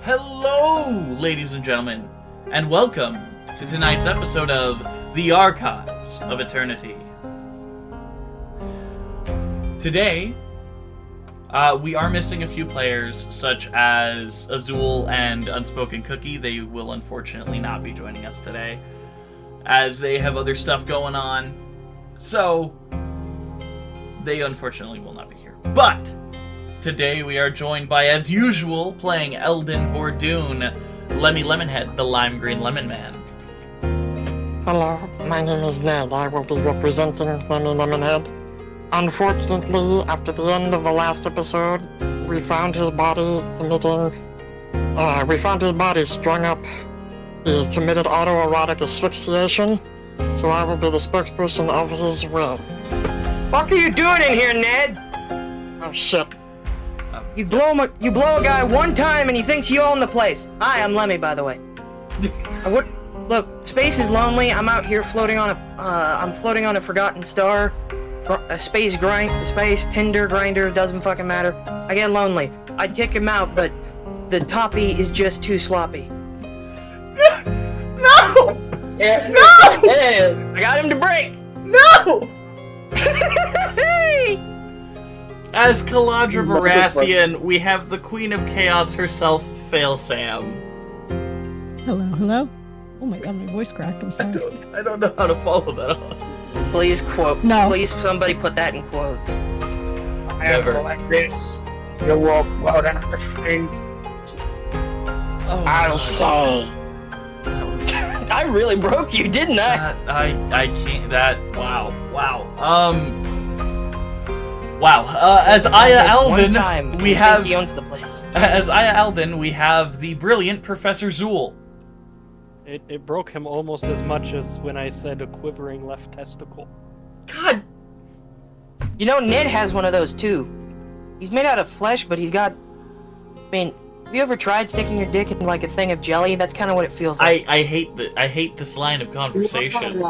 Hello, ladies and gentlemen, and welcome to tonight's episode of The Archives of Eternity. Today, we are missing a few players, such as Azul and Unspoken Cookie. They will unfortunately not be joining us today, as they have other stuff going on. So, they unfortunately will not be here. But today we are joined by, as usual, playing Eldon Vordoon, Lemmy Lemonhead, the Lime Green Lemon Man. Hello, my name is Ned. I will be representing Lemmy Lemonhead. Unfortunately, after the end of the last episode, we found his body strung up. He committed autoerotic asphyxiation, so I will be the spokesperson of his will. Fuck are you doing in here, Ned? Oh shit. You blow a guy one time and he thinks you own the place. Hi, I'm Lemmy, by the way. Look, space is lonely. I'm out here floating on a forgotten star. A space Tinder grinder, doesn't fucking matter. I get lonely. I'd kick him out, but the toppy is just too sloppy. No! No! I got him to break. No! Hey! As Caladra Baratheon, we have the Queen of Chaos herself, Fail Sam. Hello? Oh my god, my voice cracked, I'm sorry. I don't know how to follow that up. Please quote. No. Please, somebody put that in quotes. Never. Like this, you walk out and everything. Oh, I'll say. I really broke you, didn't I? I can't. Wow. As Aya One time, Alden, he we thinks have. he owns the place. As Aya Alden, we have the brilliant Professor Zool. It broke him almost as much as when I said a quivering left testicle. God. You know, Ned has one of those too. He's made out of flesh, but he's got. I mean, have you ever tried sticking your dick in like a thing of jelly? That's kind of what it feels like. I hate this line of conversation.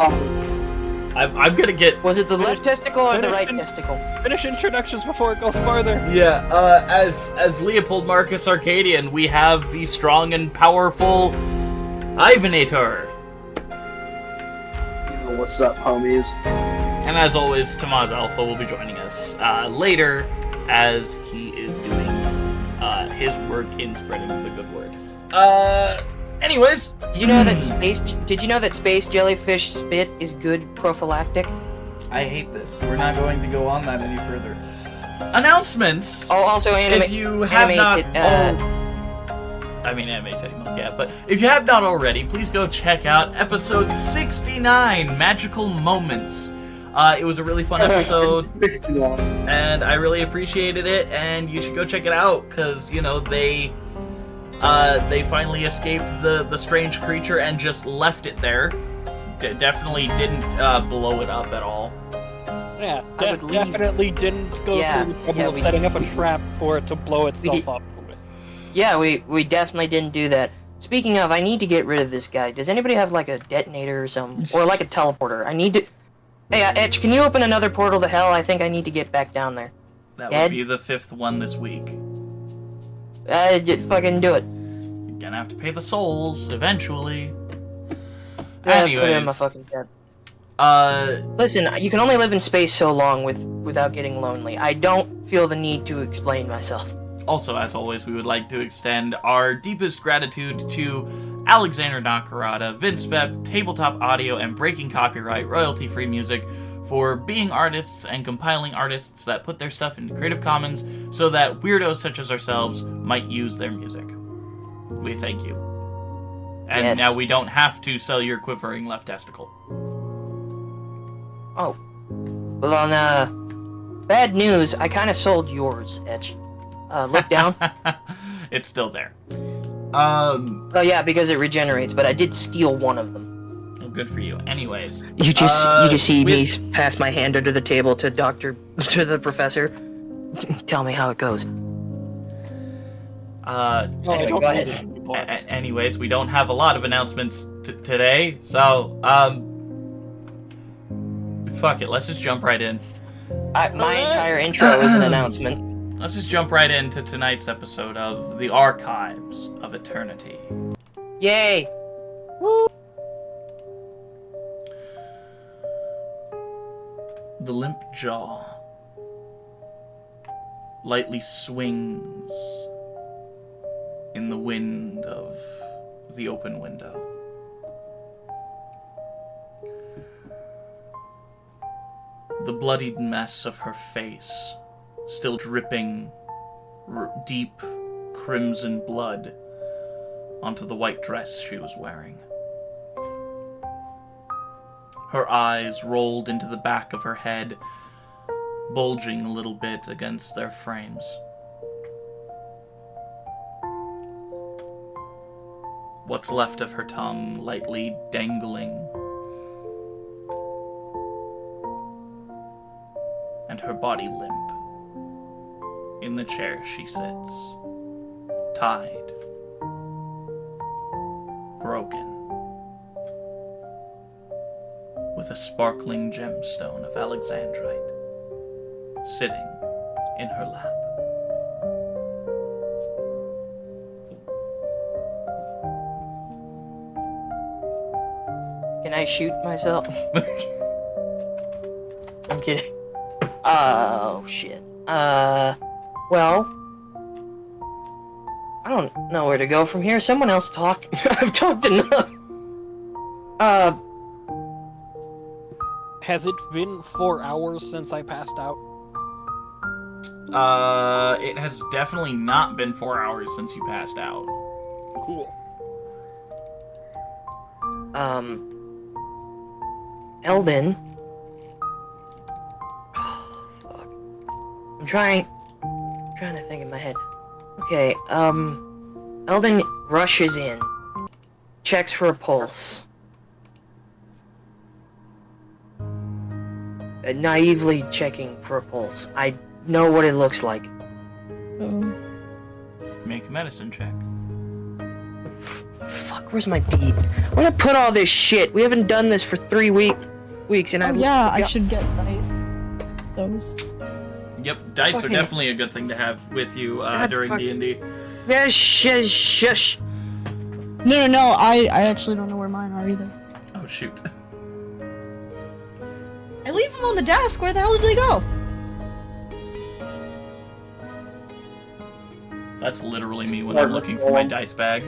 I'm gonna get. Was it the left testicle or the right testicle? Finish introductions before it goes farther. Yeah. As Leopold Marcus Arcadian, we have the strong and powerful Ivanator. What's up, homies? And as always, Tamaz Alpha will be joining us later, as he is doing his work in spreading the good word. Anyways, Did you know that space jellyfish spit is good prophylactic? I hate this. We're not going to go on that any further. Announcements. Oh, also If you have not, but if you have not already, please go check out episode 69, Magical Moments. It was a really fun episode, and I really appreciated it, and you should go check it out, because, you know, they finally escaped the strange creature and just left it there. Definitely didn't blow it up at all. Yeah, I would leave. definitely didn't go through the trouble of setting up a trap for it to blow itself up. Yeah, we definitely didn't do that. Speaking of, I need to get rid of this guy. Does anybody have like a detonator or something? Or like a teleporter? I need to... Hey, Etch, can you open another portal to hell? I think I need to get back down there. That Ed? would be the 5th one this week. Fucking do it. You're gonna have to pay the souls, eventually. Put it in Anyways, my fucking bed. Listen, you can only live in space so long without getting lonely. I don't feel the need to explain myself. also, as always, we would like to extend our deepest gratitude to Alexander Nakarada, vindsvept, Tabletop Audio, and Breaking Copyright royalty-free music for being artists and compiling artists that put their stuff into Creative Commons so that weirdos such as ourselves might use their music. We thank you. And Yes. now we don't have to sell your quivering left testicle. Oh. Well, on, bad news, I kind of sold yours, Etch. Look down. It's still there. Oh yeah, because it regenerates, but I did steal one of them. Well, good for you. Anyways. You just see me with- pass my hand under the table to the professor. Tell me how it goes. Anyway, go ahead. Anyways, we don't have a lot of announcements today, so, fuck it, let's just jump right in. My entire intro is an announcement. let's just jump right into tonight's episode of The Archives of Eternity. Yay! The limp jaw lightly swings in the wind of the open window. The bloodied mess of her face, still dripping deep crimson blood onto the white dress she was wearing. Her eyes rolled into the back of her head, bulging a little bit against their frames. What's left of her tongue lightly dangling, and her body limp in the chair she sits, tied, broken, with a sparkling gemstone of alexandrite sitting in her lap. Can I shoot myself? I'm kidding. Oh, shit. Well, I don't know where to go from here. Someone else talk. I've talked enough. Has it been 4 hours since I passed out? It has definitely not been 4 hours since you passed out. Cool. Eldon. Oh, fuck. I'm trying to think in my head. Okay, Eldon rushes in, checks for a pulse. Naively checking for a pulse. I know what it looks like. Oh. Make a medicine check. Fuck, where's my deed? I'm gonna put all this shit. We haven't done this for 3 weeks, and Oh yeah, I should get dice. Those. Yep, dice Fucking- are definitely a good thing to have with you God, during fuck. D&D. Yes, shush. No, I actually don't know where mine are either. Oh, shoot. I leave them on the desk. Where the hell did they go? That's literally me when I'm looking for my dice bag.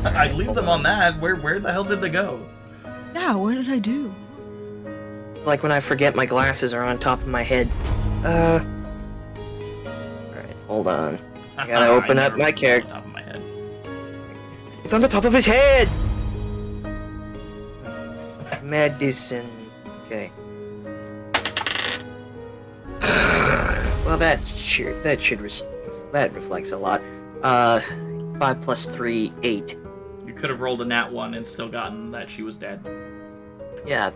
I leave them on that. Where the hell did they go? Yeah, what did I do? Like when I forget my glasses are on top of my head. Alright, hold on. I gotta open up never my put them character. on top of my head. It's on the top of his head! Medicine. Okay. Well, that reflects a lot. 5 plus 3, 8. You could have rolled a nat 1 and still gotten that she was dead. Yeah,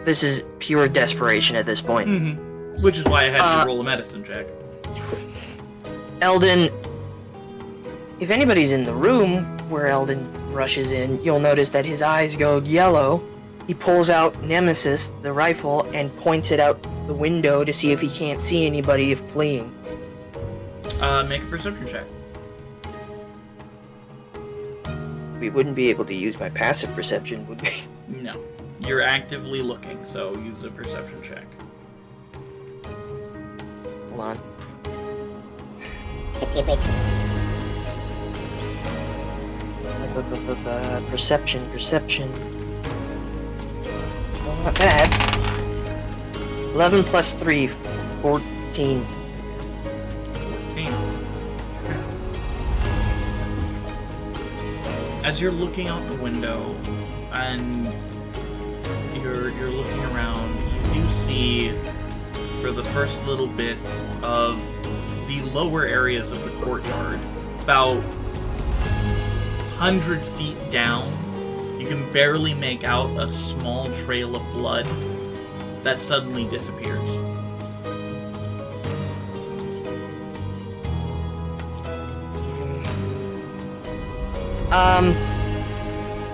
this is pure desperation at this point. Mm-hmm. Which is why I had to roll a medicine check. Eldon, if anybody's in the room where Eldon rushes in, you'll notice that his eyes go yellow. He pulls out Nemesis, the rifle, and points it out the window to see if he can't see anybody fleeing. Make a perception check. We wouldn't be able to use my passive perception, would we? No. You're actively looking, so use a perception check. Hold on. Perception. Oh, not bad. 11 plus 3, 14. 14. As you're looking out the window and you're looking around, you do see for the first little bit of the lower areas of the courtyard, about 100 feet down, you can barely make out a small trail of blood that suddenly disappears.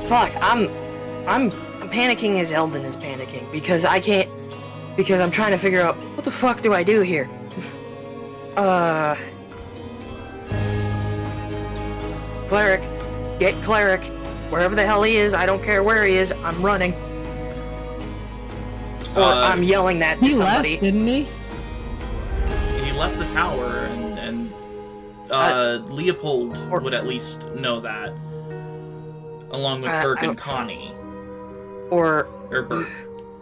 Fuck, I'm panicking as Eldon is panicking because I'm trying to figure out what the fuck do I do here? Cleric. Get Cleric. Wherever the hell he is, I don't care where he is, I'm running. Or I'm yelling that to He somebody. left, didn't he? He left the tower, and Leopold would at least know that, along with Burke and Connie. Or Burke.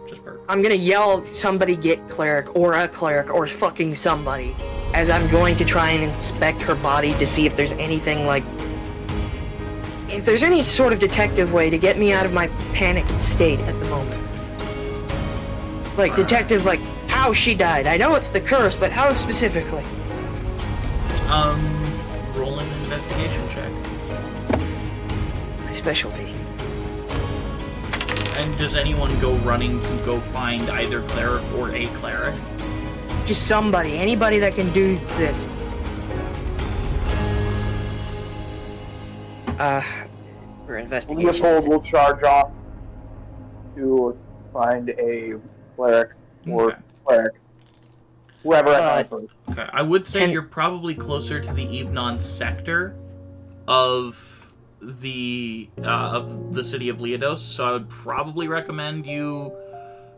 Just Burke. I'm gonna yell, somebody get Cleric, or a Cleric, or fucking somebody, as I'm going to try and inspect her body to see if there's anything like... If there's any sort of detective way to get me out of my panicked state at the moment. Like, detective, like, how she died. I know it's the curse, but how specifically? Roll an investigation check. My specialty. And does anyone go running to go find either cleric or a cleric? Just somebody, anybody that can do this. For investigation. Leopold will charge off to find a cleric or cleric. Whoever I find first. Okay, I would say you're probably closer to the Ebnon sector of the city of Aeidros, so I would probably recommend you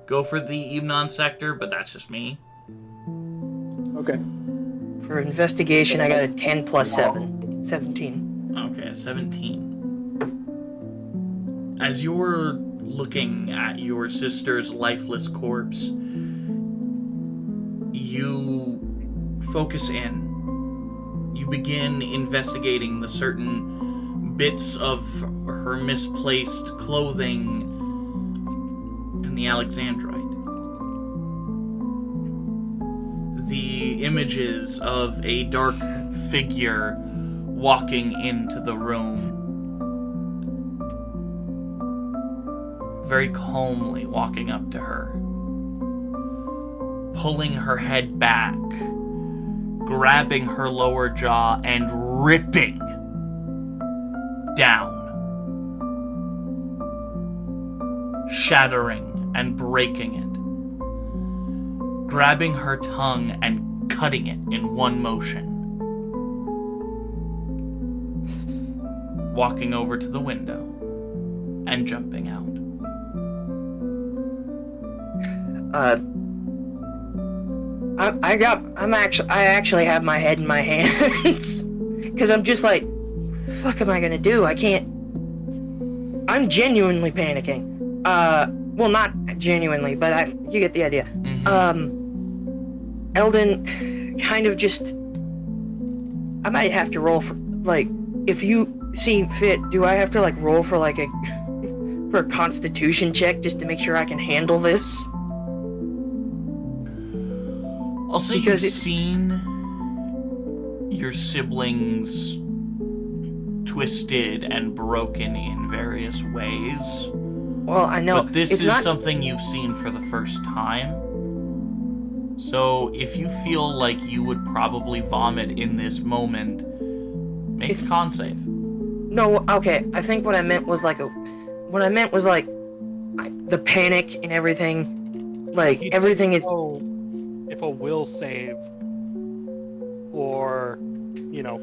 go for the Ebnon sector, but that's just me. Okay. For investigation, I got a 10 plus 7. 17. Okay, 17. As you're looking at your sister's lifeless corpse, you focus in. You begin investigating the certain bits of her misplaced clothing and the Alexandrite. The images of a dark figure walking into the room, very calmly walking up to her, pulling her head back, grabbing her lower jaw and ripping down, shattering and breaking it, grabbing her tongue and cutting it in one motion, walking over to the window and jumping out. I actually have my head in my hands. Cause I'm just like, what the fuck am I gonna do? I'm genuinely panicking. Well, not genuinely, but you get the idea. Mm-hmm. Eldon, kind of just, I might have to roll for, like, if you see fit, do I have to, like, roll for, like, for a constitution check just to make sure I can handle this? I'll say you've seen your siblings twisted and broken in various ways. Well, I know. But this is something you've seen for the first time. So if you feel like you would probably vomit in this moment, make a con save. No, okay. I think what I meant was like the panic and everything. Like, everything is... If a will save, or, you know...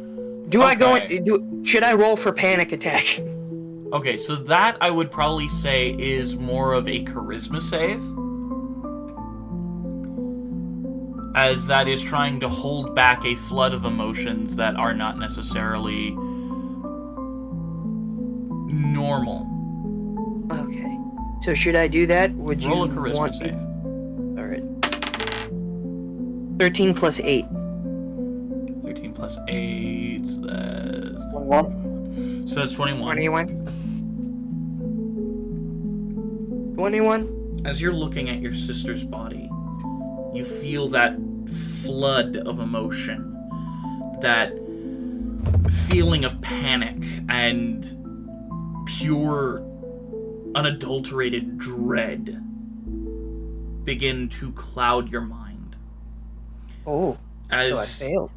Should I roll for panic attack? Okay, so that I would probably say is more of a charisma save. As that is trying to hold back a flood of emotions that are not necessarily normal. Okay. So should I do that? Would you roll a charisma save? Alright. 13 plus 8. 13 plus 8, so that's... 21. So that's 21. 21? As you're looking at your sister's body, you feel that flood of emotion, that feeling of panic and pure, unadulterated dread begin to cloud your mind. Oh, so I failed.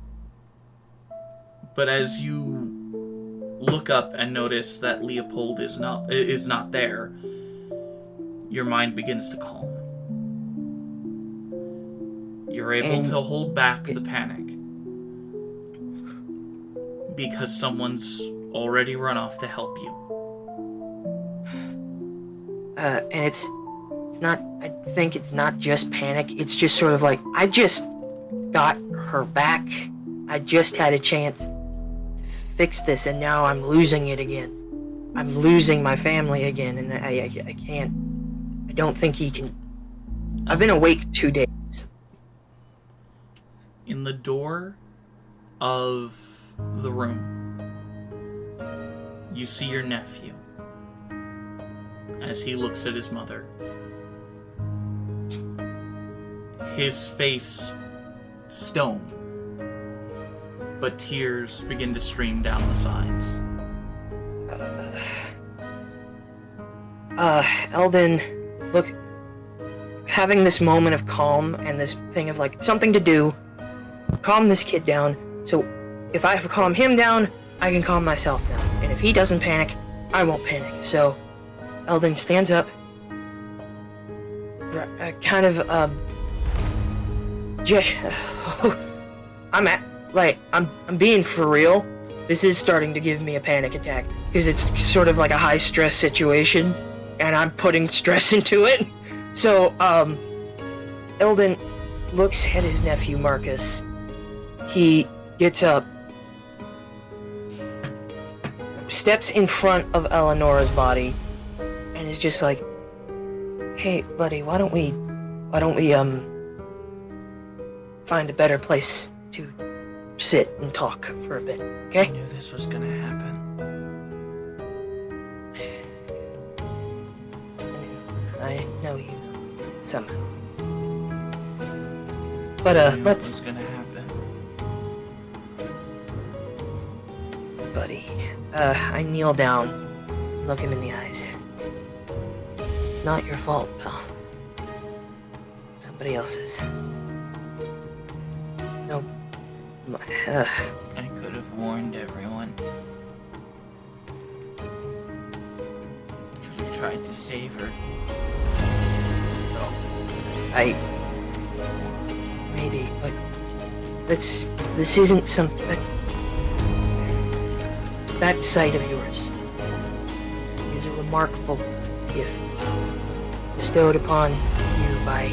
But as you look up and notice that Leopold is not there, your mind begins to calm. You're able to hold back the panic. because someone's already run off to help you. And it's not, I think it's not just panic, it's just sort of like, I just got her back. I just had a chance to fix this, and now I'm losing it again. I'm losing my family again, and I can't, I don't think he can. I've been awake 2 days. In the door of the room, you see your nephew as he looks at his mother. His face stone, but tears begin to stream down the sides. Eldon, look, having this moment of calm and this thing of like something to do, calm this kid down. So if I have to calm him down, I can calm myself down. And if he doesn't panic, I won't panic. So Eldon stands up, kind of, I'm being for real. This is starting to give me a panic attack, because it's sort of like a high stress situation, and I'm putting stress into it. So, Eldon looks at his nephew Marcus. He gets up, steps in front of Eleonora's body, and is just like, "Hey, buddy, why don't we find a better place to sit and talk for a bit, okay?" I knew this was gonna happen. I know you somehow. But let's, What's gonna happen? buddy. I kneel down, look him in the eyes. It's not your fault, pal. Somebody else's. No. I could have warned everyone. Should have tried to save her. Maybe, but this isn't some, that sight of yours is a remarkable gift bestowed upon you by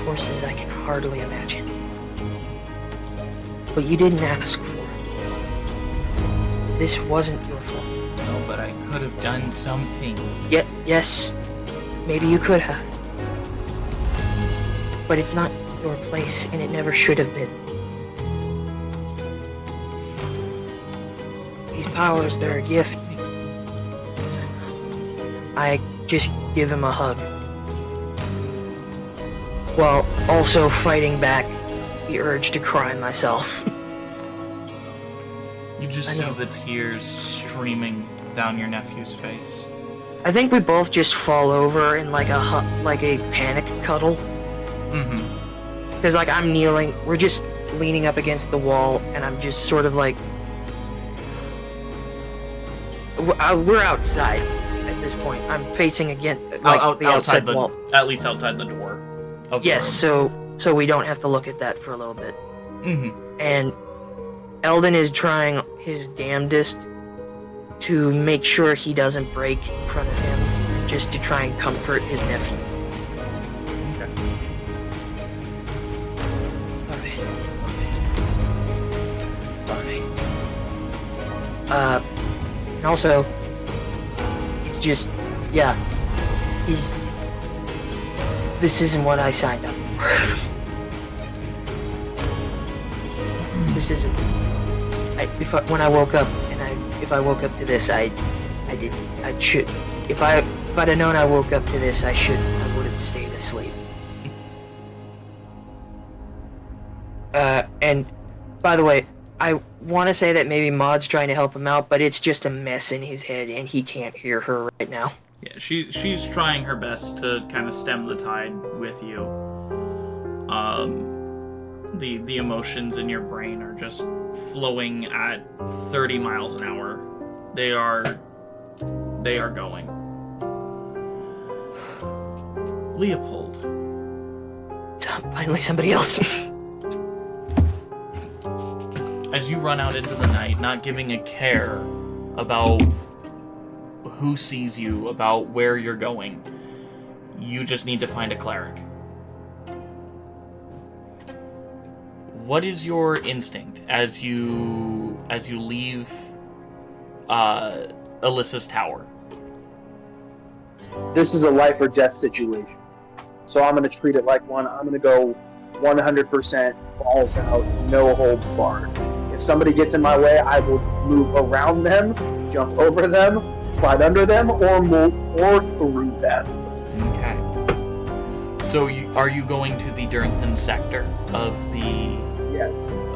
forces I can hardly imagine. But you didn't ask for it. This wasn't your fault. No, but I could have done something. Yes, maybe you could have. But it's not your place, and it never should have been. These powers, they're a gift. I just give him a hug, while also fighting back the urge to cry myself. You just see the tears streaming down your nephew's face. I think we both just fall over in like a panic cuddle. Mm-hmm. Because like I'm kneeling, we're just leaning up against the wall, and I'm just sort of like, we're outside at this point. I'm facing again, like the outside wall. At least outside the door. Of Yes, the room. so we don't have to look at that for a little bit. Mm-hmm. And Eldon is trying his damnedest to make sure he doesn't break in front of him, just to try and comfort his nephew. Okay. It's alright. And also, it's just, yeah, this isn't what I signed up for. This isn't, when I woke up, if I woke up to this, if I'd have known I woke up to this, I would have stayed asleep. And, by the way, I want to say that maybe Maud's trying to help him out, but it's just a mess in his head, and he can't hear her right now. Yeah, she's trying her best to kind of stem the tide with you. The emotions in your brain are just flowing at 30 miles an hour. They are going. Leopold. Finally, somebody else. as you run out into the night, not giving a care about who sees you, about where you're going, you just need to find a cleric. What is your instinct as you leave Alyssa's tower? This is a life or death situation. So I'm going to treat it like one. I'm going to go 100% balls out, no holds barred. If somebody gets in my way, I will move around them, jump over them, slide under them, or through them. Okay. So are you going to the Durnthon sector of the... Yeah.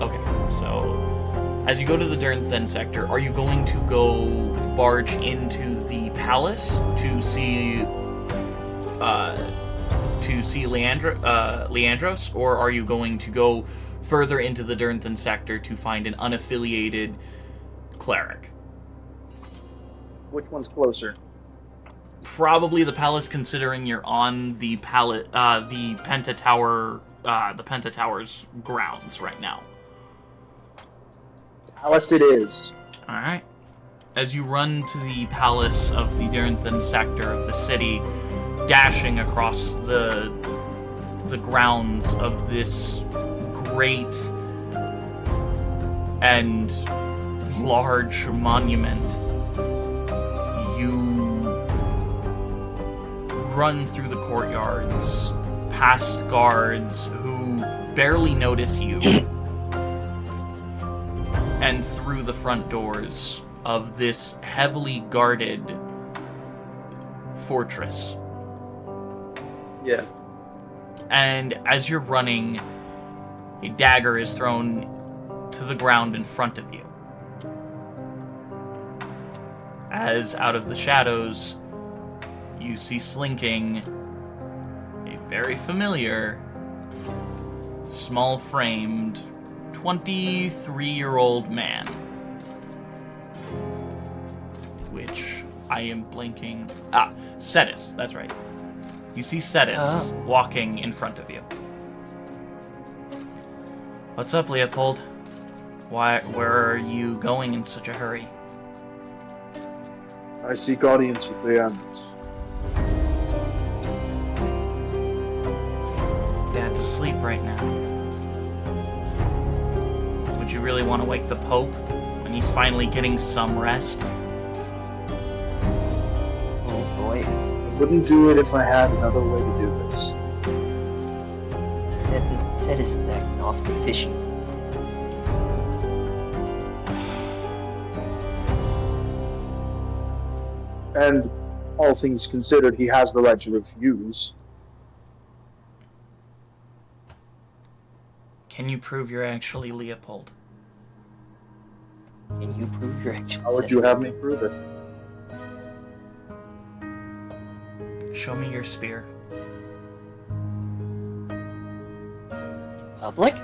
Okay, so as you go to the Durnthon sector, are you going to go barge into the palace to see Leandros, or are you going to go further into the Durnthon sector to find an unaffiliated cleric? Which one's closer? Probably the palace, considering you're on the Penta Tower's grounds right now. Palace it is. All right. As you run to the palace of the Durnthon sector of the city, dashing across the grounds of this great and large monument, you run through the courtyards, past guards who barely notice you, and through the front doors of this heavily guarded fortress. Yeah. And as you're running, a dagger is thrown to the ground in front of you. As out of the shadows, you see slinking a very familiar, small-framed, 23-year-old man. Which I am blanking. Cetus, that's right. You see Cetus walking in front of you. What's up, Leopold? Where are you going in such a hurry? I seek audience with Leandros. Dad's asleep right now. Would you really want to wake the Pope when he's finally getting some rest? Oh boy. I wouldn't do it if I had another way to do this. Cetus is acting awfully fishy. And all things considered, he has the right to refuse. Can you prove you're actually Leopold? Can you prove your action? How would you have me prove it? Show me your spear. Public?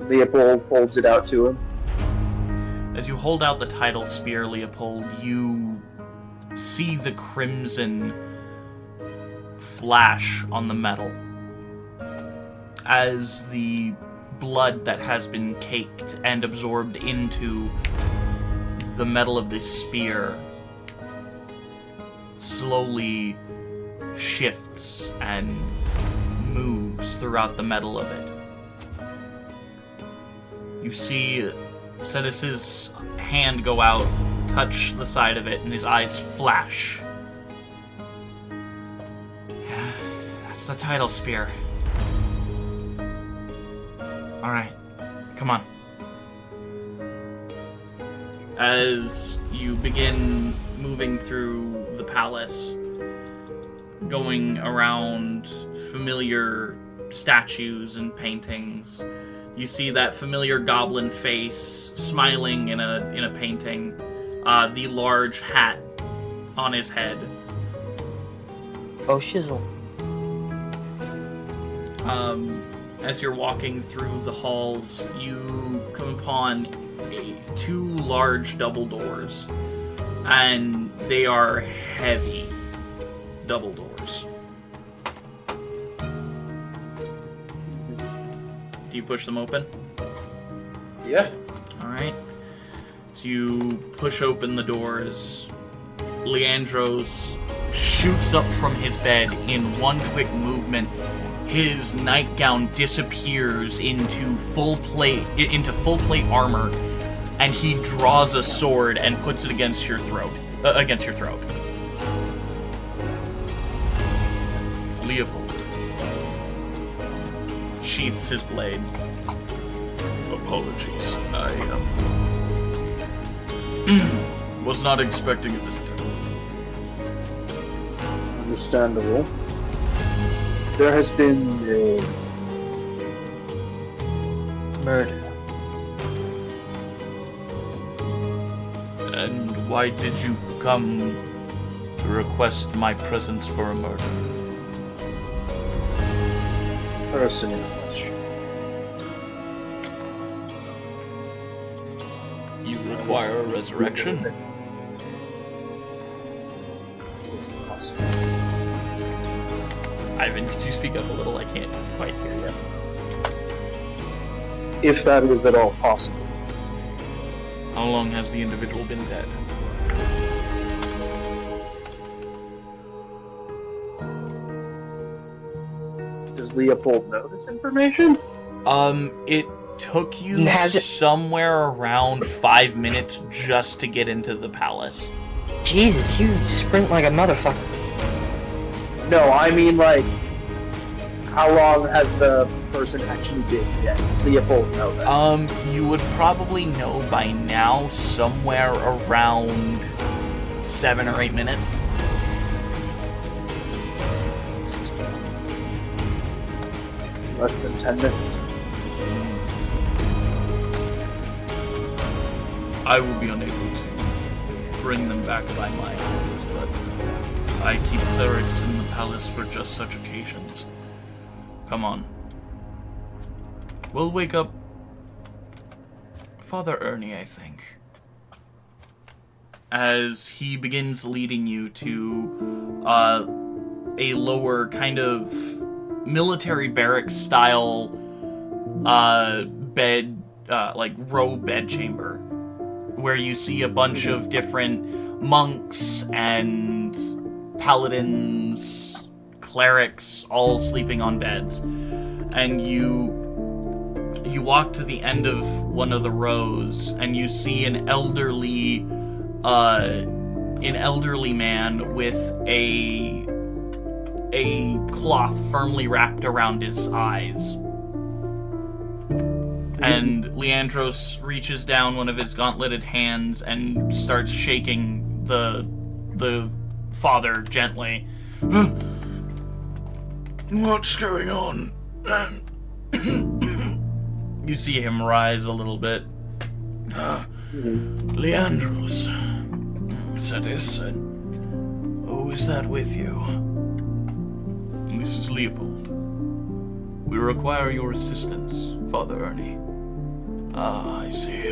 Leopold holds it out to him. As you hold out the title spear, Leopold, you see the crimson flash on the metal as the blood that has been caked and absorbed into the metal of this spear slowly shifts and moves throughout the metal of it. You see Cetus's hand go out, touch the side of it, and his eyes flash. That's the title spear. Alright, come on. As you begin moving through the palace, going around familiar statues and paintings, you see that familiar goblin face smiling in a painting, the large hat on his head. Oh, shizzle. As you're walking through the halls, you come upon two large double doors, and they are heavy double doors. Do you push them open? Yeah. Alright. So you push open the doors. Leandros shoots up from his bed in one quick movement. His nightgown disappears into full plate armor, and he draws a sword and puts it against your throat. Leopold sheaths his blade. Apologies, I was not expecting a visitor. Understandable. There has been a murder. And why did you come to request my presence for a murder? Person in question. You require a resurrection? Is it possible? Ivan, could you speak up a little? I can't quite hear you. If that is at all possible. How long has the individual been dead? Does Leopold know this information? It took you Has it- somewhere around 5 minutes just to get into the palace. Jesus, you sprint like a motherfucker. No, I mean like, how long has the person actually been dead? Leopold know that. You would probably know by now somewhere around 7 or 8 minutes. Less than 10 minutes. I will be unable to bring them back by my orders, but I keep clerics in the palace for just such occasions. Come on. We'll wake up Father Ernie, I think, as he begins leading you to a lower kind of military barracks style bed, like row bed chamber, where you see a bunch of different monks and paladins, clerics, all sleeping on beds. And you walk to the end of one of the rows, and you see an elderly man with a cloth firmly wrapped around his eyes. And Leandros reaches down one of his gauntleted hands and starts shaking the father gently. What's going on? You see him rise a little bit. Leandros. Satis. Who is that with you? This is Leopold. We require your assistance, Father Ernie. I see.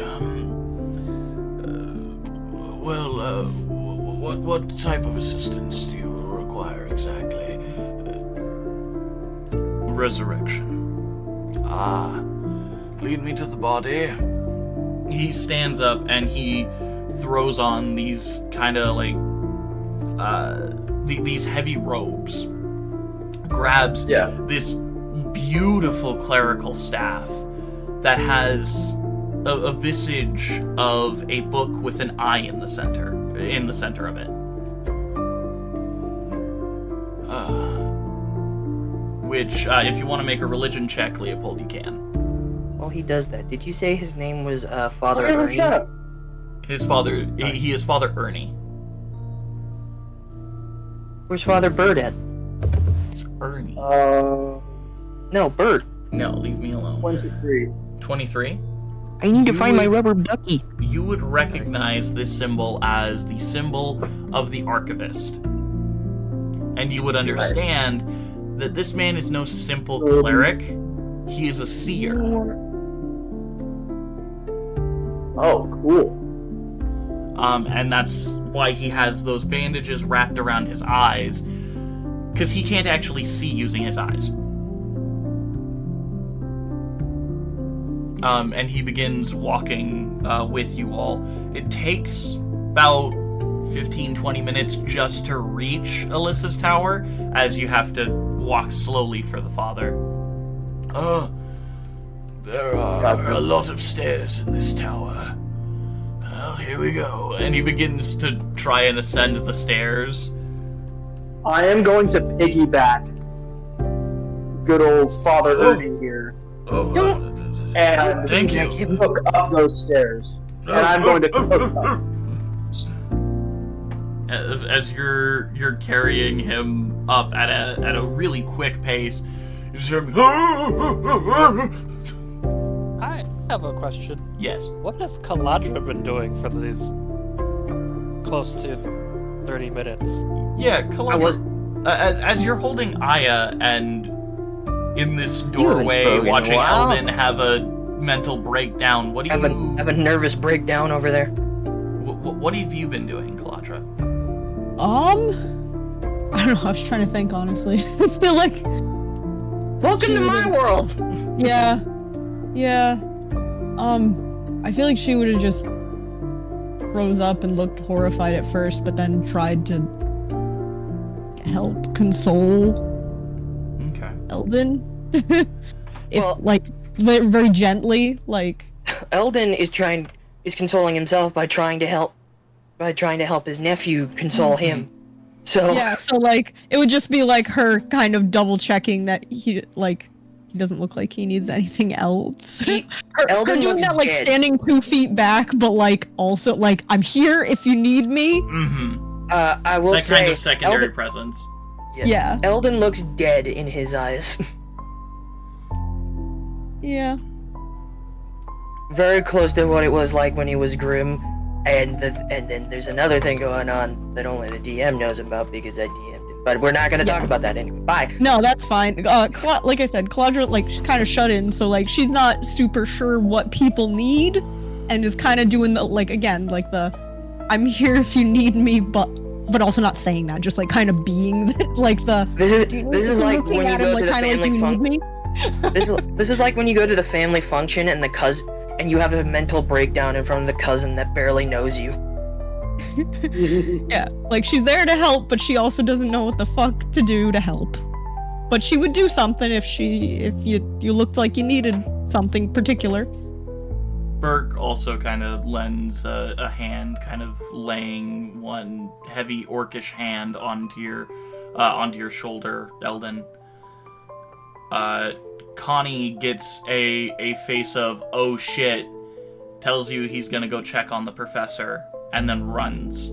What type of assistance do you require exactly? Resurrection. Lead me to the body. He stands up and he throws on these kind of like, these heavy robes. Grabs this beautiful clerical staff that has a visage of a book with an eye in the center of it. Which, if you want to make a religion check, Leopold, you can. While he does that, did you say his name was Father Ernie? Shut up. His father, he is Father Ernie. Where's Father Bird at? It's Ernie. No, Bird. No, leave me alone. 23. 23? I need to find my rubber ducky. You would recognize this symbol as the symbol of the archivist. And you would understand that this man is no simple cleric. He is a seer. Oh, cool. And that's why he has those bandages wrapped around his eyes, because he can't actually see using his eyes. and he begins walking with you all. It takes about 15-20 minutes just to reach Alyssa's tower, as you have to walk slowly for the father. There are a lot of stairs in this tower. Well, here we go. And he begins to try and ascend the stairs. I am going to piggyback good old Father Ernie here. And thank you. Hook up those stairs. And I'm going to hook up. As you're carrying him up at a really quick pace, you just hear him. I have a question. Yes. What has Kaladra been doing for these close to 30 minutes? Yeah, Kalandra, as you're holding Aya and in this doorway watching Eldon have a mental breakdown, what do you... Have a nervous breakdown over there. What have you been doing, Kaladra? I don't know, I was trying to think, honestly. I feel like... Welcome to my world! Yeah. I feel like she would have just rose up and looked horrified at first, but then tried to help console Eldon. Very gently, like... Eldon is consoling himself by trying to help his nephew console him. So yeah, so like it would just be like her kind of double checking that he doesn't look like he needs anything else. Her doing that like dead. Standing 2 feet back, but like also like I'm here if you need me. Mm-hmm. I will that say kind of secondary presence. Yeah. Eldon looks dead in his eyes. Yeah. Very close to what it was like when he was Grim. And then there's another thing going on that only the DM knows about because I DM'd it. But we're not going to talk about that anyway. Bye. No, that's fine. Like I said, Kaladra, like, she's kind of shut in, so, like, she's not super sure what people need, and is kind of doing the, like, again, like, the, I'm here if you need me, but also not saying that, just, like, kind of being, like, the... This is like when you go to the family function. This is like when you go to the family function and the cousin... And you have a mental breakdown in front of the cousin that barely knows you. Yeah, like she's there to help, but she also doesn't know what the fuck to do to help. But she would do something if you looked like you needed something particular. Burke also kind of lends a hand, kind of laying one heavy orcish hand onto your shoulder, Eldon. Connie gets a face of, oh shit, tells you he's gonna go check on the professor, and then runs.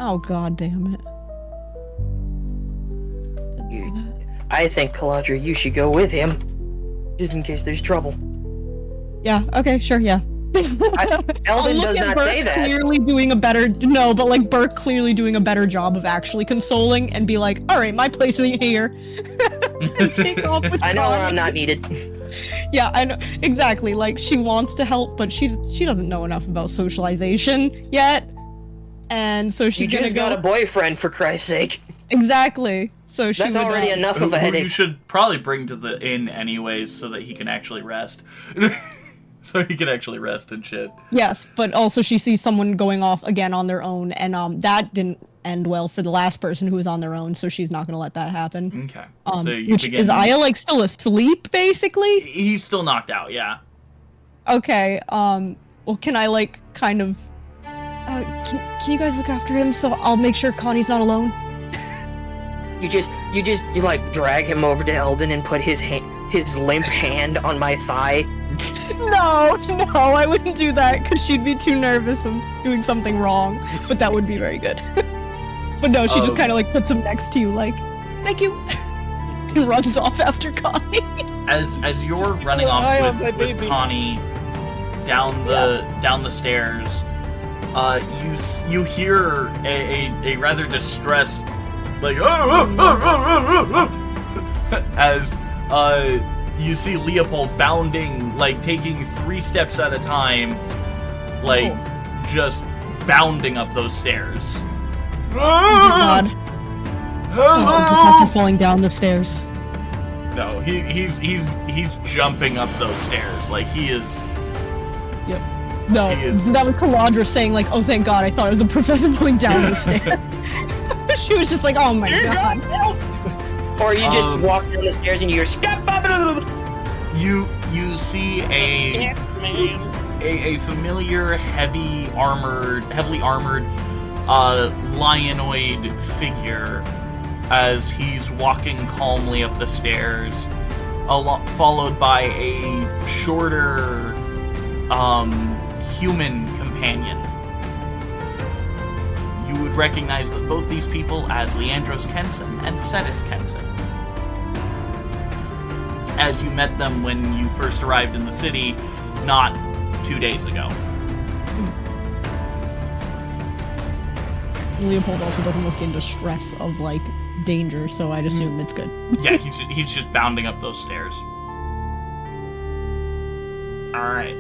Oh god damn it. I think, Kaladra, you should go with him. Just in case there's trouble. Yeah, okay, sure, yeah. Eldon does not Burke say that. Clearly doing a better Burke clearly doing a better job of actually consoling and be like, all right, my place isn't here. And take off with I know Connie. where I'm not needed. Yeah, I know exactly. Like she wants to help, but she doesn't know enough about socialization yet, and so she's gonna got a boyfriend, for Christ's sake. Exactly. So that's already enough of a headache. You should probably bring to the inn anyways, so that he can actually rest. So he can actually rest and shit. Yes, but also she sees someone going off again on their own, and that didn't end well for the last person who was on their own, so she's not going to let that happen. Okay. So is Aya, like, still asleep, basically? He's still knocked out, yeah. Okay, well, can I, like, kind of... can you guys look after him so I'll make sure Connie's not alone? You like, drag him over to Eldon and put his limp hand on my thigh. No, I wouldn't do that, because she'd be too nervous of doing something wrong, but that would be very good. But no, she just kind of, like, puts him next to you, like, thank you, and runs off after Connie. As you're running off with Connie down the stairs, you hear a rather distressed, like, as you see Leopold bounding, like, taking 3 steps at a time, like, just bounding up those stairs. Oh my god. Oh, the professor falling down the stairs. No, he's jumping up those stairs. Like, he is... Yep. No, He is- that was Kalandra saying like, "Oh, thank God, I thought it was the professor going down the stairs." She was just like, "Oh my God." Or you just walk down the stairs and you hear "Stop!" You see a familiar, heavily armored lion-oid figure as he's walking calmly up the stairs, followed by a shorter human companion. You would recognize that both these people as Aeidros Kenson and Cetus Kenson, as you met them when you first arrived in the city not 2 days ago. Leopold also doesn't look in distress of like danger, so I'd assume it's good. Yeah, he's just bounding up those stairs. Alright.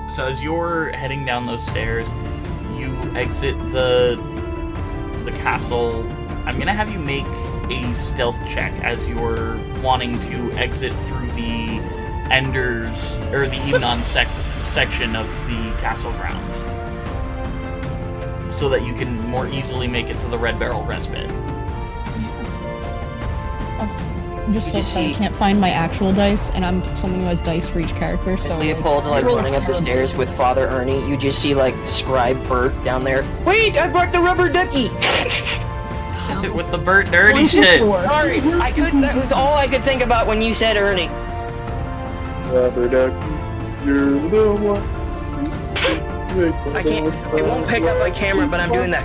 So as you're heading down those stairs, you exit the castle. I'm gonna have you make a stealth check as you're wanting to exit through the Enders, or the Evenon section of the castle grounds, so that you can more easily make it to the Red Barrel Respite. I'm just so upset I can't find my actual dice, and I'm someone who has dice for each character, so... Leopold running up the stairs with Father Ernie. You just see Scribe Bert down there. Wait, I brought the rubber ducky! Stop it with the Bert dirty shit! Sorry, I couldn't, that was all I could think about when you said Ernie. Rubber ducky, you're the one. I can't, it won't pick up my camera, but I'm doing that.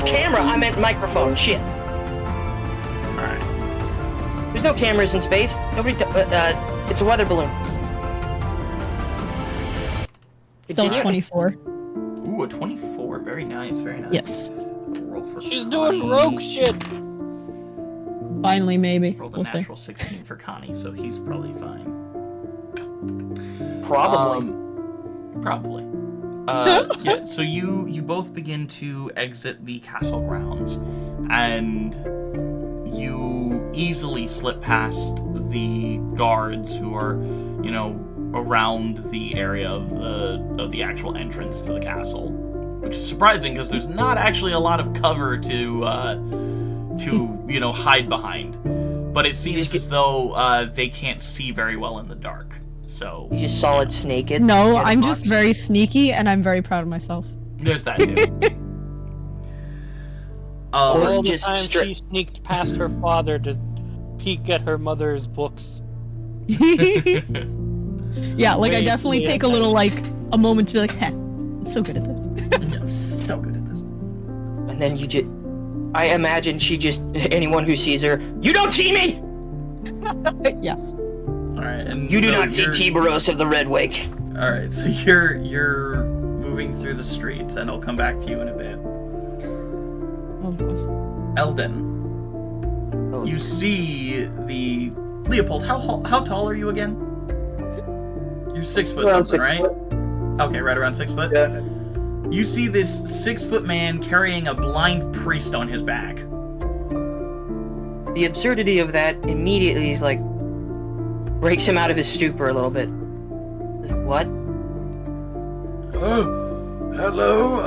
Camera, I meant microphone, shit. Alright. There's no cameras in space. Nobody, it's a weather balloon. Still 24. Ooh, a 24. Very nice, very nice. Yes. Roll for She's Connie. doing rogue shit. Finally, maybe. Rolled a We'll see. natural 16 for Connie, so he's probably fine. Probably. Probably. Yeah, so you both begin to exit the castle grounds, and you easily slip past the guards who are, around the area of the actual entrance to the castle, which is surprising because there's not actually a lot of cover to hide behind. But it seems as though they can't see very well in the dark. So You just solid snake it. No, Get a I'm box. just very sneaky, and I'm very proud of myself. there's that too. Or All the just time she sneaked past her father to peek at her mother's books. Yeah, I definitely take a little, a moment to be like, heh, I'm so good at this. I'm so good at this. And then I imagine anyone who sees her, you don't see me! Yes. All right, and You do so not see you're- Tiberos of the Red Wake. All right, so you're moving through the streets, and I'll come back to you in a bit. Oh, boy. Eldon, Oh, you see the Leopold. How tall are you again? You're 6 foot Around something, 6 right? foot. Okay, right around 6 foot. Yeah. You see this 6 foot man carrying a blind priest on his back. the absurdity of that immediately is breaks him out of his stupor a little bit. What? Oh, hello.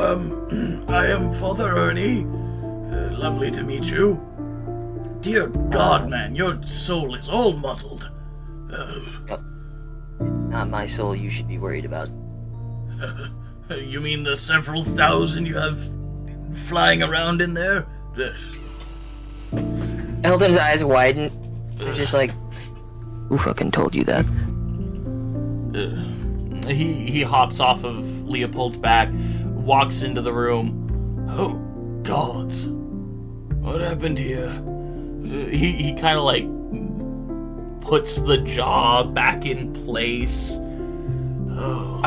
I am Father Ernie. Lovely to meet you. Dear God, man, your soul is all muddled. It's not my soul you should be worried about. You mean the several thousand you have flying around in there? Eldon's eyes widen. He's just who fucking told you that? He hops off of Leopold's back, walks into the room. Oh, gods. What happened here? He kind of puts the jaw back in place. Oh.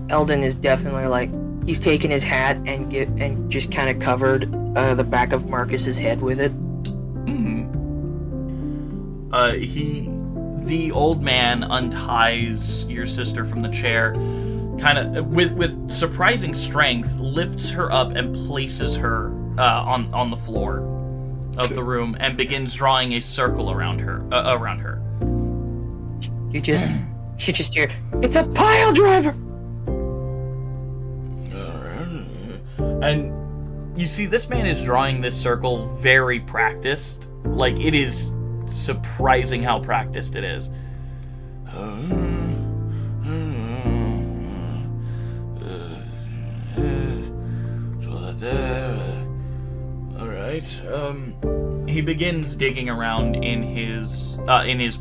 Eldon is definitely he's taken his hat and just kind of covered the back of Marcus's head with it. The old man unties your sister from the chair, kind of with surprising strength, lifts her up and places her on the floor of the room and begins drawing a circle around her. You just hear, it's a pile driver! And you see, this man is drawing this circle very practiced. Like, it is surprising how practiced it is. Alright, he begins digging around in his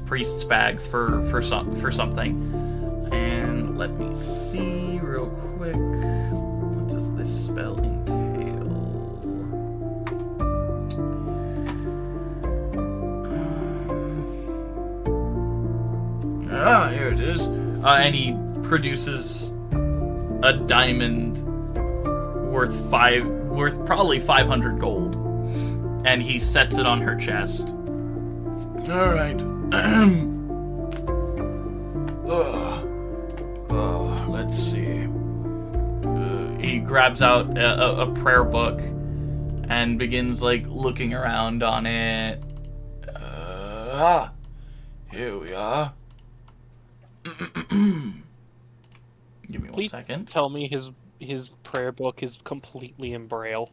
priest's bag for something. And let me see real quick. What does this spell entail? Here it is. And he produces a diamond worth probably 500 gold, and he sets it on her chest. All right. Let's see. He grabs out a prayer book and begins like looking around on it. Here we are. Give me 1 second. Tell me his prayer book is completely in Braille.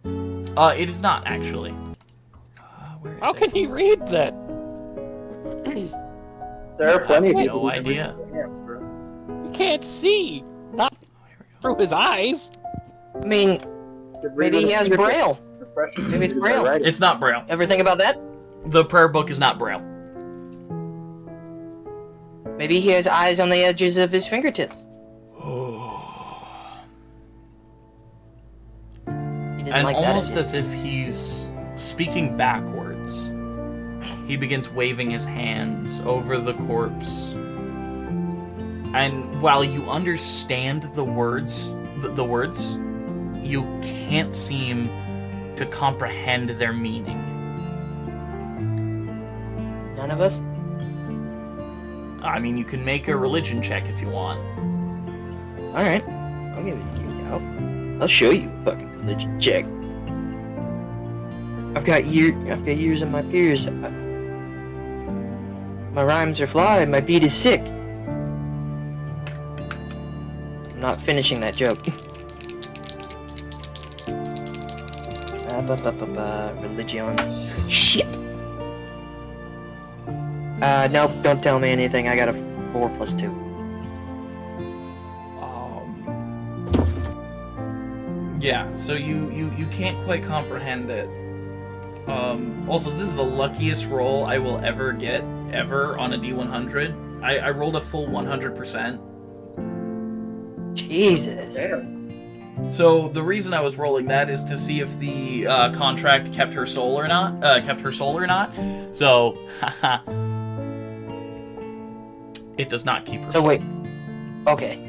It is not actually. Where is How it? can he read that? There are plenty of I have people no who can read idea. their hands, bro. He can't see. Not through his eyes. I mean, maybe he has Braille. Maybe it's Braille. It's not Braille. Ever think about that? The prayer book is not Braille. Maybe he has eyes on the edges of his fingertips. He didn't And like that, almost did he? as if he's speaking backwards, he begins waving his hands over the corpse. And while you understand the words, you can't seem to comprehend their meaning. None of us? I mean, you can make a religion check if you want. Alright. I'll give it to you. I'll show you a fucking religion check. I've got years of my peers. My rhymes are fly, my beat is sick. I'm not finishing that joke. Religion. Shit! Nope, don't tell me anything. I got a 4 plus 2. Yeah, so you can't quite comprehend it. Also, this is the luckiest roll I will ever get, ever, on a D100. I rolled a full 100%. Jesus. Damn. So the reason I was rolling that is to see if the contract kept her soul or not. So, haha. It does not keep her So soul. wait. Okay.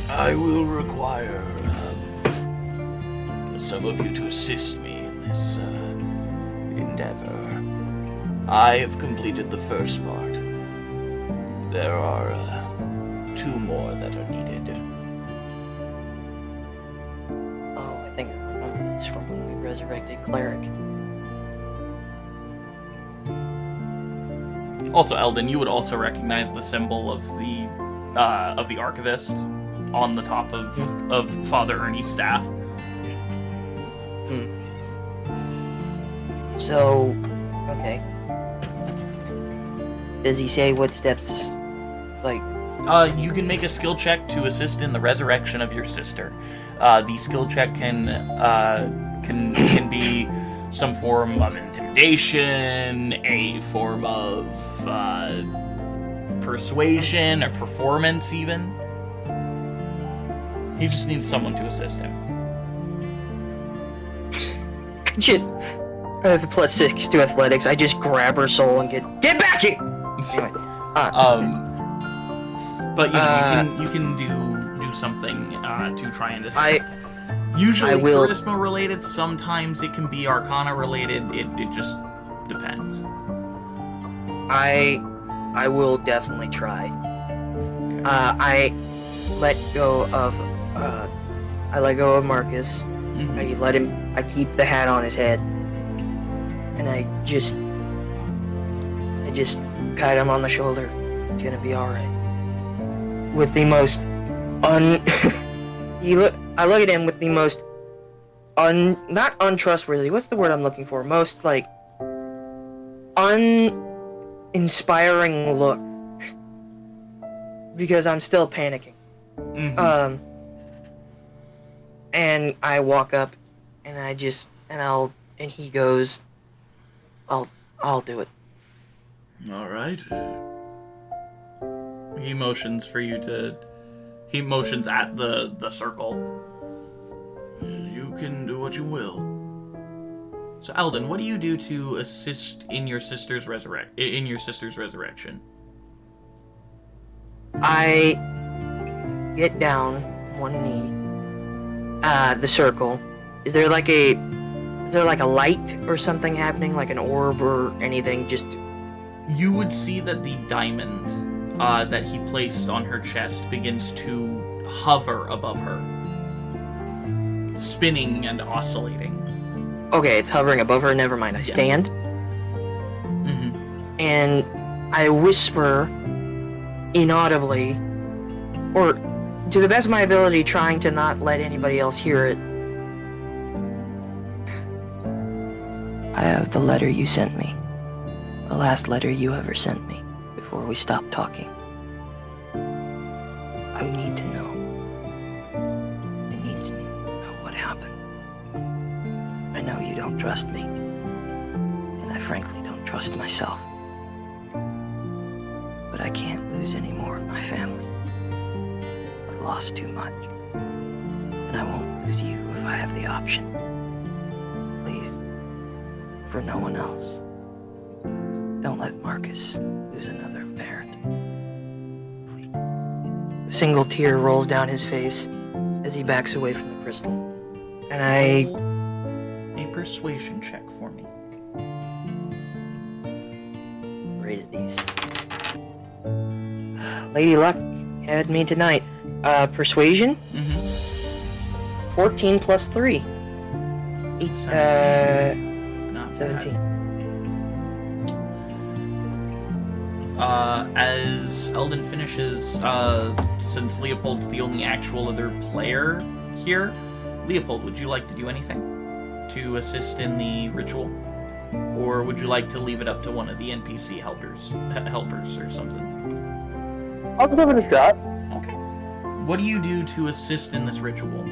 I will require some of you to assist me in this endeavor. I have completed the first part. There are 2 more that are needed. Oh, I think I remember this from when we resurrected Cleric. Also, Eldon, you would also recognize the symbol of the archivist on the top of Father Ernie's staff. So, okay. Does he say what steps, like... You can make a skill check to assist in the resurrection of your sister. The skill check can be some form of intimidation, a form of persuasion, or performance even. He just needs someone to assist him. Just... I have a plus 6 to athletics. I just grab her soul and get back here! Anyway. But you can do something to try and assist. Usually I will... charisma related, sometimes it can be arcana related, it just depends. I I will definitely try. I let go of Marcus. Mhm. I keep the hat on his head, and I just pat him on the shoulder. It's gonna be all right. With the most I look at him with the most not untrustworthy. What's the word I'm looking for? Most like uninspiring look, because I'm still panicking. Mhm. And I walk up, and he goes, I'll do it. All right. He motions for you to. He motions at the circle. You can do what you will. So, Eldon, what do you do to assist in your sister's resurrection? I get down one knee. The circle. Is there like a light or something happening, like an orb or anything? Just You would see that the diamond that he placed on her chest begins to hover above her, spinning and oscillating. okay. It's hovering above her. Never mind. I stand and I whisper inaudibly, or to the best of my ability, trying to not let anybody else hear it. I have the letter you sent me. The last letter you ever sent me before we stopped talking. I need to know. I need to know what happened. I know you don't trust me, and I frankly don't trust myself. But I can't lose any more of my family. I've lost too much, and I won't lose you if I have the option. Please, for no one else, don't let Marcus lose another parent. Please. A single tear rolls down his face as he backs away from the crystal, and I A persuasion check for me. rated these. Lady Luck had me tonight. Persuasion? 14 plus 3. 17. Not bad. 17. As Eldon finishes, since Leopold's the only actual other player here, Leopold, would you like to do anything to assist in the ritual? Or would you like to leave it up to one of the NPC helpers or something? I'll give it a shot. Okay. What do you do to assist in this ritual?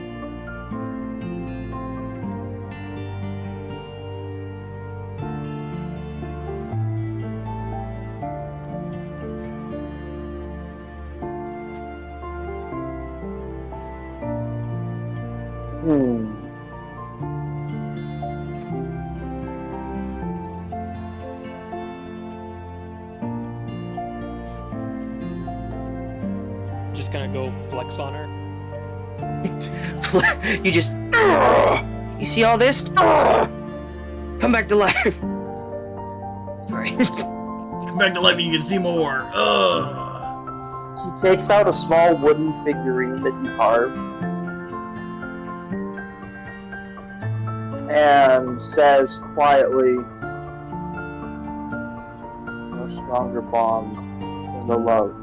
Just gonna go flex on her. You just... You see all this? Come back to life. Sorry. Come back to life and you can see more. Ugh. He takes out a small wooden figurine that he carved and says quietly, "No stronger bond than the love."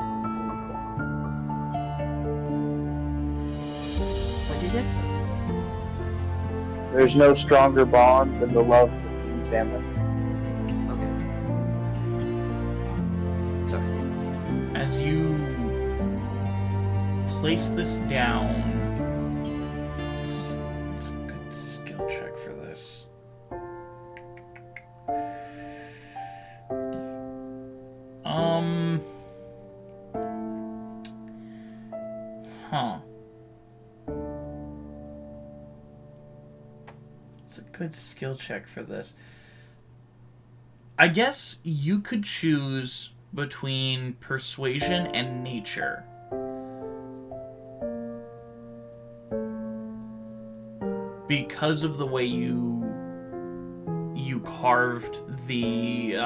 What'd you say? There's no stronger bond than the love between family. Okay. Sorry. As you place this down, it's a good skill check for this. Huh. It's a good skill check for this. I guess you could choose between persuasion and nature. Because of the way you carved the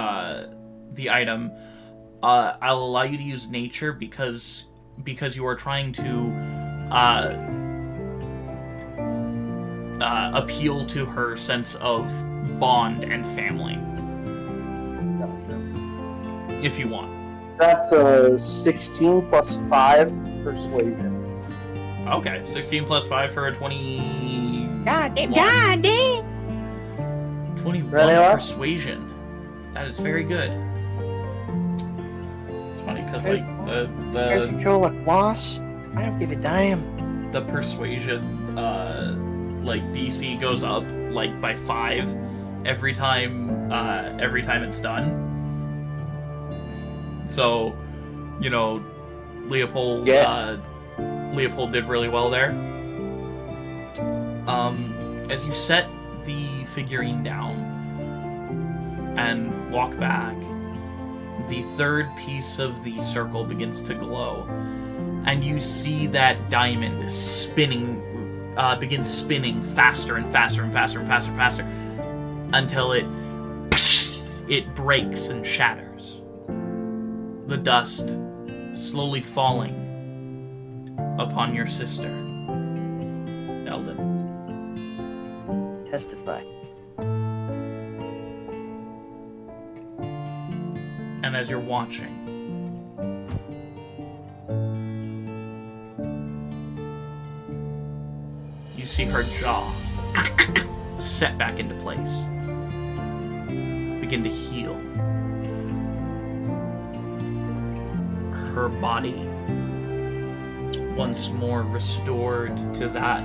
item, I'll allow you to use nature because you are trying to appeal to her sense of bond and family. Gotcha. If you want. That's a 16 plus 5 persuasion. Okay, 16 plus 5 for a 20... God damn. 21 Ready, Alex? persuasion. That is very good. It's funny because like Air the control a boss? I don't give a damn. the persuasion like DC goes up like by 5 every time it's done. So, you know, Leopold Leopold did really well there. As you set the figurine down and walk back, the third piece of the circle begins to glow, and you see that diamond begins spinning faster and faster and faster and faster and faster until it breaks and shatters. The dust slowly falling upon your sister, Eldon. Testify. And as you're watching, you see her jaw set back into place, begin to heal. Her body once more restored to that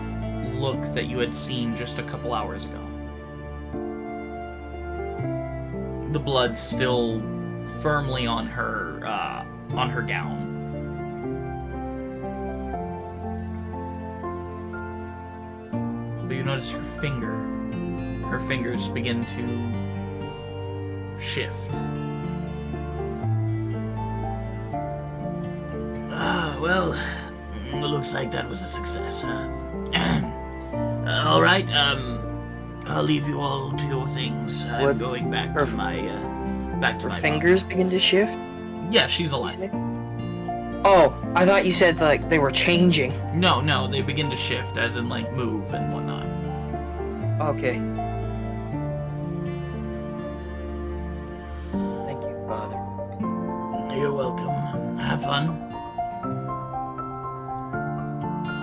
look that you had seen just a couple hours ago. The blood still firmly on her gown. But you notice her fingers begin to shift. Well, it looks like that was a success, huh? All right, I'll leave you all to your things. I'm What? going back Her- to my Her fingers begin to shift? Yeah, she's you alive. said? Oh, I thought you said like they were changing. No, they begin to shift, as in like move and whatnot. Okay. Thank you, Father. You're welcome. Have fun.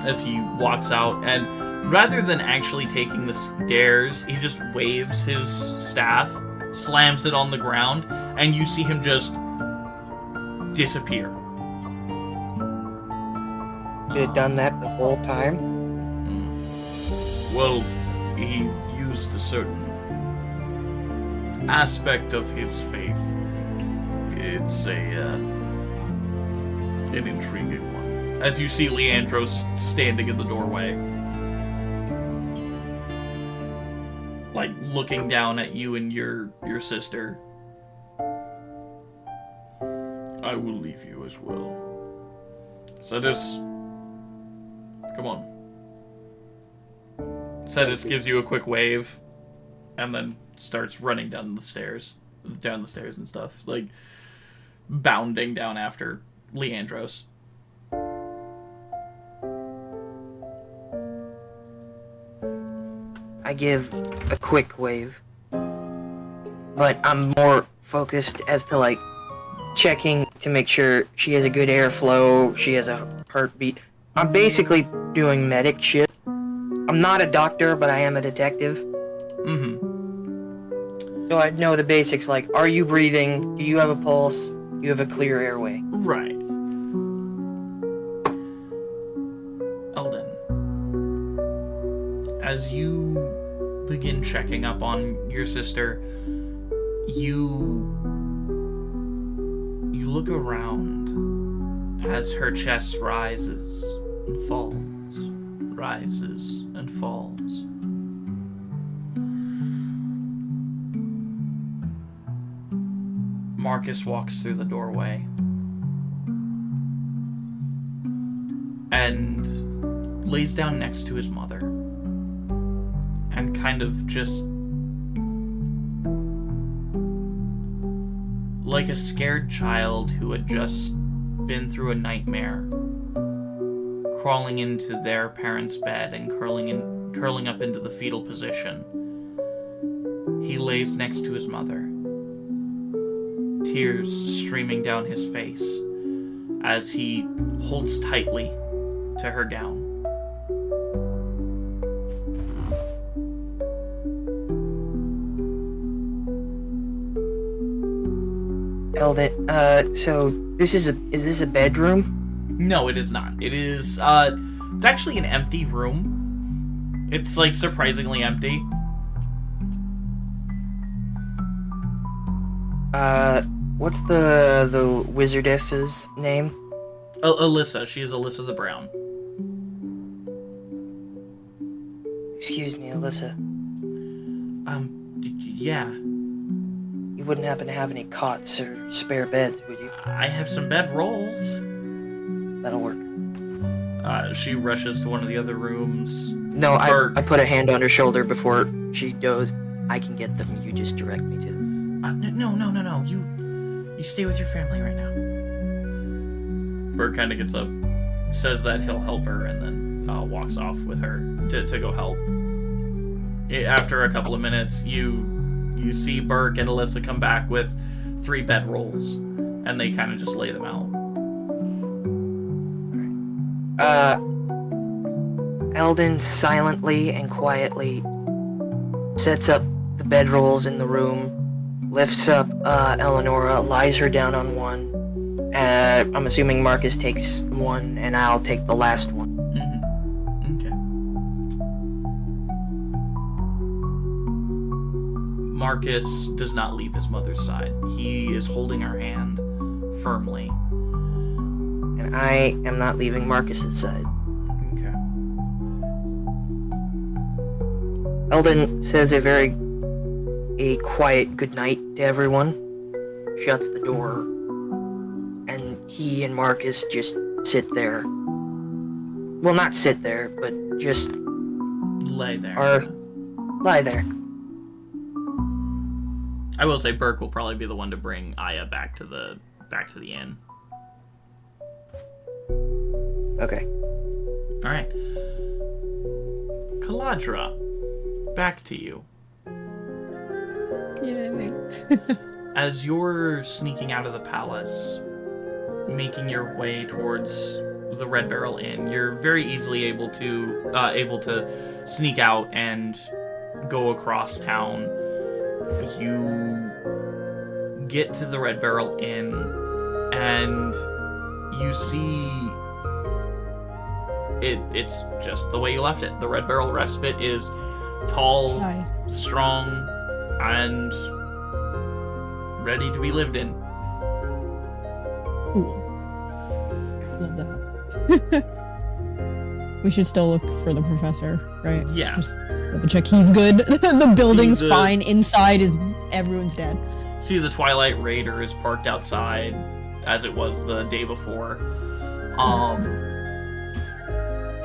As he walks out, and rather than actually taking the stairs, he just waves his staff, slams it on the ground, and you see him just disappear. You had done that the whole time? Well, he used a certain aspect of his faith. It's an intriguing one. As you see Leandros standing in the doorway, like looking down at you and your sister. I will leave you as well. Sedis, come on. Sedis gives you a quick wave, and then starts running down the stairs and stuff, like bounding down after Leandros. I give a quick wave. But I'm more focused as to like checking to make sure she has a good airflow, she has a heartbeat. I'm basically doing medic shit. I'm not a doctor, but I am a detective. Mm-hmm. So I know the basics like, are you breathing? Do you have a pulse? Do you have a clear airway? Right. Eldon, as you begin checking up on your sister, you look around as her chest rises and falls, rises and falls. Marcus walks through the doorway and lays down next to his mother and kind of just like a scared child who had just been through a nightmare, crawling into their parents' bed and curling up into the fetal position. He lays next to his mother, tears streaming down his face as he holds tightly to her gown. Eldon, so is this a bedroom? No, it is not. It is, it's actually an empty room. It's, like, surprisingly empty. What's the wizardess's name? Alyssa. She is Alyssa the Brown. Excuse me, Alyssa. Yeah. You wouldn't happen to have any cots or spare beds, would you? I have some bed rolls. That'll work. She rushes to one of the other rooms. No, I put a hand on her shoulder before she goes. I can get them. You just direct me to them. No. You stay with your family right now. Bert kind of gets up, says that he'll help her, and then walks off with her to go help. After a couple of minutes, you see Burke and Alyssa come back with 3 bed rolls, and they kind of just lay them out. Eldon silently and quietly sets up the bedrolls in the room, lifts up Eleonora, lies her down on one. I'm assuming Marcus takes one, and I'll take the last one. Mm-hmm. Okay. Marcus does not leave his mother's side. He is holding her hand firmly. And I am not leaving Marcus's side. Okay. Eldon says a quiet goodnight to everyone, shuts the door, and he and Marcus just sit there. Well, not sit there, but just Lie there. Lie there. I will say Burke will probably be the one to bring Aya back to the inn. Okay. All right. Kaladra, back to you. Yay. As you're sneaking out of the palace, making your way towards the Red Barrel Inn, you're very easily able to sneak out and go across town. You get to the Red Barrel Inn, and you see it's just the way you left it. The Red Barrel Respite is tall, Nice. strong, and ready to be lived in. Cool. Love that. We should still look for the professor, right? Yeah. Just double check he's good. The building's the- fine. Inside is everyone's dead. See, the Twilight Raider is parked outside, as it was the day before.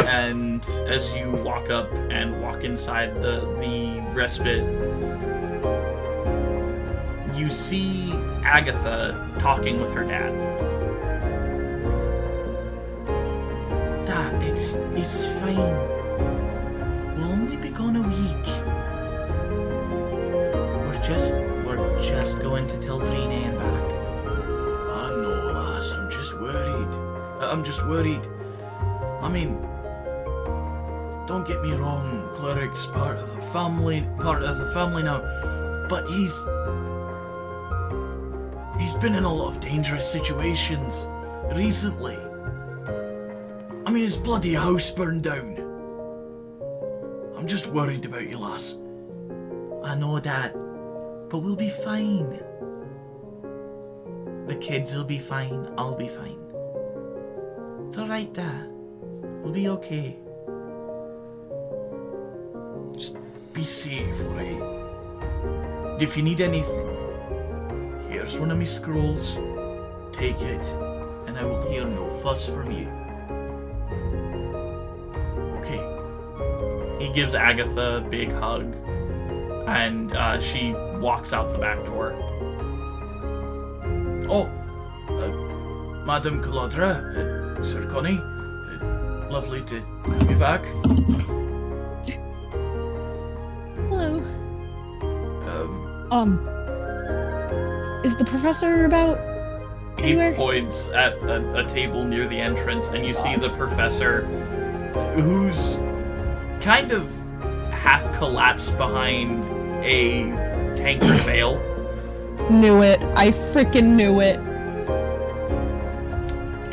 And as you walk up and walk inside the respite, you see Agatha talking with her dad. Dad, it's fine. We'll only be gone a week. We're just going to tell Drina and back. I know, lass. I'm just worried. I mean, don't get me wrong. Cleric's part of the family now, but he's been in a lot of dangerous situations recently. I mean, his bloody house burned down. I'm just worried about you, lass. I know, Dad, but we'll be fine. The kids will be fine. I'll be fine. It's alright, Dad. We'll be okay. Just be safe, alright? If you need anything, here's one of my scrolls. Take it, and I will hear no fuss from you. Okay. He gives Agatha a big hug, and she walks out the back door. Oh, Madam Calandra, Sir Connie, lovely to have you back. Hello. Is the professor about anywhere? He points at a table near the entrance, and you see the professor, who's kind of half collapsed behind a tankard veil. Knew it. I freaking knew it.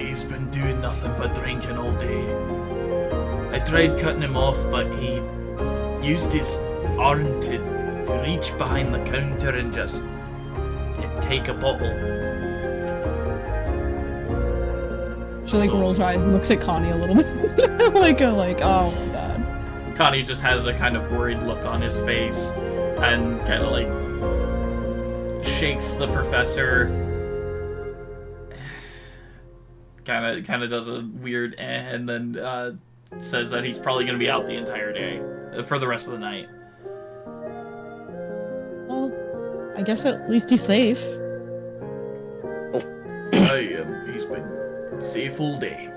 He's been doing nothing but drinking all day. I tried cutting him off, but he used his arm to reach behind the counter and just take a bottle. She like rolls her eyes and looks at Connie a little bit. like, oh my god. Connie just has a kind of worried look on his face and kind of like shakes the professor. Kind of does a weird and then says that he's probably going to be out the entire day for the rest of the night. Well, I guess at least he's safe. He's been safe all day.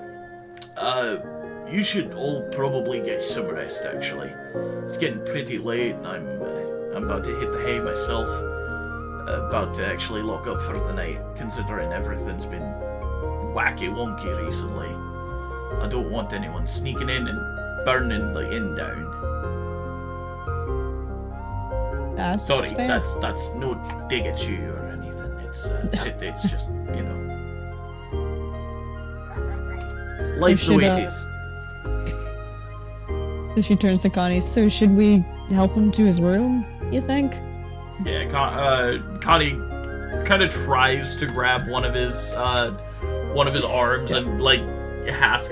You should all probably get some rest, actually. It's getting pretty late, and I'm about to hit the hay myself. About to actually lock up for the night, considering everything's been wacky wonky recently. I don't want anyone sneaking in and burning the inn down. That's Sorry, fair. that's no dig at you or anything. It's just, you know, life's the way it is. So she turns to Connie. So should we help him to his room, you think? Yeah, Connie kind of tries to grab one of his arms and like half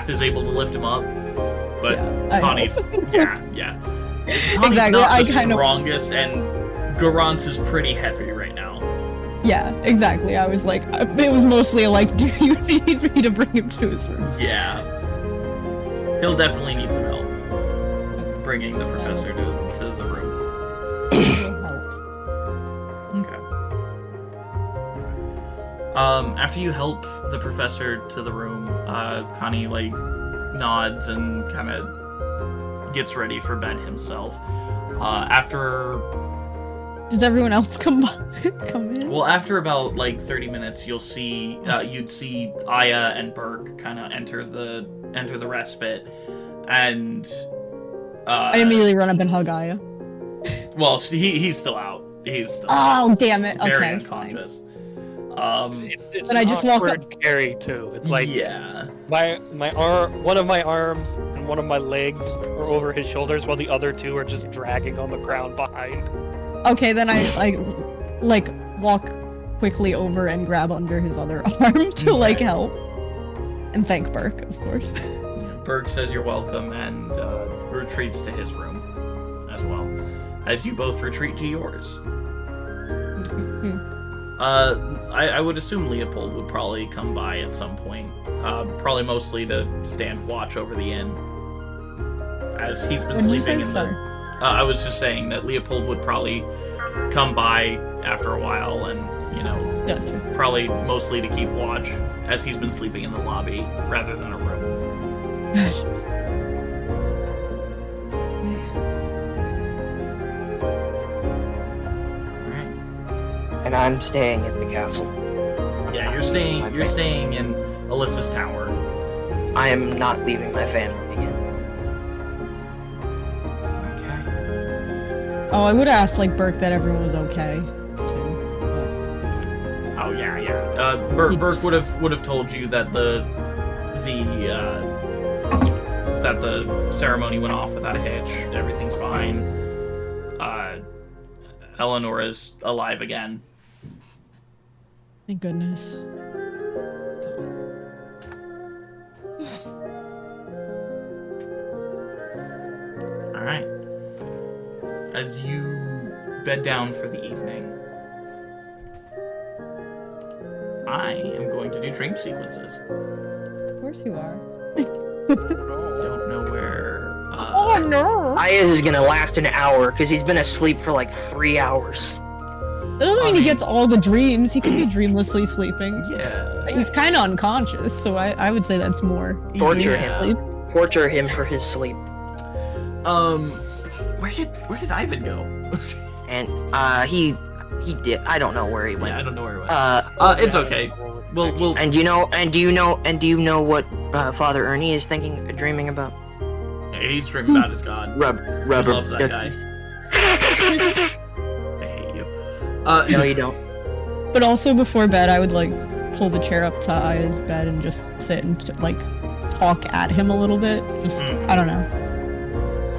is able to lift him up, but Yeah, Connie's yeah. Connie's Exactly, not I the kind of- strongest, and Garance is pretty heavy right now. Yeah, exactly. I was like, it was mostly like, do you need me to bring him to his room? Yeah, he'll definitely need some help bringing the professor to the room. Okay. After you help the professor to the room, Connie like nods and kind of gets ready for bed himself. After Does everyone else come in? Well, after about like 30 minutes, you'd see Aya and Burke kind of enter the respite, and I immediately run up and hug Aya. Well, he's still out. He's still Oh, damn it. very Okay, unconscious. It's And an I just walk awkward carry too. It's like yeah. my arm, one of my arms and one of my legs are over his shoulders, while the other two are just dragging on the ground behind. Okay, then I like walk quickly over and grab under his other arm to like Okay. help. And thank Burke, of course. Berg says you're welcome and retreats to his room as well, as you both retreat to yours. I would assume Leopold would probably come by at some point, probably mostly to stand watch over the inn, as he's been When you sleeping say in the... I was just saying that Leopold would probably come by after a while and, you know, Gotcha. probably mostly to keep watch, as he's been sleeping in the lobby rather than a room. And I'm staying at the castle. Yeah, you're staying in Alyssa's tower. I am not leaving my family again. Okay. Oh, I would have asked like Burke that everyone was okay too. Oh yeah. Burke would have told you that the ceremony went off without a hitch. Everything's fine. Eleanor is alive again. Thank goodness. All right. As you bed down for the evening, I am going to do dream sequences. Of course you are. Don't know where. Oh no! Aya's is gonna last an hour because he's been asleep for like 3 hours. That doesn't mean he gets all the dreams. He could be dreamlessly sleeping. Yeah. He's kind of unconscious, so I would say that's more. Torture Yeah. him. Torture him for his sleep. Where did Ivan go? And he did. I don't know where he went. Yeah, I don't know where he went. It's okay. We'll. And do you know what Father Ernie is dreaming about? He's dreaming about his god. Rubber. He loves that guy. I hate you. No, you don't. But also before bed, I would like pull the chair up to Aya's bed and just sit and like talk at him a little bit. Just I don't know.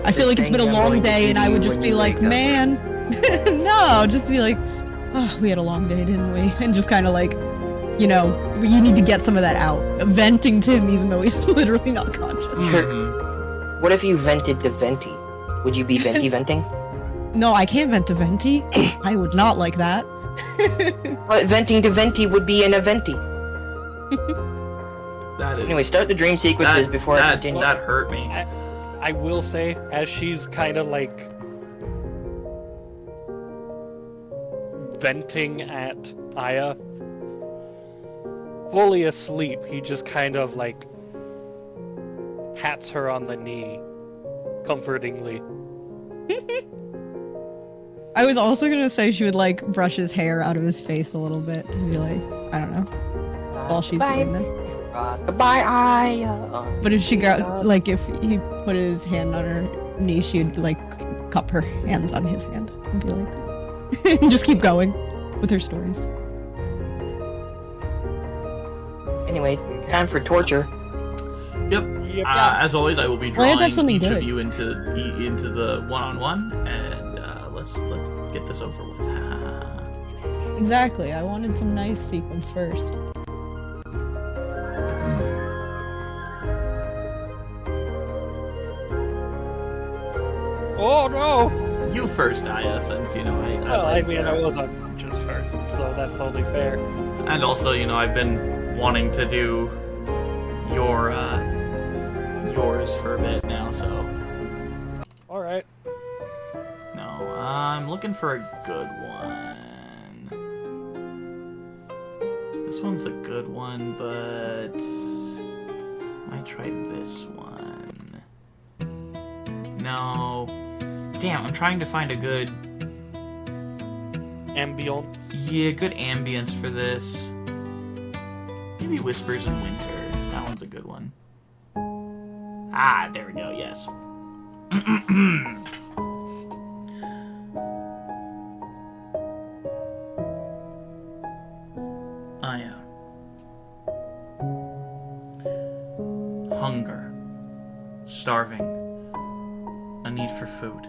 I feel like it's been a long day, and I would just be like, man, no, just be like, oh, we had a long day, didn't we? And just kind of like, you know, you need to get some of that out. Venting to him, even though he's literally not conscious. Mhm. What if you vented to Venti? Would you be venting? No, I can't vent to Venti. I would not like that. But venting to Venti would be an Eventi. That is. Anyway, start the dream sequences before I continue. That hurt me. I will say, as she's kind of like venting at Aya, fully asleep, he just kind of like pats her on the knee, comfortingly. I was also gonna say she would like brush his hair out of his face a little bit and be like, I don't know, while she's doing that. Goodbye, Aya. But if she got like if he put his hand on her knee, she'd like cup her hands on his hand and be like, and just keep going with her stories. Anyway, time for torture. Yep. Yep. As always, I will be Well, I have drawing to have something each good. of you into the one-on-one, and let's get this over with. Exactly. I wanted some nice sequence first. Oh no! You first, Aya, since you know Well, I mean, I was unconscious first, so that's only fair. And also, you know, I've been wanting to do yours for a bit now, so Alright. no, I'm looking for a good one. This one's a good one, but I might try this one. No, damn, I'm trying to find a good, Ambience. good ambience for this. Maybe Whispers in Winter. That one's a good one. Ah, there we go, yes. Aya. Hunger. Starving. A need for food.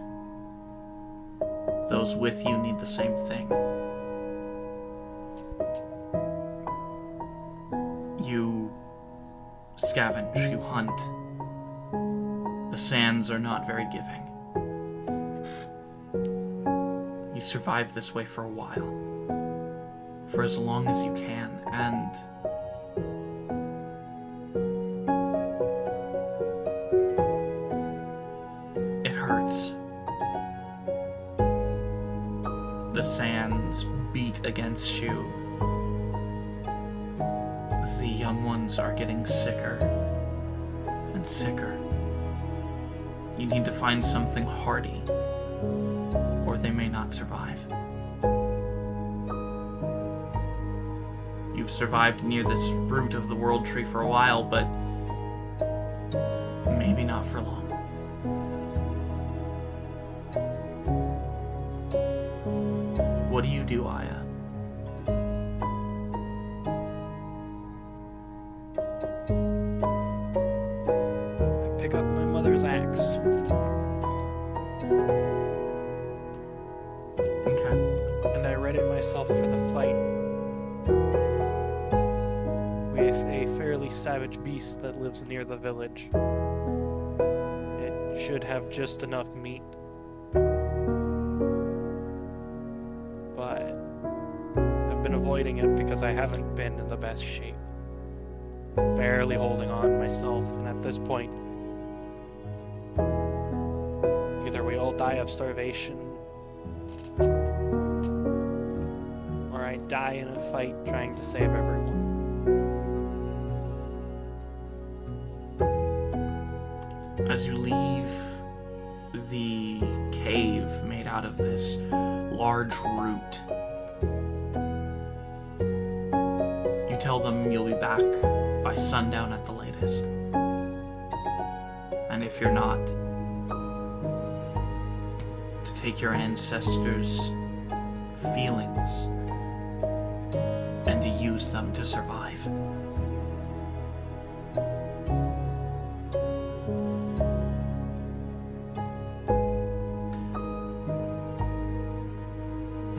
Those with you need the same thing. You scavenge, you hunt. The sands are not very giving. You survive this way for a while. For as long as you can, and it hurts. The sands beat against you. The young ones are getting sicker and sicker. You need to find something hardy, or they may not survive. You've survived near this root of the world tree for a while, but maybe not for long. What do you do, Aya? I pick up my mother's axe. Okay. And I ready myself for the fight with a fairly savage beast that lives near the village. It should have just enough meat, but I've been avoiding it because I haven't been in the best shape. Barely holding on myself, and at this point, either we all die of starvation, might die in a fight trying to save everyone. As you leave the cave made out of this large root, you tell them you'll be back by sundown at the latest. And if you're not, to take your ancestors' feelings and to use them to survive.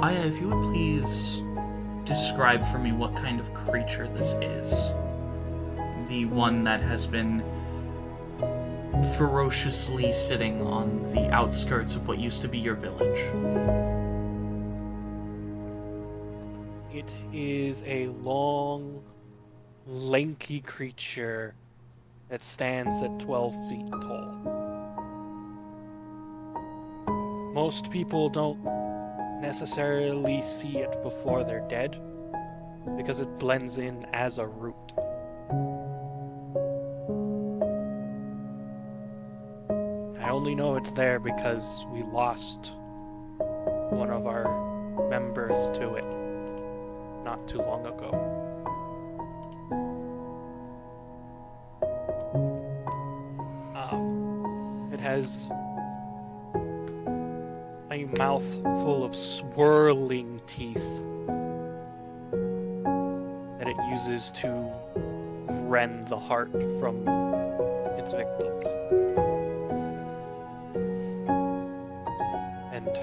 Aya, if you would please describe for me what kind of creature this is. The one that has been ferociously sitting on the outskirts of what used to be your village. It is a long, lanky creature that stands at 12 feet tall. Most people don't necessarily see it before they're dead, because it blends in as a root. I only know it's there because we lost one of our members to it not too long ago. It has a mouth full of swirling teeth that it uses to rend the heart from its victims. And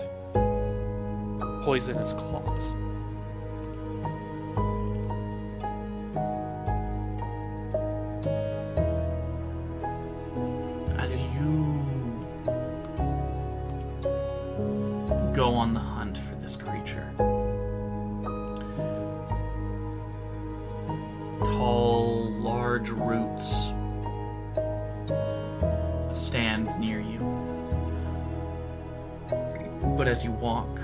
poisonous claws. As you go on the hunt for this creature, tall, large roots stand near you. But as you walk,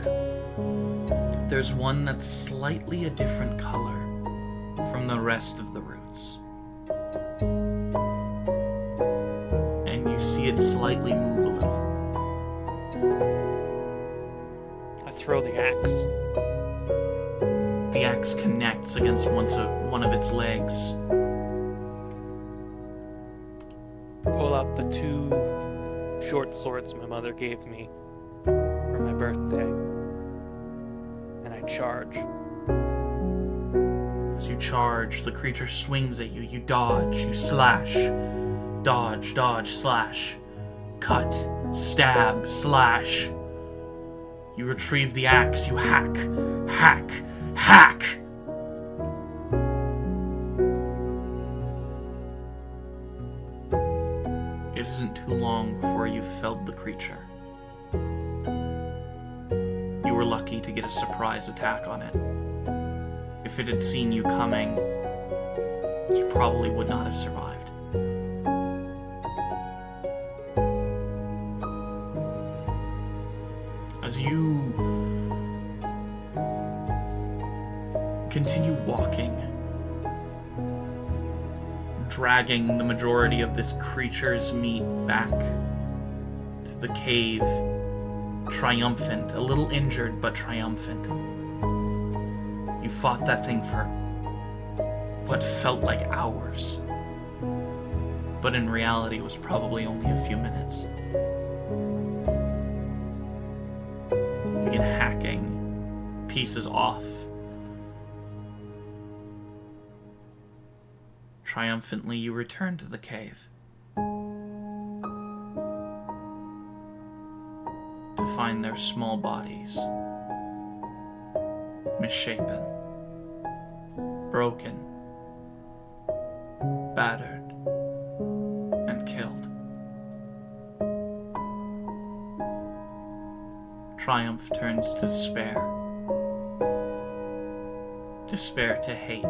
there's one that's slightly a different color from the rest of the roots. And you see it slightly move a little. I throw the axe. The axe connects against one of its legs. Pull out the 2 short swords my mother gave me for my birthday. And I charge. As you charge, the creature swings at you. You dodge, you slash. Dodge, dodge, slash. Cut, stab, slash. You retrieve the axe, you hack, hack, hack. It isn't too long before you felled the creature. You were lucky to get a surprise attack on it. If it had seen you coming, you probably would not have survived. As you continue walking, dragging the majority of this creature's meat back to the cave, triumphant, a little injured, but triumphant. You fought that thing for what felt like hours, but in reality was probably only a few minutes. You begin hacking pieces off. Triumphantly, you return to the cave to find their small bodies misshapen, broken, battered, and killed. Triumph turns to despair. Despair to hate.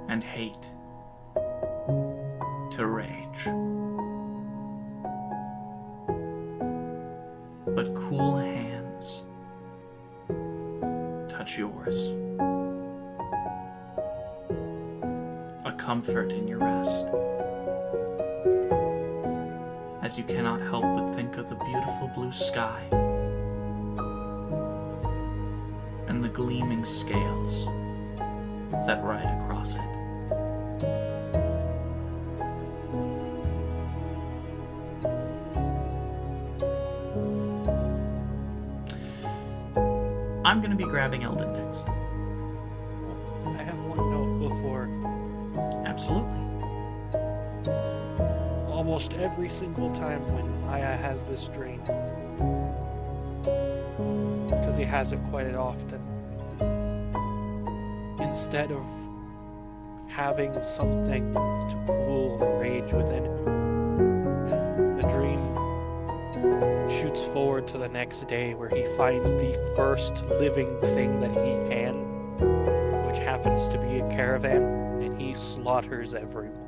And hate to rage. But cool hands much yours. A comfort in your rest. As you cannot help but think of the beautiful blue sky and the gleaming scales that ride across it. I'm gonna be grabbing Eldon next. I have one note before. Absolutely. Almost every single time when Aya has this dream, because he has it quite often, instead of having something to cool the rage within him, the dream shoots forward to the next day where he finds the first living thing that he can, which happens to be a caravan, and he slaughters everyone.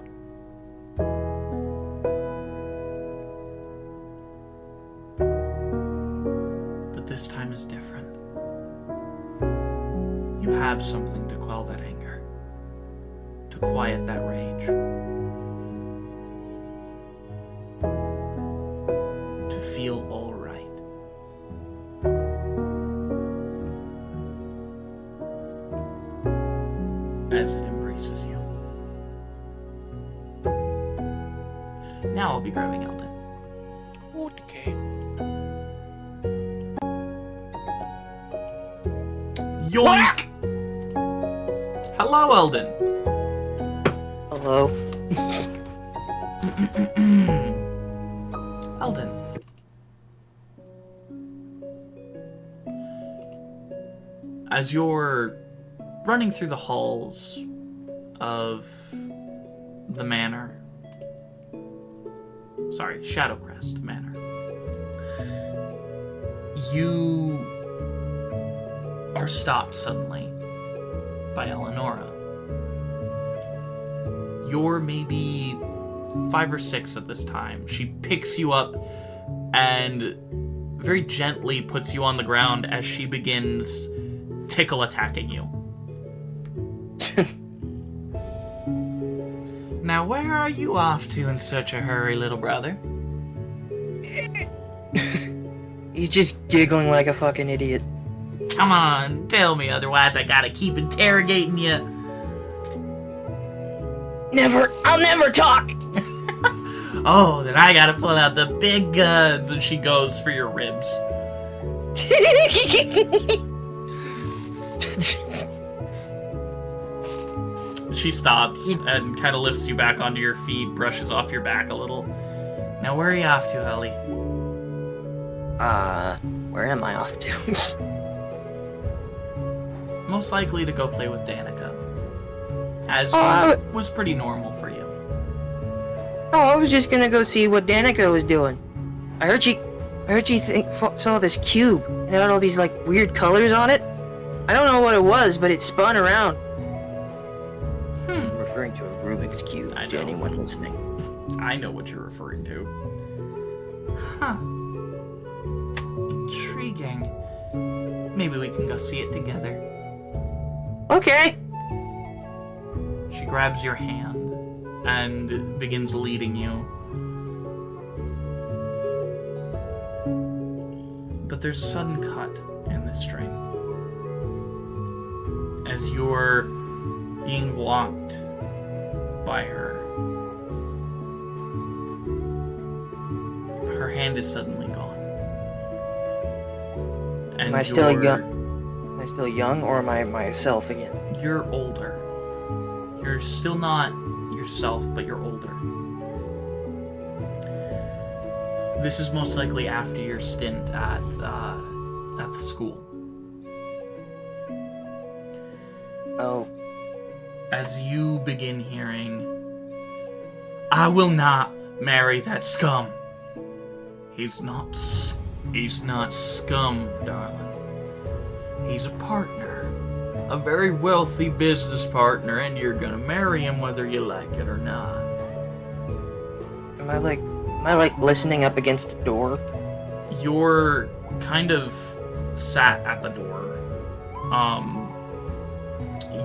But this time is different. You have something to quell that anger, to quiet that rage, to feel all right. As it embraces you. Now I'll be grabbing Eldon. Okay. Yoink! Hello, Eldon. Hello. Eldon. As you're running through the halls of the manor, Shadowcrest Manor, you are stopped suddenly by Eleonora. You're maybe 5 or 6 at this time. She picks you up and very gently puts you on the ground as she begins tickle attacking you. Now, where are you off to in such a hurry, little brother? He's just giggling like a fucking idiot. Come on, tell me, otherwise I gotta keep interrogating you. I'll never talk! Oh, then I gotta pull out the big guns. And she goes for your ribs. She stops and kind of lifts you back onto your feet, brushes off your back a little. Now, where are you off to, Ellie? Where am I off to? Most likely to go play with Danica. As was pretty normal for you. Oh, I was just gonna go see what Danica was doing. I heard she saw this cube. It had all these, like, weird colors on it. I don't know what it was, but it spun around. I'm referring to a Rubik's Cube, to anyone listening. I know what you're referring to. Huh. Intriguing. Maybe we can go see it together. Okay. She grabs your hand and begins leading you. But there's a sudden cut in this string. As you're being walked by her, her hand is suddenly gone. And Am I still young? Am I still young, or am I myself again? You're older. You're still not yourself, but you're older. This is most likely after your stint at the school. Oh. As you begin hearing, I will not marry that scum. He's not scum, darling. He's a partner. A very wealthy business partner, and you're gonna marry him whether you like it or not. Am I like listening up against the door? You're kind of sat at the door,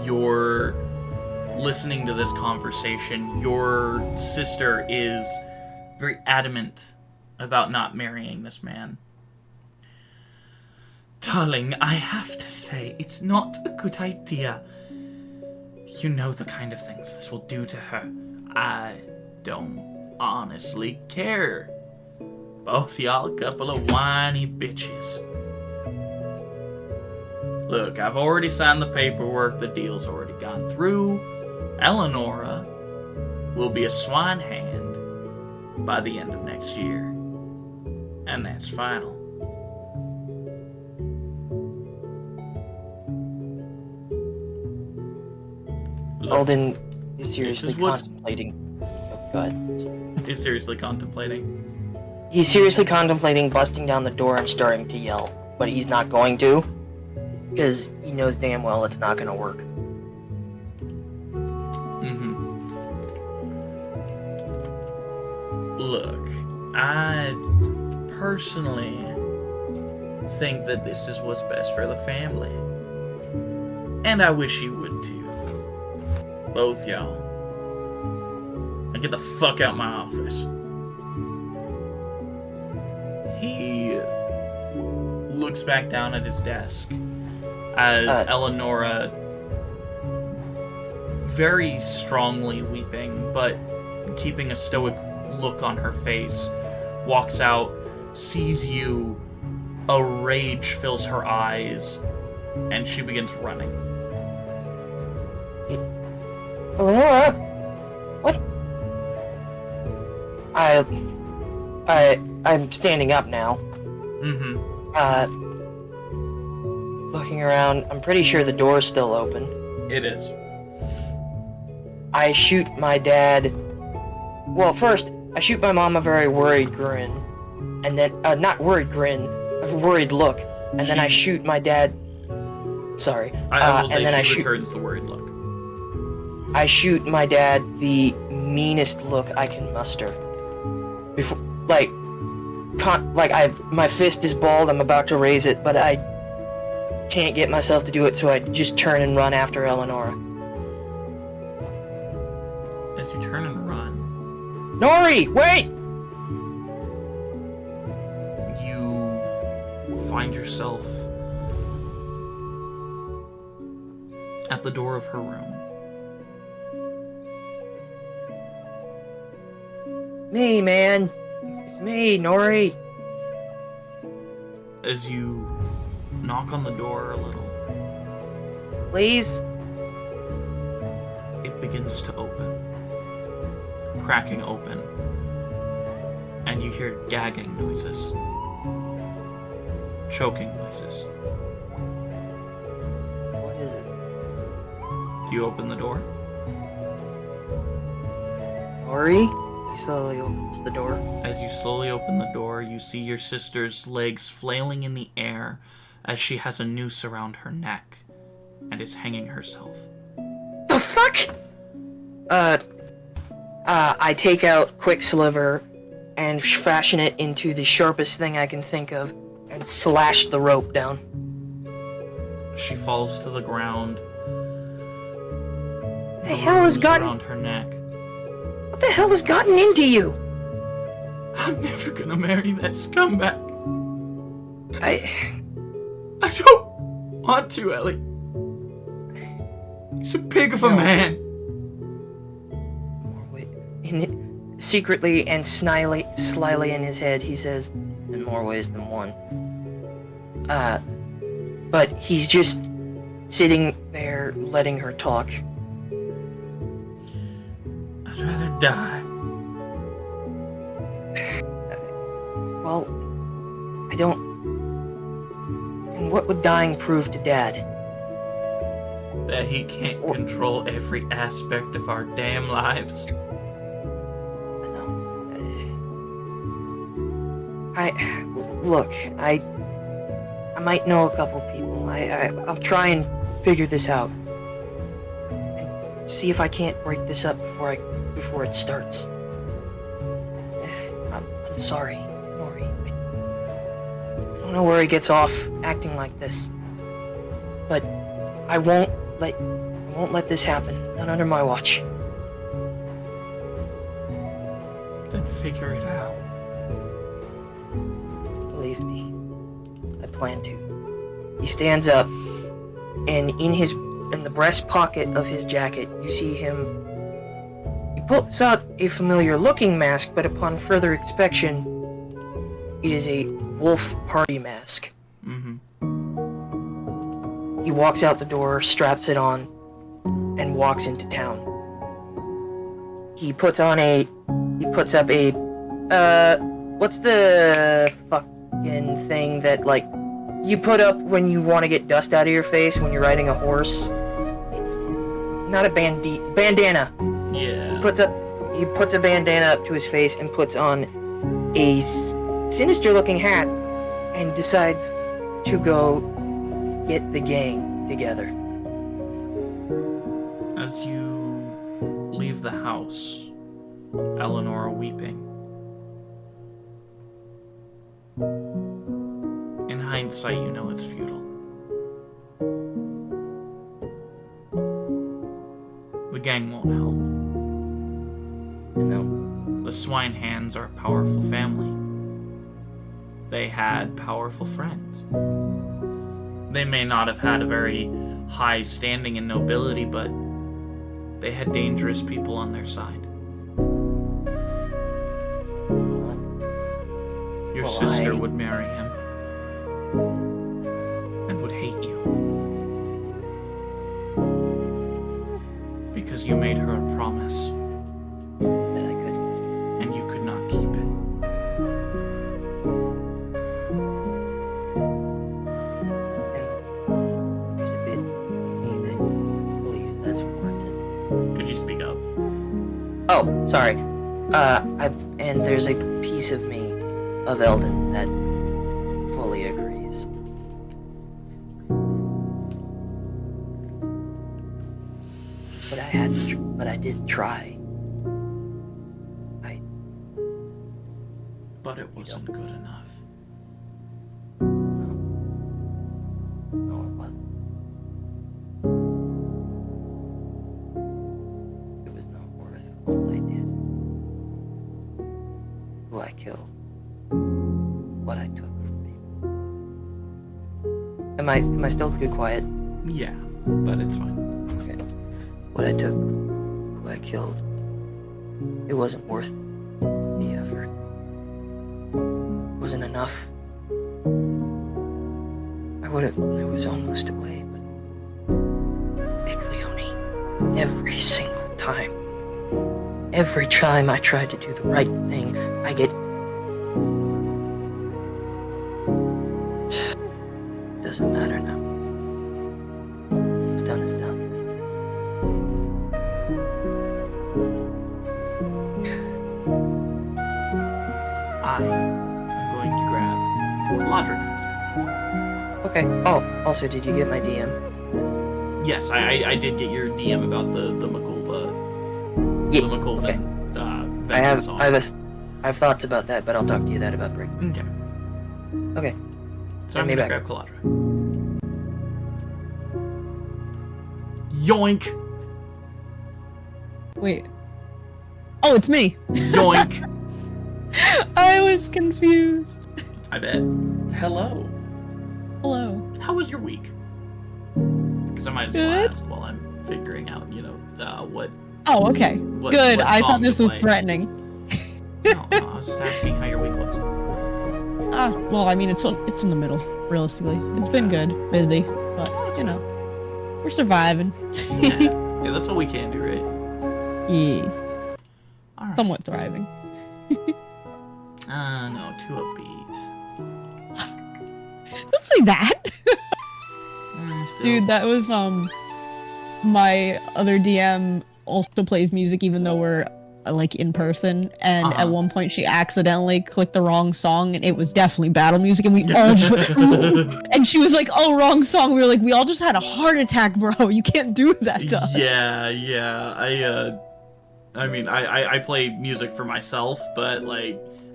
you're listening to this conversation. Your sister is very adamant about not marrying this man. Darling, I have to say, it's not a good idea. You know the kind of things this will do to her. I don't honestly care. Both y'all a couple of whiny bitches. Look, I've already signed the paperwork, the deal's already gone through. Eleonora will be a swine hand by the end of next year. And that's final. Alden is seriously this is what's- contemplating. Oh, go ahead. He's seriously contemplating. He's seriously contemplating busting down the door and starting to yell, but he's not going to, because he knows damn well it's not going to work. Look, I personally think that this is what's best for the family. And I wish you would too. Both y'all. Now get the fuck out my office. He looks back down at his desk as Eleonora, very strongly weeping, but keeping a stoic look on her face, walks out, sees you, a rage fills her eyes, and she begins running. Eleonora? What? I'm standing up now. Looking around, I'm pretty sure the door's still open. It is. I shoot my dad. Well, first, I shoot my mom a very worried grin. And then, not worried grin, a worried look. And then I shoot my dad. Sorry. I will say and then she returns the worried look. I shoot my dad the meanest look I can muster. Before, my fist is balled, I'm about to raise it, but I can't get myself to do it, so I just turn and run after Eleonora. As you turn and run, Nori, wait! you find yourself at the door of her room. Me, man. It's me, Nori. As you knock on the door a little, Please? it begins to open, cracking open, and you hear gagging noises, choking noises. What is it? You open the door. Nori? He slowly opens the door. As you slowly open the door, you see your sister's legs flailing in the air as she has a noose around her neck and is hanging herself. The fuck? I take out Quicksilver and fashion it into the sharpest thing I can think of and slash the rope down. She falls to the ground. The hell has noose gotten... around her neck. What the hell has gotten into you? I'm never gonna marry that scumbag. I don't want to, Ellie. He's a pig of a man. Secretly and slyly in his head, he says, in more ways than one. But he's just sitting there letting her talk. I'd rather die. Well, I don't... And what would dying prove to Dad? That he can't control every aspect of our damn lives. I might know a couple people. I'll try and figure this out. And see if I can't break this up before it starts. I'm sorry, Nori. I don't know where he gets off acting like this. But I won't let this happen. Not under my watch. Then figure it out. Believe me, I plan to. He stands up, and in the breast pocket of his jacket, you see him. He pulls out a familiar-looking mask, but upon further inspection, it is a wolf party mask. Mm-hmm. He walks out the door, straps it on, and walks into town. He puts up a, what's the fucking thing that, like, you put up when you want to get dust out of your face when you're riding a horse? It's not a bandana. Yeah. He puts a bandana up to his face and puts on a sinister-looking hat and decides to go get the gang together. As you leave the house, Eleanor weeping. In hindsight, you know it's futile. The gang won't help. No. The Swine Hands are a powerful family. They had powerful friends. They may not have had a very high standing in nobility, but they had dangerous people on their side. Your sister would marry him and would hate you because you made her a promise That I could. and you could not keep it. And there's a bit in me that believes that's warranted. Could you speak up? Oh, sorry. And there's a piece of me, of Eldon, that fully agrees. But I did try. But it wasn't good enough. No, it wasn't. It was not worth all I did. Who I killed. What I took from people. Am I still too quiet? Yeah, but it's fine. Okay. What I took, who I killed, it wasn't worth the effort. It wasn't enough. I was almost away, but Iglioni, every time I tried to do the right thing, I get... Doesn't matter now. It's done is done. I am going to grab Caladra next. Okay. Oh, also, did you get my DM? Yes, I did get your DM about the McCulva. Yeah. The McCulva I have song. I have thoughts about that, but I'll talk to you that about break. Okay. Okay. So I'm me gonna back. grab Caladra. Yoink! Wait. Oh, it's me. Yoink! I was confused. I bet. Hello. Hello. How was your week? Because I might as well Good. ask while I'm figuring out, what. Oh, okay. What, Good. what I song thought to this was play. threatening. No, I was just asking how your week was. Well, I mean, it's in the middle, realistically. It's been good, busy, but we're surviving. Yeah, that's what we can do, right? Yeah, All right. somewhat thriving. No, too upbeat. Don't say that, Still. dude. That was my other DM also plays music, even though we're like in person. And at one point, she accidentally clicked the wrong song, and it was definitely battle music. And we all just went, "Ooh." And she was like, "Oh, wrong song." We were like, "We all just had a heart attack, bro. You can't do that to us." Yeah. I mean, I play music for myself, but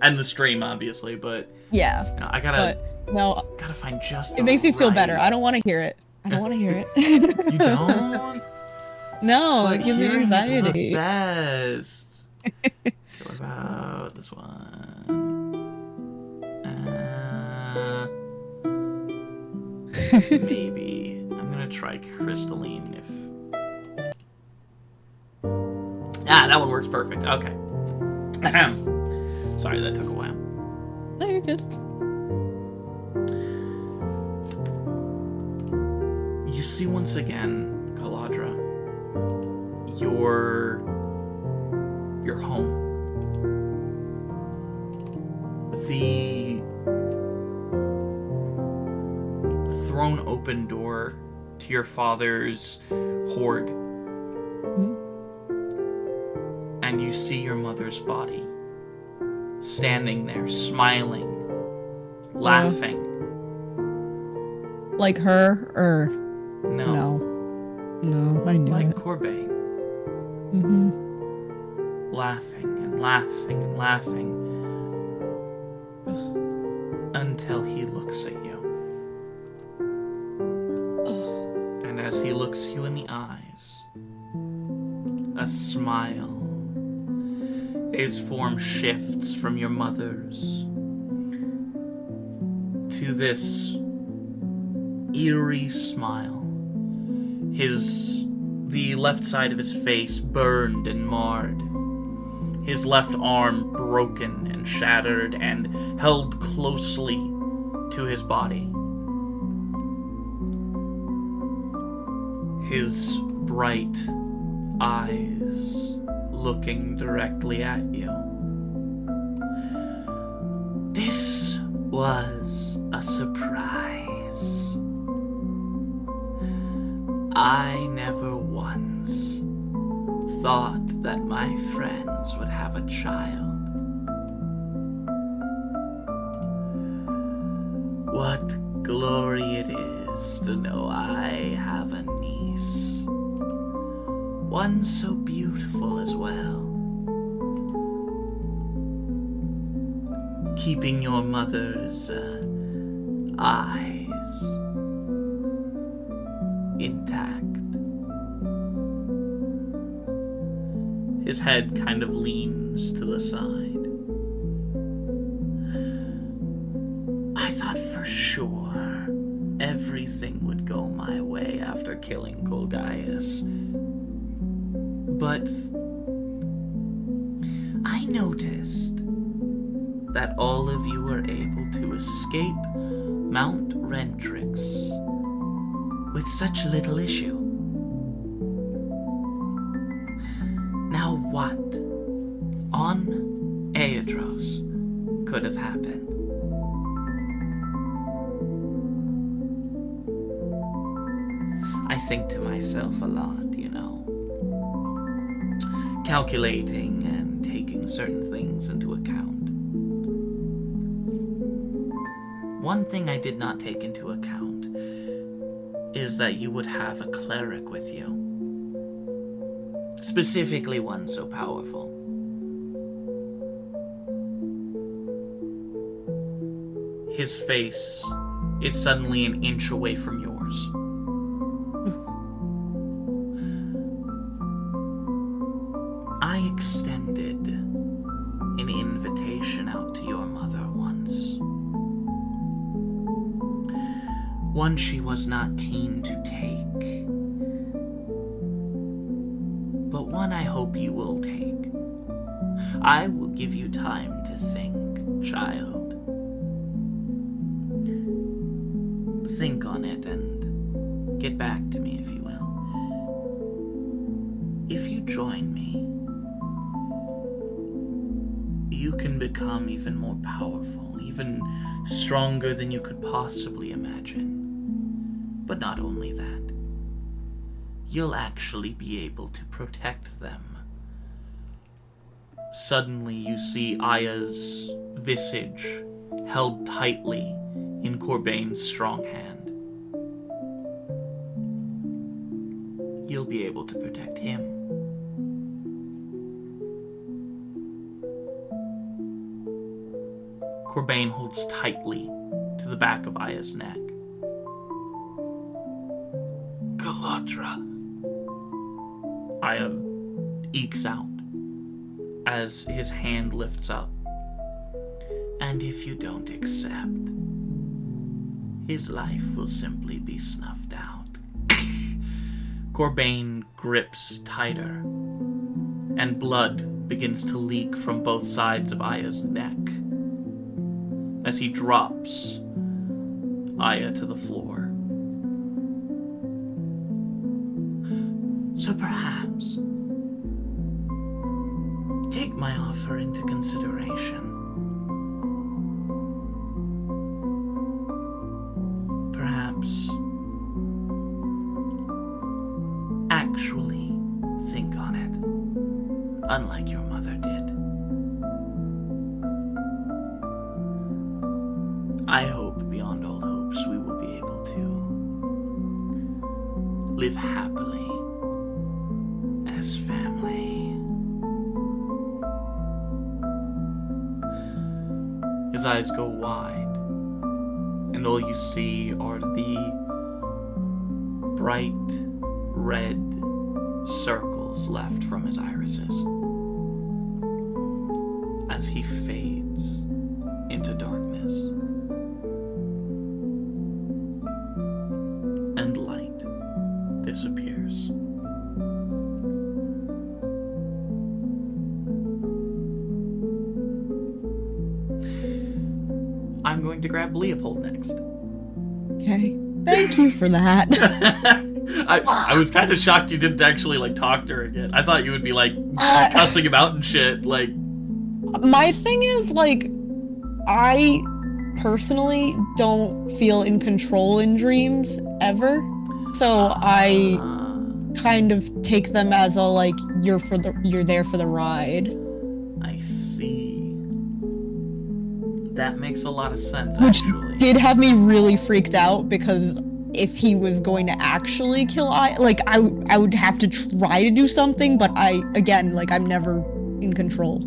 and the stream obviously, but Yeah. I gotta But no, find just. it makes me feel right- better. I don't want to hear it. I don't want to hear it. You don't? No, But it gives me hearing it's the anxiety. best. Okay, what about this one? Maybe. I'm gonna try crystalline if... Ah, that one works perfect. Okay. Sorry, that took a while. No, you're good. You see once again, Kaladra, your home. The thrown open door to your father's hoard. And you see your mother's body standing there, smiling, laughing. Like her, or No. No, I knew Like it. Corbain. Mm-hmm. Laughing and laughing and laughing until he looks at you. And as he looks you in the eyes, a smile. His form shifts from your mother's to this eerie smile. The left side of his face burned and marred. His left arm broken and shattered and held closely to his body. His bright eyes looking directly at you. This was a surprise. I never once thought that my friends would have a child. What glory it is to know I have a niece. One so beautiful as well. Keeping your mother's eyes intact. His head kind of leans to the side. I thought for sure everything would go my way after killing Colgaius. But I noticed that all of you were able to escape Mount Rentrix with such little issue. Now what on Aeidros could have happened? I think to myself a lot, you know. Calculating and taking certain things into account. One thing I did not take into account is that you would have a cleric with you. Specifically one so powerful. His face is suddenly an inch away from yours. I extended an invitation out to your mother once. One she was not keen to take, but one I hope you will take. I will give you time to think, child. Think on it and get back to me if you will. If you join me, you can become even more powerful, even stronger than you could possibly imagine. But not only that, you'll actually be able to protect them. Suddenly you see Aya's visage held tightly in Corbain's strong hand. You'll be able to protect him. Corbain holds tightly to the back of Aya's neck. Hydra. Aya ekes out as his hand lifts up. And if you don't accept, his life will simply be snuffed out. Corbane grips tighter, and blood begins to leak from both sides of Aya's neck as he drops Aya to the floor. So perhaps take my offer into consideration. Perhaps actually think on it, unlike your mother did. I hope beyond all hopes we will be able to live happily as family. His eyes go wide, and all you see are the bright red circles left from his irises as he fades into darkness. And light disappears. I'm going to grab Leopold next. Okay. Thank you for that. I was kind of shocked you didn't actually like talk to her again. I thought you would be like cussing him out and shit. Like, my thing is, like, I personally don't feel in control in dreams ever. So I kind of take them as a, like, you're there for the ride. I see. That makes a lot of sense, Which actually. did have me really freaked out, because if he was going to actually kill I would have to try to do something, but I'm never in control.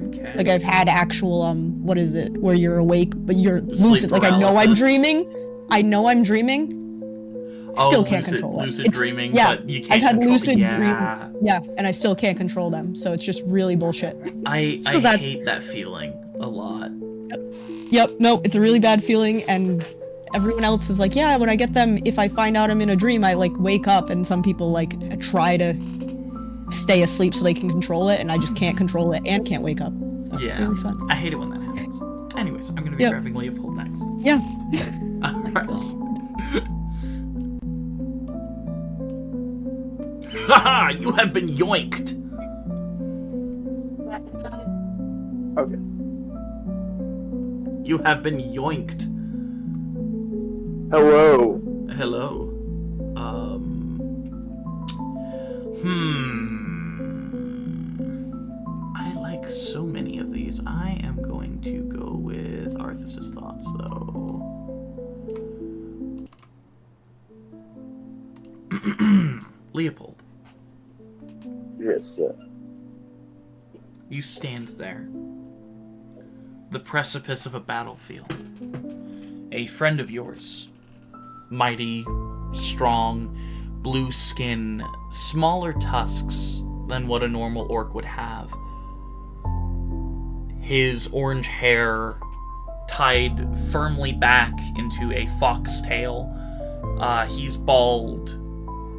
Okay. Like, I've had actual, what is it, where you're awake, but you're lucid. Like, I know I'm paralysis. dreaming, still can't control it. Lucid dreaming, yeah, but you can't I've had control lucid yeah. dreams, yeah, and I still can't control them, so it's just really bullshit. I hate that feeling a lot. Yep, no, it's a really bad feeling, and everyone else is like, yeah, when I get them, if I find out I'm in a dream, I, like, wake up, and some people, like, try to stay asleep so they can control it, and I just can't control it and can't wake up. So Yeah. It's really fun. I hate it when that happens. Anyways, I'm gonna be grabbing Leopold next. Yeah. Alright. Haha! You have been yoinked! Okay. You have been yoinked. Hello. Hello. I like so many of these. I am going to go with Arthas's thoughts, though. Leopold, Yes, sir. you stand there. The precipice of a battlefield. A friend of yours, mighty, strong, blue skin, smaller tusks than what a normal orc would have. His orange hair tied firmly back into a foxtail. He's bald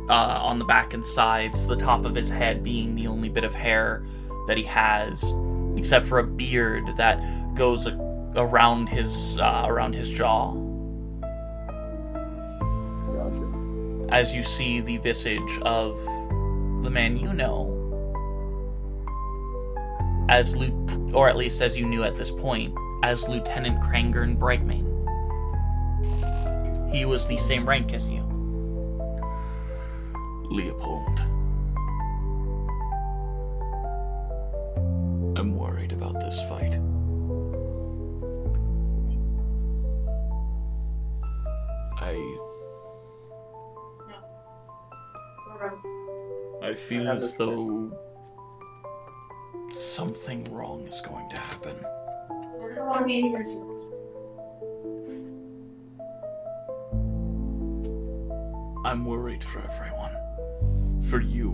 on the back and sides, the top of his head being the only bit of hair that he has, except for a beard that goes around his jaw. Gotcha. As you see the visage of the man you know, or at least as you knew at this point, as Lieutenant Echragan Brightmane. He was the same rank as you. Leopold, I'm worried about this fight. I feel as though something wrong is going to happen. I'm worried for everyone. for you.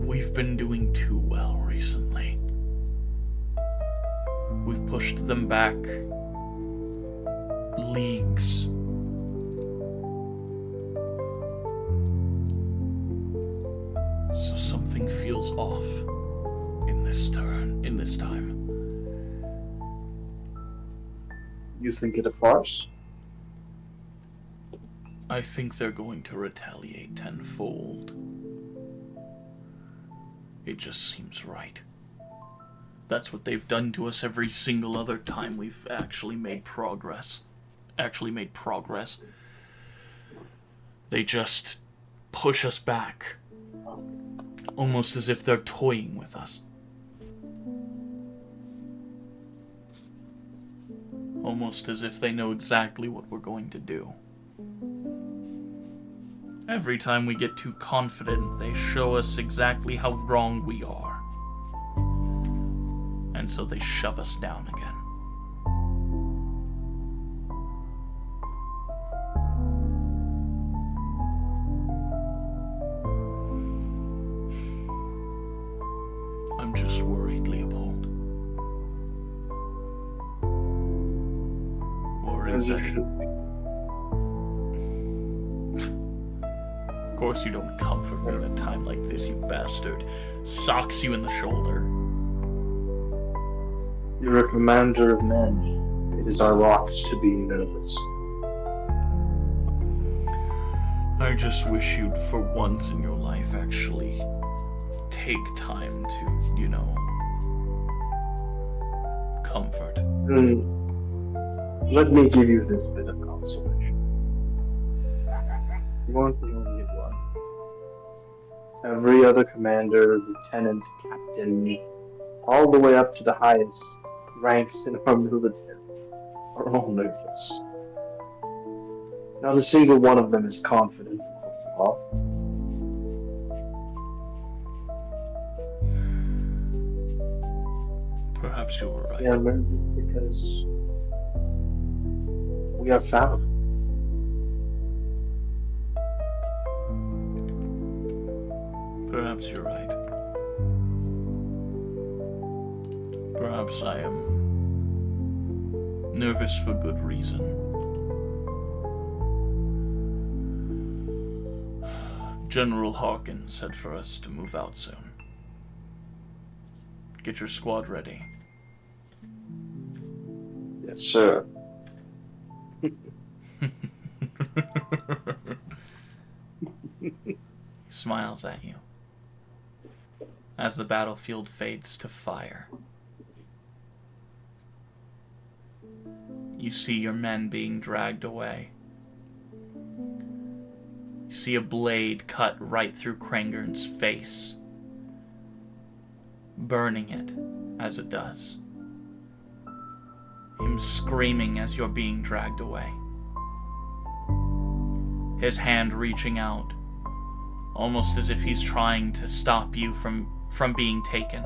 We've been doing too well recently. We've pushed them back leagues. So something feels off in this time. You think it a farce? I think they're going to retaliate tenfold. It just seems right. That's what they've done to us every single other time we've actually made progress. They just push us back. Almost as if they're toying with us. Almost as if they know exactly what we're going to do. Every time we get too confident, they show us exactly how wrong we are. And so they shove us down again. I'm just worried, Leopold. Worried As you that... should be. Of course you don't comfort me in a time like this, you bastard. Socks you in the shoulder. You're a commander of men. It is our lot to be nervous. I just wish you'd, for once in your life, actually take time to, comfort. Let me give you this bit of consolation. You aren't the only one. Every other commander, lieutenant, captain, all the way up to the highest ranks in our military, are all nervous. Not a single one of them is confident enough to law. Perhaps you were right. They are nervous because we are found. Perhaps you're right. Perhaps I am nervous for good reason. General Hawkins said for us to move out soon. Get your squad ready. Yes, sir. He smiles at you as the battlefield fades to fire. You see your men being dragged away. You see a blade cut right through Krangern's face, burning it as it does. Him screaming as you're being dragged away. His hand reaching out, almost as if he's trying to stop you from being taken.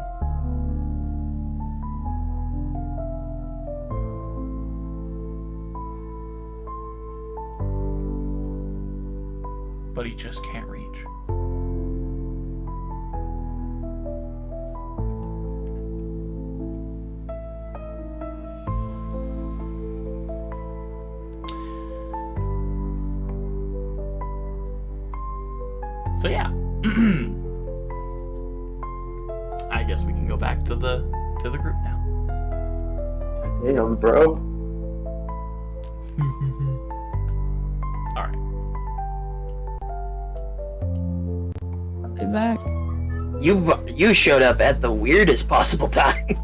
But he just can't reach. So yeah. I guess we can go back to the group now. Damn, bro. Alright. Be back. You showed up at the weirdest possible time.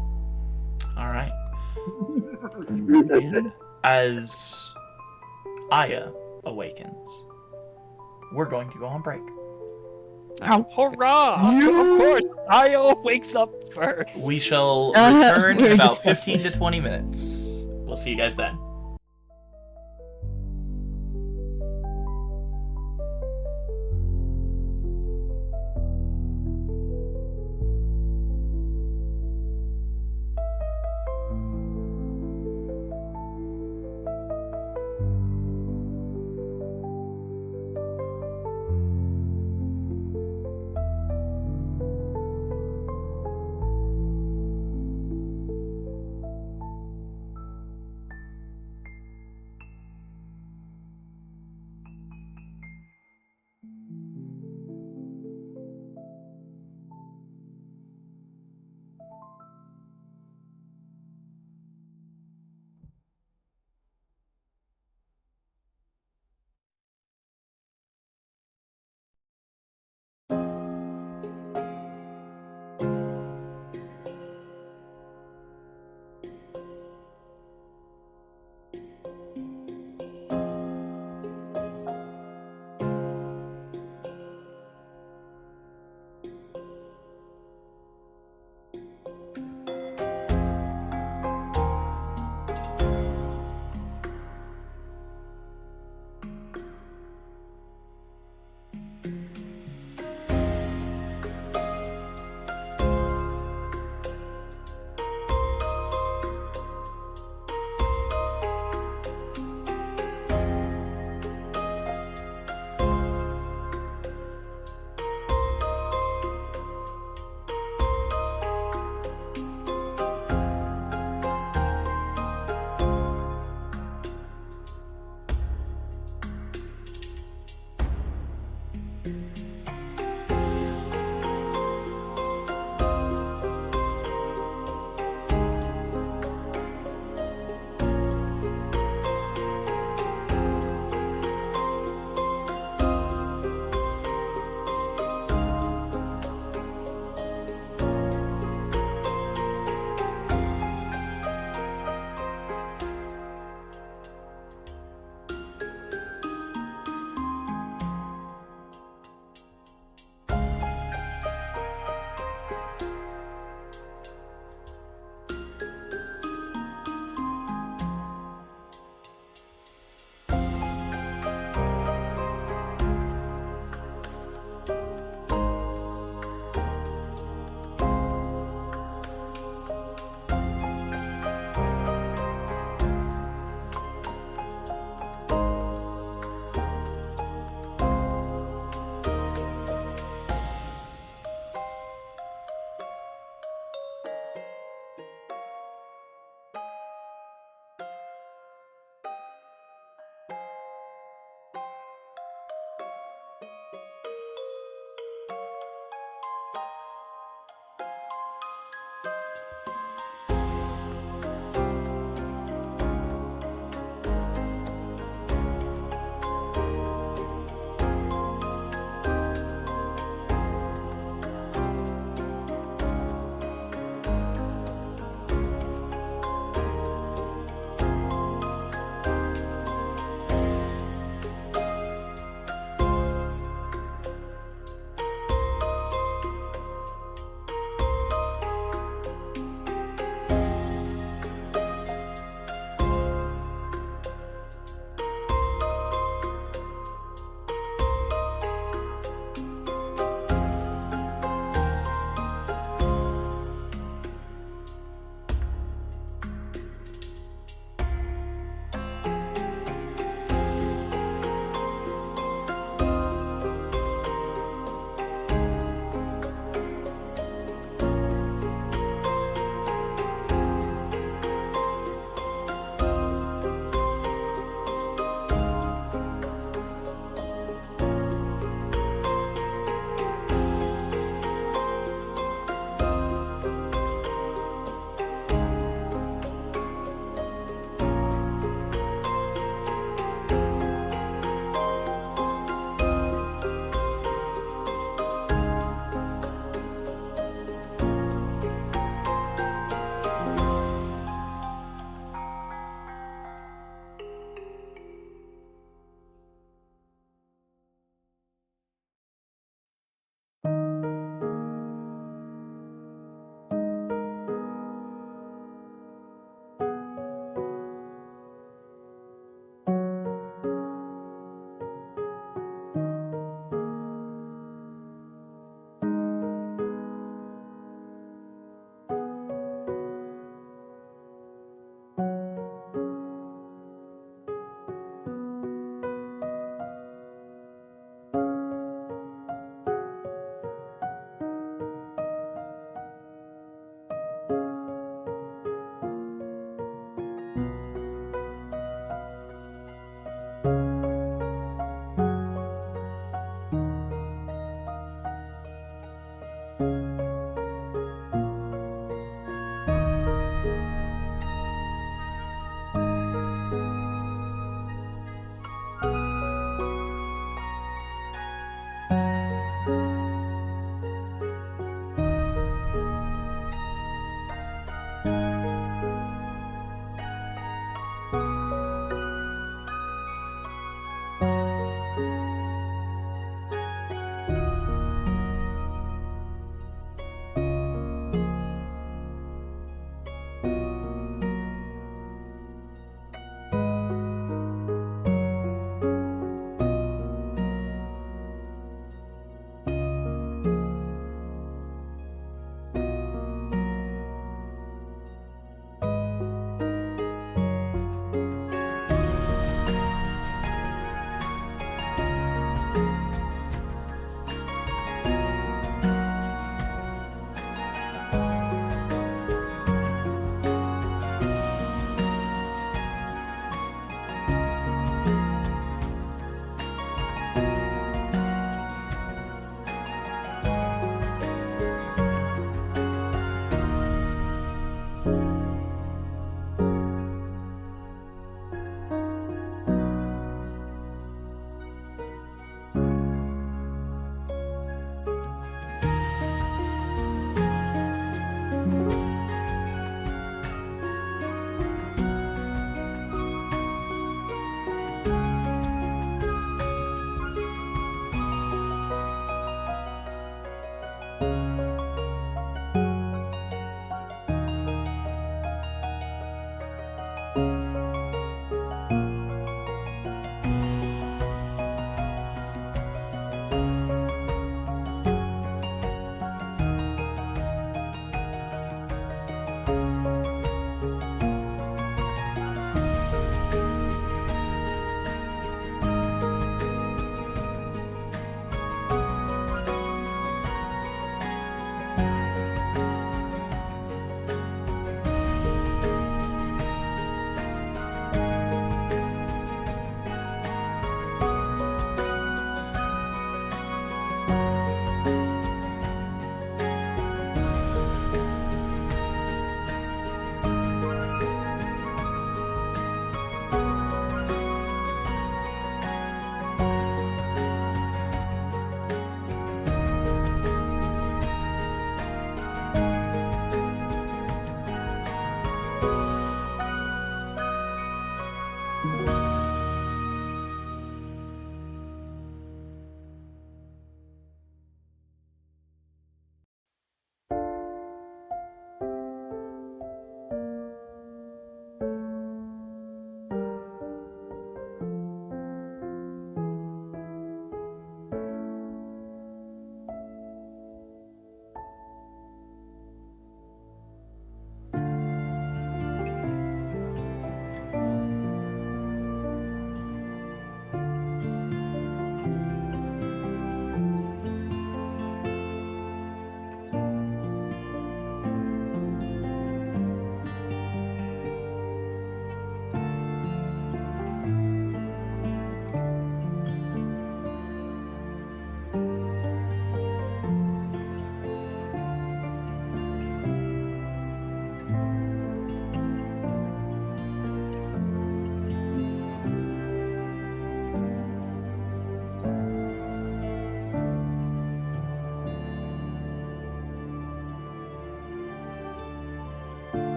Alright. As Aya awakens, we're going to go on break. Hurrah! Of course, Io wakes up first. We shall Uh-huh. return We in about discussed 15 to this. 20 minutes. We'll see you guys then.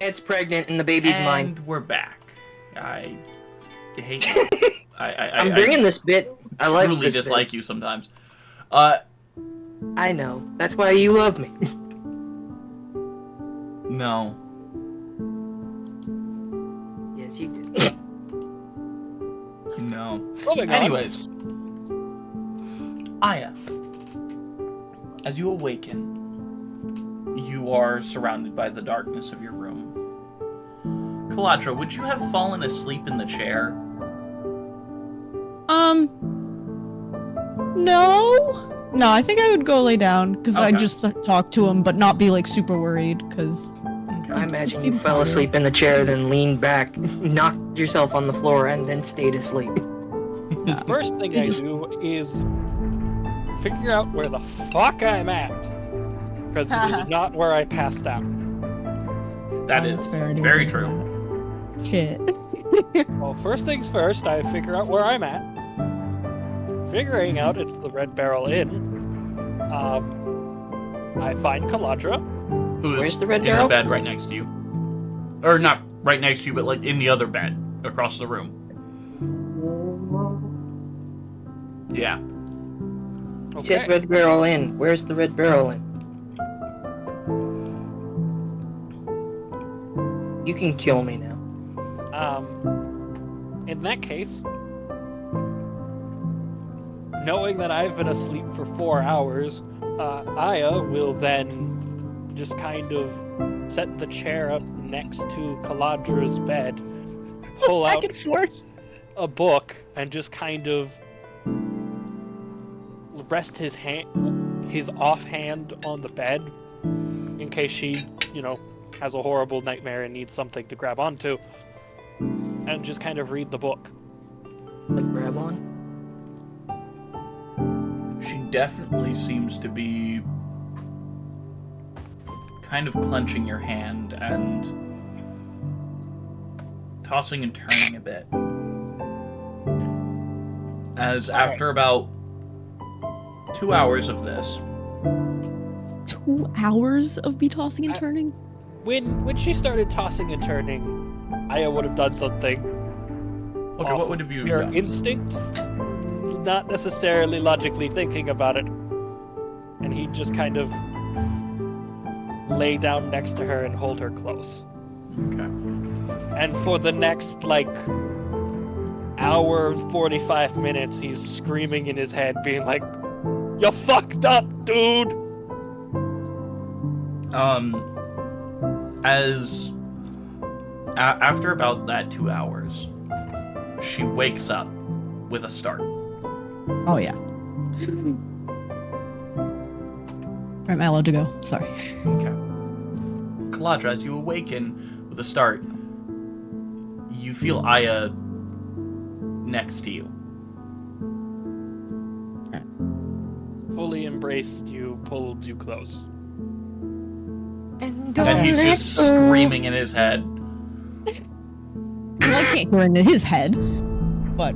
It's pregnant and the baby's And mine. we're back. I hate. I'm bringing this bit. I like truly this dislike bit. you sometimes. I know. That's why you love me. No. Yes, you did. No. Moving on. Anyways, Aya, as you awaken, you are surrounded by the darkness of your room. Kalatra, would you have fallen asleep in the chair? No, I think I would go lay down because Okay. I'd just talk to him, but not be like super worried because. I imagine you fell asleep in the chair, then leaned back, knocked yourself on the floor, and then stayed asleep. The first thing I do is figure out where the fuck I'm at. Because this is not where I passed out. That That's is fair, I didn't very think of true. that. Shit. Well, first things first, I figure out where I'm at. Figuring out it's the Red Barrel Inn. I find Kaladra. Who is Where's the red in barrel? the bed right next to you? Or not right next to you, but like in the other bed across the room. Yeah. You said Red Barrel Inn. Where's the Red Barrel Inn? You can kill me now. In that case, knowing that I've been asleep for 4 hours, Aya will then just kind of set the chair up next to Kaladra's bed, pull Back out and forth. a book, and just kind of rest his offhand on the bed in case she, has a horrible nightmare and needs something to grab onto. and just kind of read the book. Like grab on? She definitely seems to be kind of clenching your hand and tossing and turning a bit. As after about 2 hours of this... 2 hours of me tossing and turning? When she started tossing and turning, Aya would have done something. Okay, what would have you Your done? instinct, not necessarily logically thinking about it, and he'd just kind of lay down next to her and hold her close. Okay. And for the next, like, hour and 45 minutes, he's screaming in his head, being like, "You fucked up, dude!" After about that 2 hours, she wakes up with a start. Oh, yeah. Alright, am I allowed to go? Sorry. Okay. Kaladra, as you awaken with a start, you feel Aya next to you. Fully embraced you, pulled you close. And And he's just screaming in his head. Well, I can't hear into his head, but,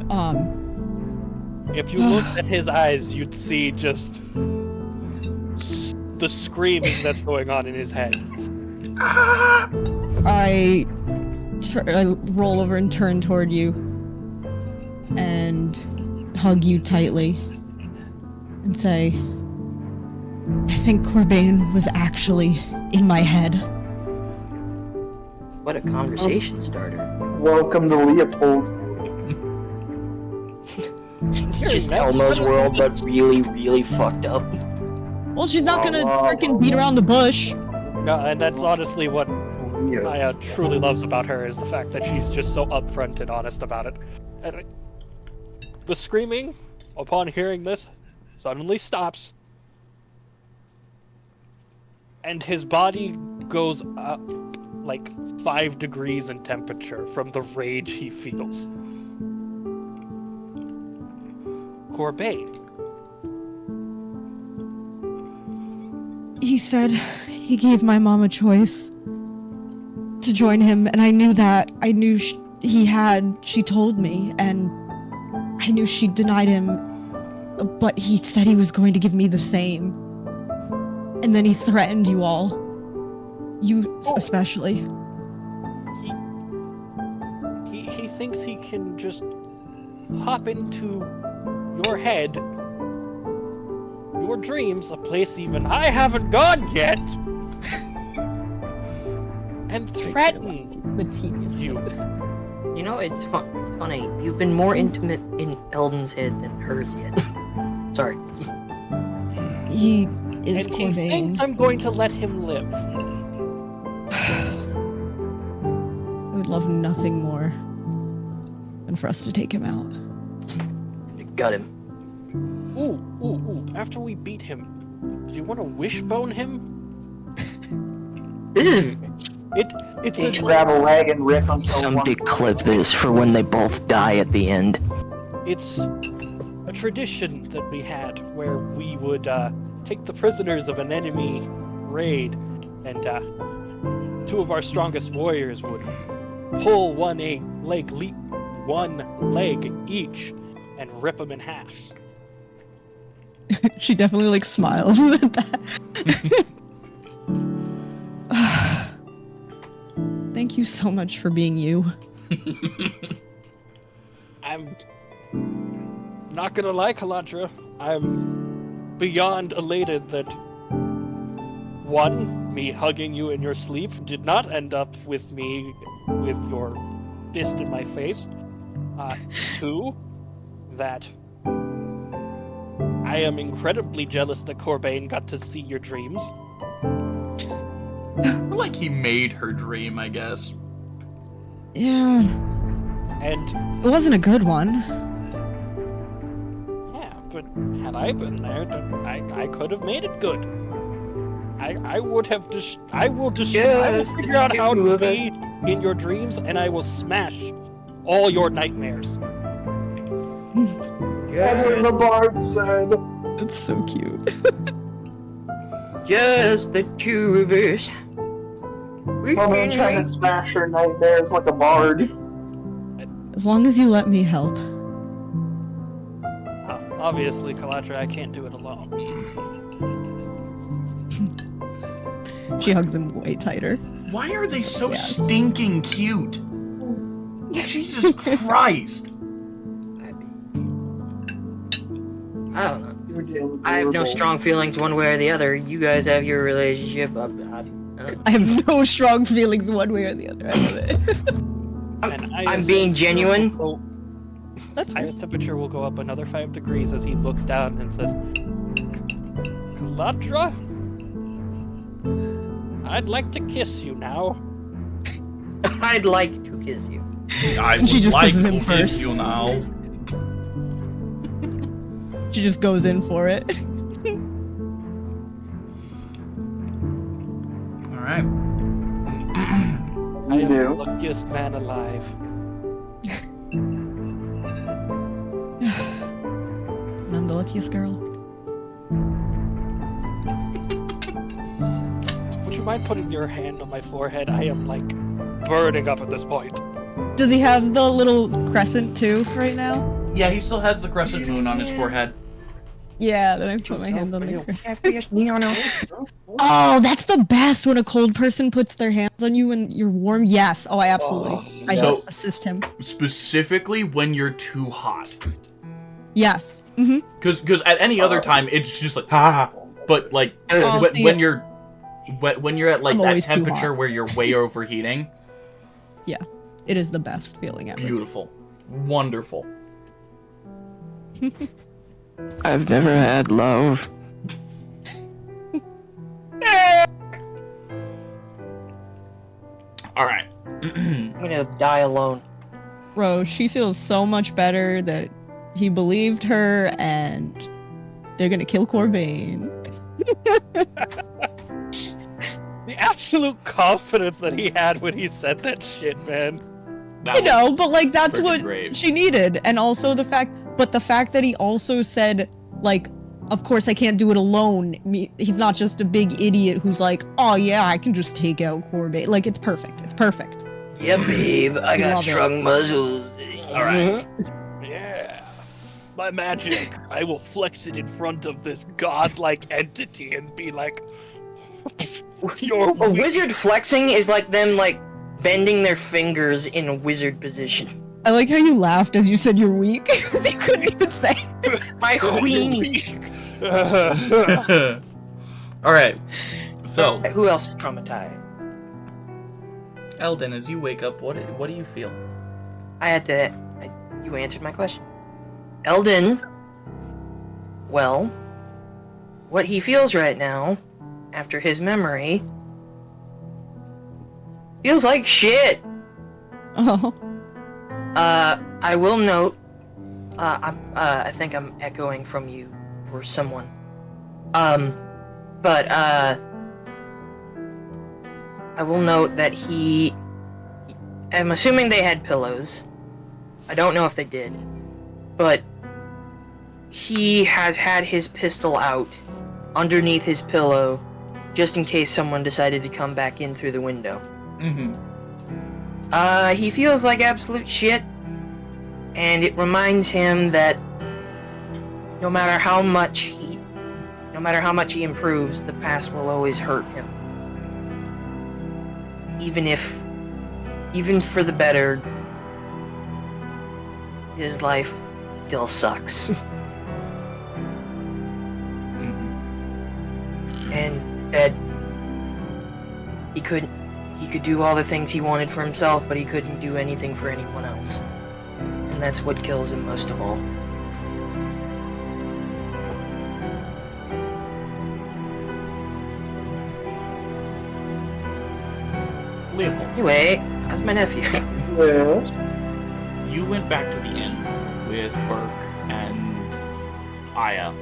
If you looked at his eyes, you'd see just the screaming that's going on in his head. I roll over and turn toward you and hug you tightly and say, I think Corbane was actually in my head. What a conversation starter. Welcome to Leopold's. It's just Elmo's world, but really, really fucked up. Well, she's not gonna freaking beat around the bush. No, and that's honestly what Aya truly loves about her, is the fact that she's just so upfront and honest about it. And the screaming, upon hearing this, suddenly stops. And his body goes up like 5 degrees in temperature from the rage he feels. Corbane. He said he gave my mom a choice to join him, and I knew that. I knew she told me, and I knew she denied him, but he said he was going to give me the same. And then he threatened you all. You especially. He thinks he can just hop into your head, your dreams, a place even I haven't gone yet, and threaten The tedious you. You know, it's funny. You've been more intimate in Eldon's head than hers yet. Sorry. He is And he thinks Corbane. I'm going to let him live. I would love nothing more than for us to take him out. You got him. Ooh. After we beat him, do you want to wishbone him? This is... It's Each a grab a leg and rip until Somebody one. clip this for when they both die at the end. It's a tradition that we had where we would take the prisoners of an enemy raid, and 2 of our strongest warriors would pull one leg each and rip them in half. She definitely smiles at that. Thank you so much for being you. I'm not gonna lie, Kaladra. I'm beyond elated that 1, me hugging you in your sleep did not end up with me with your fist in my face. 2, that I am incredibly jealous that Corbane got to see your dreams. Like he made her dream, I guess. Yeah, And it wasn't a good one. yeah, but had I been there, I could have made it good. I would have I will Yes, figure out how two to of us. be in your dreams, and I will smash all your nightmares. That's what the bard said. That's so cute. Just the two of us. We I'm trying to smash her nightmares like a bard. As long as you let me help. Obviously, Kalatra, I can't do it alone. She hugs him way tighter. Why are they so Yes. stinking cute? Jesus Christ. I don't know. I have no strong feelings one way or the other. You guys have your relationship. I have no strong feelings one way or the other. I love it. And I'm being genuine. That's Ice fine. temperature will go up another 5 degrees as he looks down and says, Kalatra? I'd like to kiss you now. I'd like to kiss you. I And she would just like kisses to him kiss first. you now. She just goes in for it. Alright. I am the do. luckiest man alive. And I'm the luckiest girl. Would you mind putting your hand on my forehead? I am, like, burning up at this point. Does he have the little crescent too right now? Yeah, he still has the crescent moon on his forehead. Yeah, then I put my hand on the crescent. No. Oh, that's the best when a cold person puts their hands on you when you're warm. Yes. Oh, I absolutely. I So- assist him. Specifically when you're too hot. Yes. Mm-hmm. Because at any other time, it's just like, ha. But, like, Oh, see, when you're at, like, I'm that always too temperature hot. where you're way overheating, It is the best feeling ever. beautiful. Wonderful. I've never had love. Alright. I'm gonna die alone. Bro, she feels so much better that he believed her and they're gonna kill Corbane. The absolute confidence that he had when he said that shit, man. That I know, but like that's freaking what brave. she needed. And also the fact that he also said, like, of course I can't do it alone. He's not just a big idiot who's like, oh yeah, I can just take out Corbane. Like, it's perfect. It's perfect. Yeah, babe. I got Love it. strong muscles. Alright. Yeah. My magic. I will flex it in front of this godlike entity and be like, you're A weak. wizard flexing is like them like bending their fingers in a wizard position. I like how you laughed as you said you're weak. Because you couldn't even say. My You're queen. weak. Alright. So, Who else is traumatized? Eldon, as you wake up, what do you feel? You answered my question. Eldon. Well, what he feels right now, after his memory, feels like shit. Oh. I will note. I think I'm echoing from you or someone. But I will note that I'm assuming they had pillows. I don't know if they did, but he has had his pistol out underneath his pillow, just in case someone decided to come back in through the window. Mm-hmm. He feels like absolute shit, and it reminds him that no matter how much he improves, the past will always hurt him. Even for the better, his life still sucks. And that he could do all the things he wanted for himself, but he couldn't do anything for anyone else. And that's what kills him most of all. Leopold, Anyway, how's my nephew? Yeah. you went back to the inn with Burke and Aya.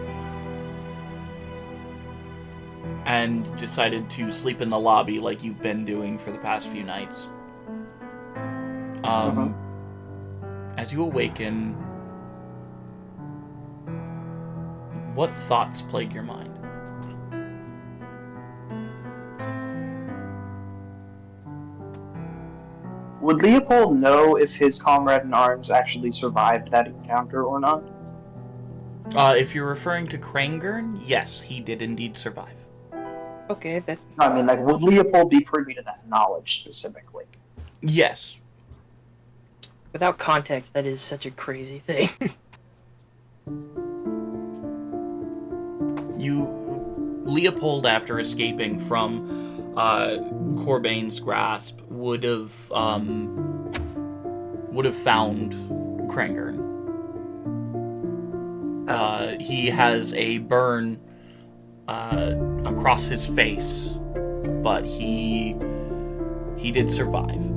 and decided to sleep in the lobby like you've been doing for the past few nights. As you awaken, what thoughts plague your mind? Would Leopold know if his comrade in arms actually survived that encounter or not? If you're referring to Echragan, yes, he did indeed survive. Okay, that. I mean, like, would Leopold be privy to that knowledge specifically? Yes. Without context, that is such a crazy thing. Leopold, after escaping from Corbain's grasp, would have found Echragan. He has a burn across his face, but he did survive.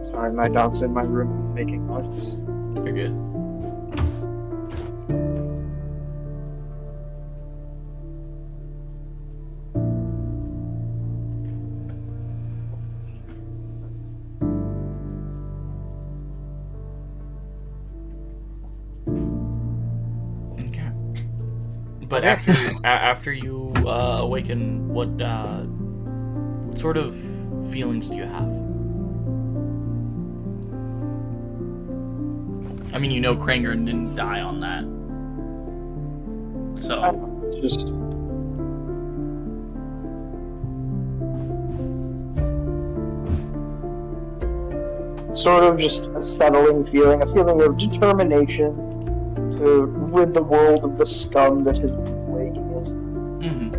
Sorry, my dog's in my room. He's making noise. You're good. Okay. But after you awaken, what sort of feelings do you have? I mean, you know Echragan didn't die on that. So... It's just... sort of just a settling feeling, a feeling of determination to rid the world of the scum that has been plaguing it. Mm-hmm.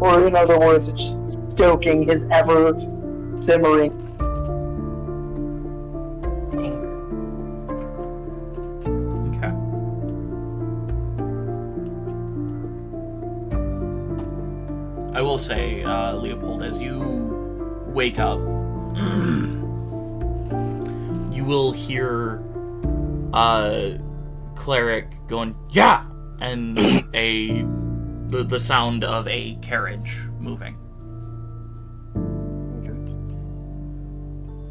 Or, in other words, it's stoking his ever-simmering I will say, Leopold, as you wake up, you will hear Cleric going, "Yeah!" and the sound of a carriage moving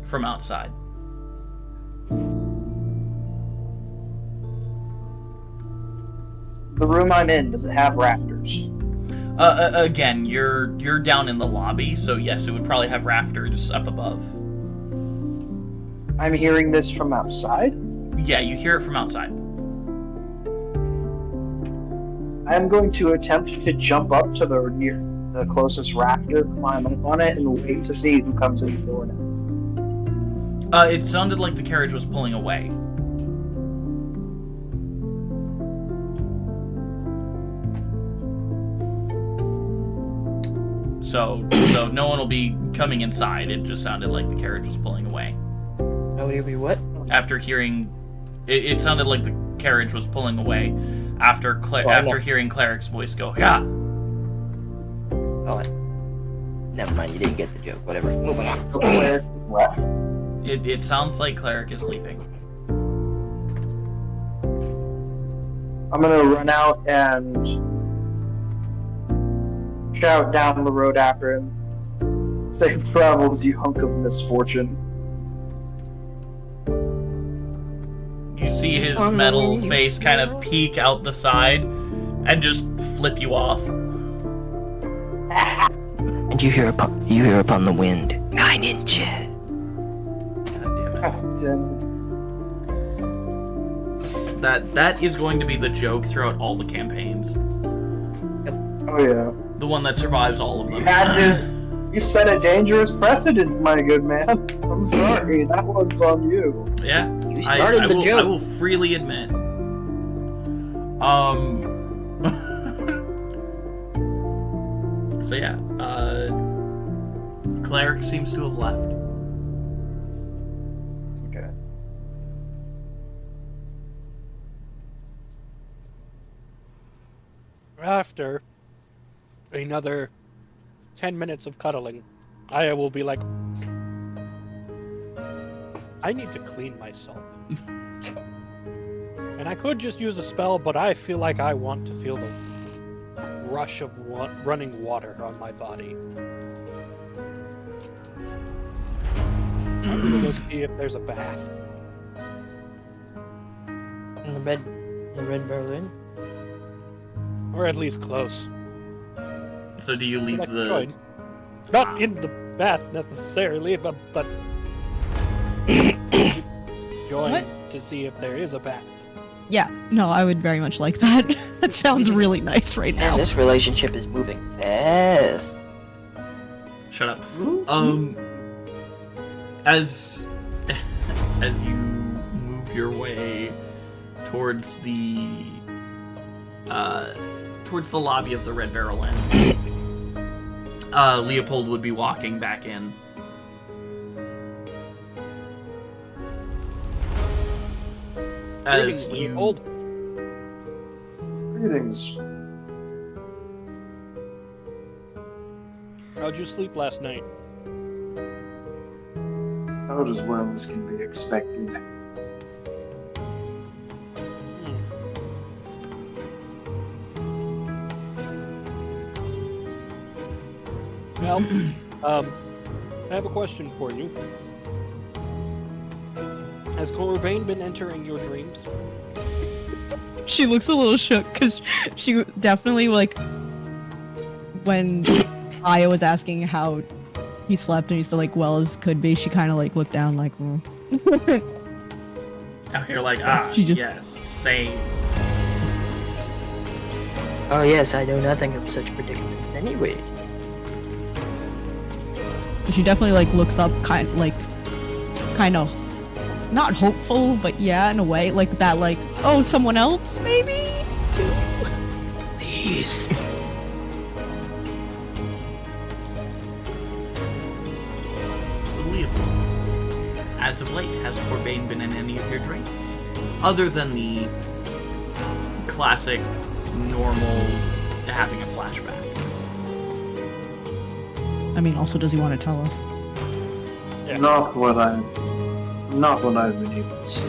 from outside. The room I'm in, does it have rafters? Again, you're down in the lobby, so yes, it would probably have rafters up above. I'm hearing this from outside? Yeah, you hear it from outside. I'm going to attempt to jump up to the closest rafter, climb up on it, and wait to see who comes in the door next. It sounded like the carriage was pulling away. So no one will be coming inside. It just sounded like the carriage was pulling away. Nobody will be what? After hearing... It sounded like the carriage was pulling away after hearing Cleric's voice go, "Yeah!" Oh, never mind, you didn't get the joke. Whatever. Moving on. Cleric is left. It sounds like Cleric is leaving. I'm gonna run out and shout down the road after him. Safe travels, you hunk of misfortune. You see his metal face kind of peek out the side and just flip you off. And you hear upon the wind, 9 inches. God damn it. That is going to be the joke throughout all the campaigns. Oh yeah. The one that survives all of them. You set a dangerous precedent, my good man. I'm sorry, that one's on you. Yeah, You started the joke. I will freely admit. So yeah, Cleric seems to have left. Okay. After another 10 minutes of cuddling, Aya will be like, I need to clean myself. And I could just use a spell, but I feel like I want to feel the rush of running water on my body. I'm gonna go see if there's a bath. In the Red Berlin. Or at least close. So do you leave Like the... join. Not in the bath necessarily, but join What? to see if there is a bath. Yeah, no, I would very much like that. That sounds really nice right now. Man, this relationship is moving fast. Shut up. As you move your way towards the lobby of the Red Barrel Inn, Leopold would be walking back in. Greetings, Leopold. Greetings. How'd you sleep last night? About as well as can be expected. Well, I have a question for you. Has Corbane been entering your dreams? She looks a little shook because she definitely, like, when Aya was asking how he slept and he said, like, well as could be, she kind of, like, looked down, like, Out here like, She just- yes, same. Oh yes, I know nothing of such predicaments anyway. She definitely, like, looks up, kind of, not hopeful, but yeah, in a way, like that, like, oh, someone else, maybe? Too? Please. So Leopold, as of late, has Corbane been in any of your dreams? Other than the classic, normal, having a flashback. I mean, also, does he want to tell us? Yeah. Not what I've been able to see.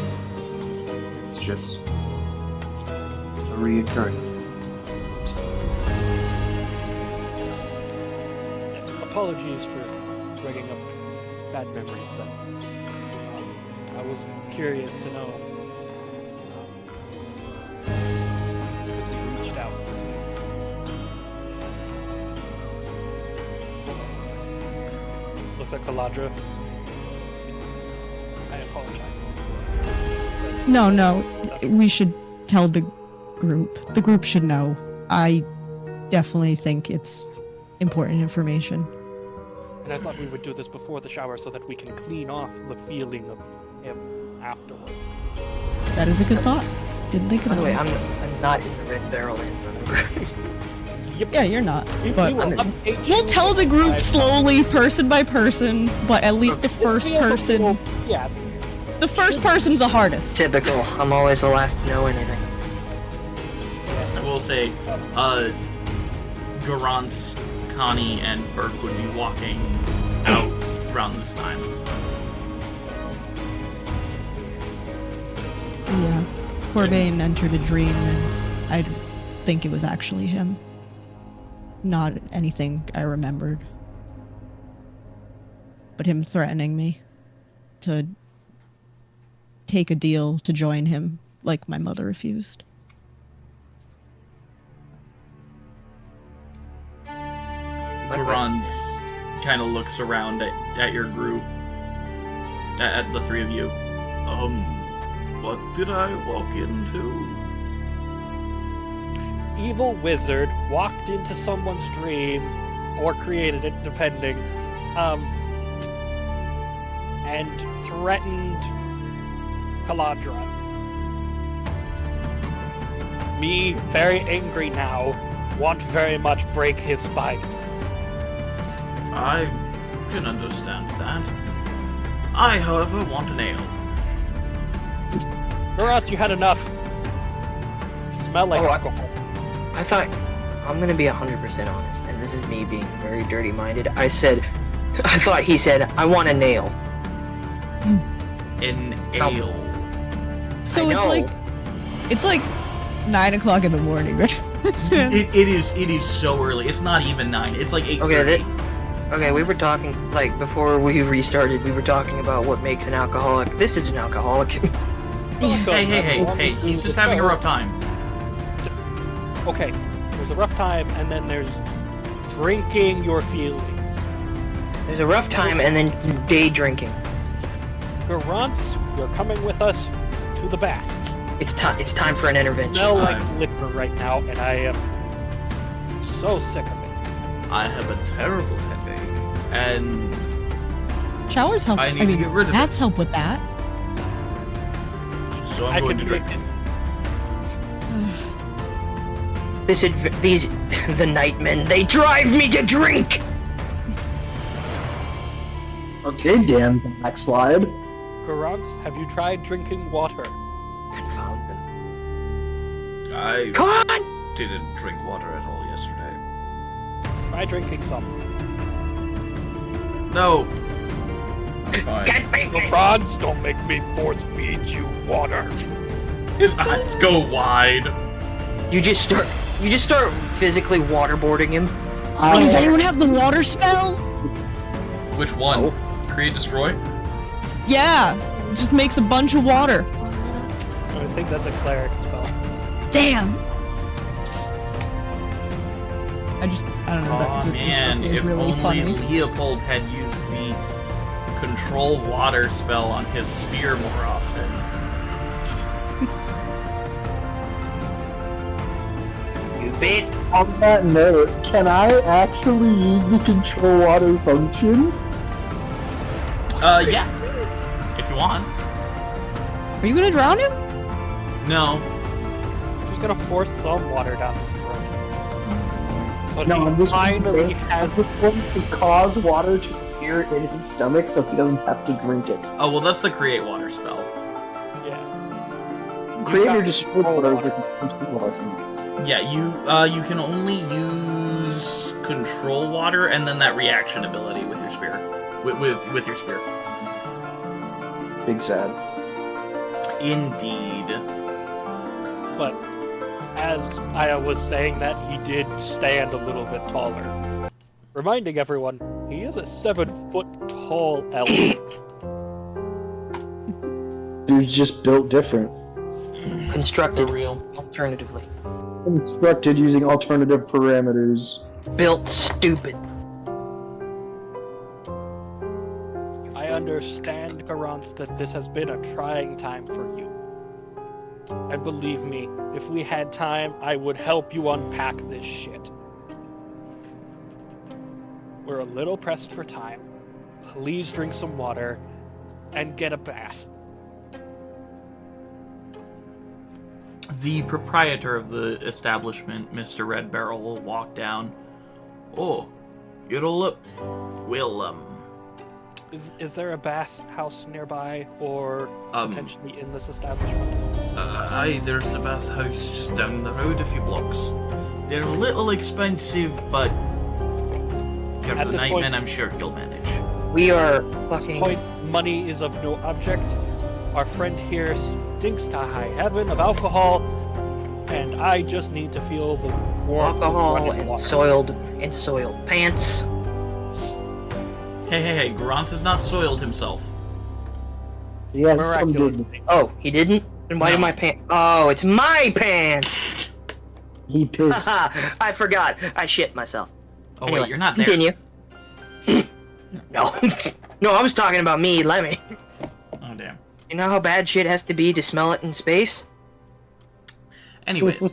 It's just a reoccurring. Apologies for bringing up bad memories then. I was curious to know. Because you reached out. Looks like Kaladra. I apologize. No, we should tell the group. The group should know. I definitely think it's important information. And I thought we would do this before the shower so that we can clean off the feeling of him afterwards. That is a good thought. Didn't think of By that. the way, one. I'm not in the Red Barrel Inn, remember? Yeah, you're not. We But will I'm- update we'll you tell the group by- slowly, person by person, but at least the We'll first be able to- person. Yeah, The first person's the hardest. Typical. I'm always the last to know anything. I will say, Garance, Connie, and Burke would be walking out around this time. Yeah. Corbane entered a dream, and I think it was actually him. Not anything I remembered. But him threatening me to take a deal to join him, like my mother refused. Garance kind of looks around at your group, at the three of you. What did I walk into? evil wizard walked into someone's dream, or created it, depending, and threatened Kaladra. Me, very angry now, want very much break his spine. I can understand that. I, however, want an ale. Or else you had enough. Smell like Oh, alcohol. I thought, I'm gonna be 100% honest, and this is me being very dirty-minded. I thought he said, I want a nail. an So- ale. So I it's like 9 o'clock in the morning, right? It is so early. It's not even 9. It's like 8:30. Okay, we were talking, like, before we restarted, we were talking about what makes an alcoholic. This is an alcoholic. Hey, he's just having a rough time. Okay, there's a rough time, and then there's drinking your feelings. There's a rough time and then day drinking. Garance, you're coming with us to the bath. It's time for an intervention. Smell like liquor right now, and I am so sick of it. I have a terrible headache, and Showers help. I need to get rid of Baths help with that. so I'm going to drink. The Nightmen, they drive me to drink! Okay, damn backslide. Garance, have you tried drinking water? Confound them. I Come on! didn't drink water at all yesterday. Try drinking some. No. Fine. Get me! Garance, don't make me force feed you water. His eyes go wide. You just start physically waterboarding him. Does anyone have the water spell? Which one? Create destroy? Yeah, it just makes a bunch of water. I think that's a cleric spell. Damn. I don't know. Aw man, is if really only funny. Leopold had used the control water spell on his spear more often. You bit. On that note, can I actually use the control water function? Yeah. If you want. Are you gonna drown him? No. Just gonna force some water down his throat. But No, he I'm just finally has going to cause water to appear in his stomach so he doesn't have to drink it. Oh, well, that's the create water spell. yeah. Create or got destroy control water is water. the control water. Yeah, you can only use control water and then that reaction ability with your spear. With your spear. Big sad. Indeed. But as I was saying that, he did stand a little bit taller. Reminding everyone, he is a 7-foot tall elf. Dude's just built different. Constructed For real. alternatively. Constructed using alternative parameters. Built stupid. I understand, Garance, that this has been a trying time for you. And believe me, if we had time, I would help you unpack this shit. We're a little pressed for time. Please drink some water and get a bath. The proprietor of the establishment, Mr. Red Barrel, will walk down. Oh, you're all up. Well, Is there a bath house nearby, or Um, potentially in this establishment? aye, there's a bathhouse just down the road a few blocks. They're a little expensive, but you're At the this Nightmen, point- I'm sure you'll manage. We are fucking. Point, money is of no object. Our friend here stinks to high heaven of alcohol, and I just need to feel the warmth of Alcohol running and water. soiled pants. Hey, Garance has not soiled himself. He has some Miraculously. dignity. Oh, he didn't? Then why No. did my pants? Oh, it's my pants! He pissed. Haha, I forgot. I shit myself. Oh Anyway, wait, you're not there. Continue. No. No, I was talking about me, Lemmy. Oh damn. You know how bad shit has to be to smell it in space? Anyways,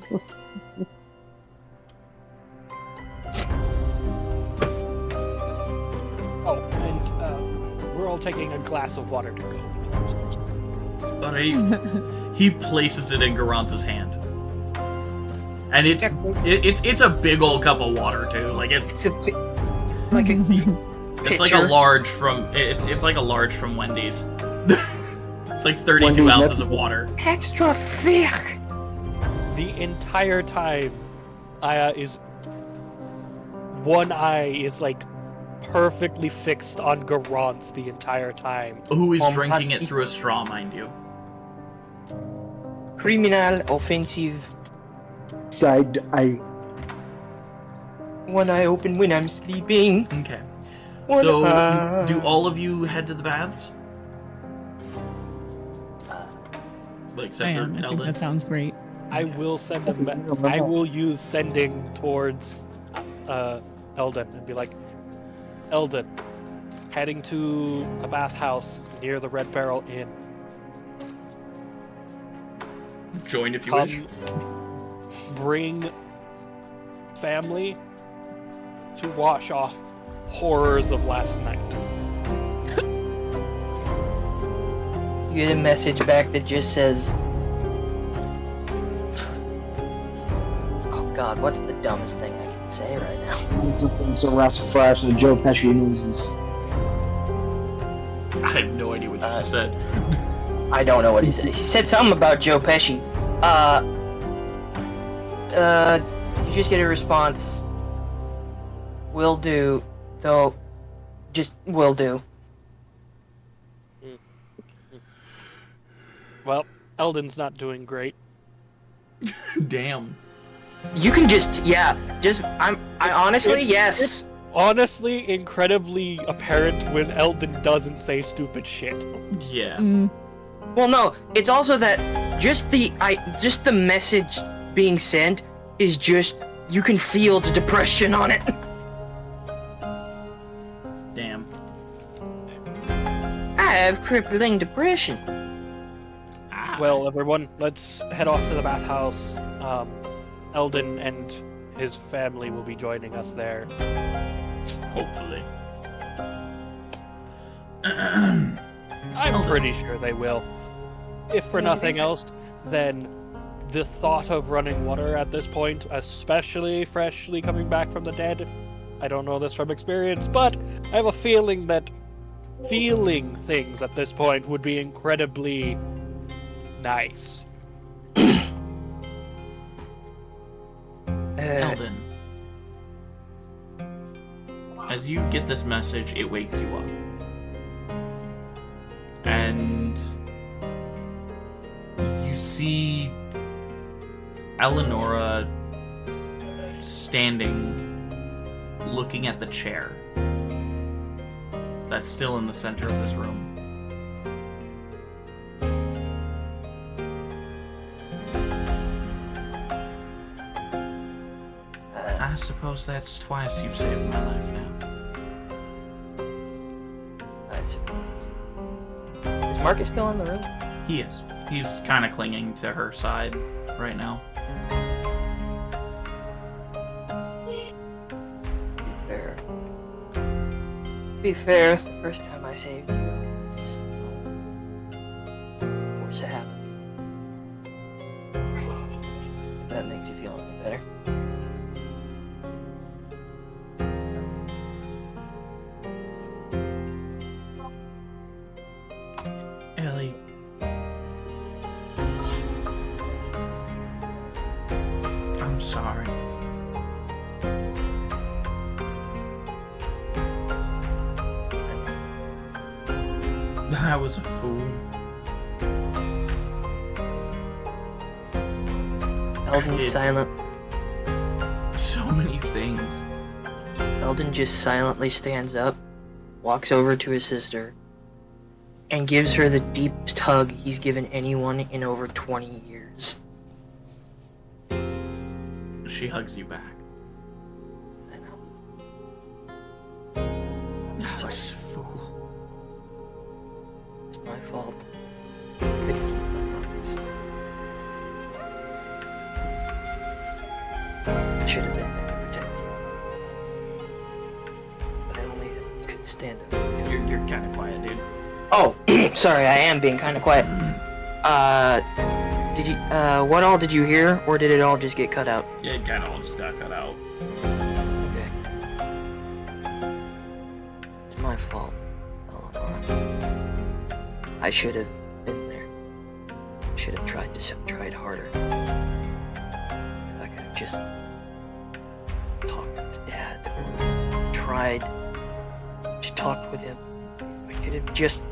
Oh, and we're all taking a glass of water to go. alright. He places it in Garance's hand, and it's a big old cup of water too. Like It's a like a it's like a pitcher. large from it's like a large from Wendy's. It's like 32 Wendy's ounces of water. extra thick. The entire time, Aya is... One eye is, like, perfectly fixed on Garance the entire time. Who is drinking it through a straw, mind you? Criminal, offensive. Side eye. One eye open when I'm sleeping. Okay. So, do all of you head to the baths? Except I for am. I think Eldon? that sounds great. I will send I will use sending towards Eldon and be like, Eldon, heading to a bathhouse near the Red Barrel Inn. Join if you wish. Bring family to wash off horrors of last night. You get a message back that just says, oh god, what's the dumbest thing I can say right now? It's a Rascal Flash and Joe Pesci loses. I have no idea what you just said. I don't know what he said. He said something about Joe Pesci. You just get a response. Will do, though. Just will do. Well, Eldon's not doing great. Damn. You can just, I honestly, yes. Honestly, incredibly apparent when Eldon doesn't say stupid shit. Yeah. Well, no, it's also that just the message being sent is just, you can feel the depression on it. Damn. I have crippling depression. Well, everyone, let's head off to the bathhouse. Eldon and his family will be joining us there. Hopefully. I'm pretty sure they will. If for nothing else, then the thought of running water at this point, especially freshly coming back from the dead, I don't know this from experience, but I have a feeling that feeling things at this point would be incredibly nice. Eldon. As you get this message, it wakes you up. And you see Eleonora standing, looking at the chair that's still in the center of this room. I suppose that's twice you've saved my life now. I suppose. Is Marcus still in the room? He is. He's kind of clinging to her side right now. Be fair, the first time I saved you was... of course it happened. If that makes you feel any better. Ellie. I'm sorry. I was a fool. Eldon's silent. So many things. Eldon just silently stands up, walks over to his sister, and gives her the deepest hug he's given anyone in over 20 years. She hugs you back. I know. I was a fool. It's my fault. I couldn't keep my promise. I should have been there to protect you. But I only could stand up. You're kind of quiet, dude. Oh, sorry, I am being kind of quiet. Did you, what all did you hear, or did it all just get cut out? Yeah, it kind of all just got cut out. Okay. It's my fault, Eleanor. I should have been there. I should have tried harder. If I could have just talked to Dad, or tried talked with him. I could have just...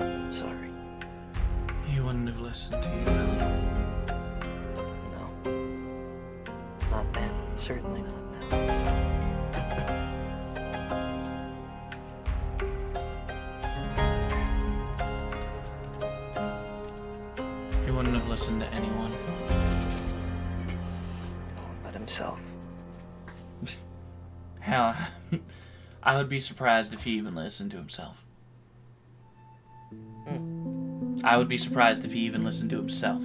I'm sorry. He wouldn't have listened to you, Ellie. No. Not now. Certainly not now. He wouldn't have listened to anyone. But himself. Hell, I would be surprised if he even listened to himself. I would be surprised if he even listened to himself.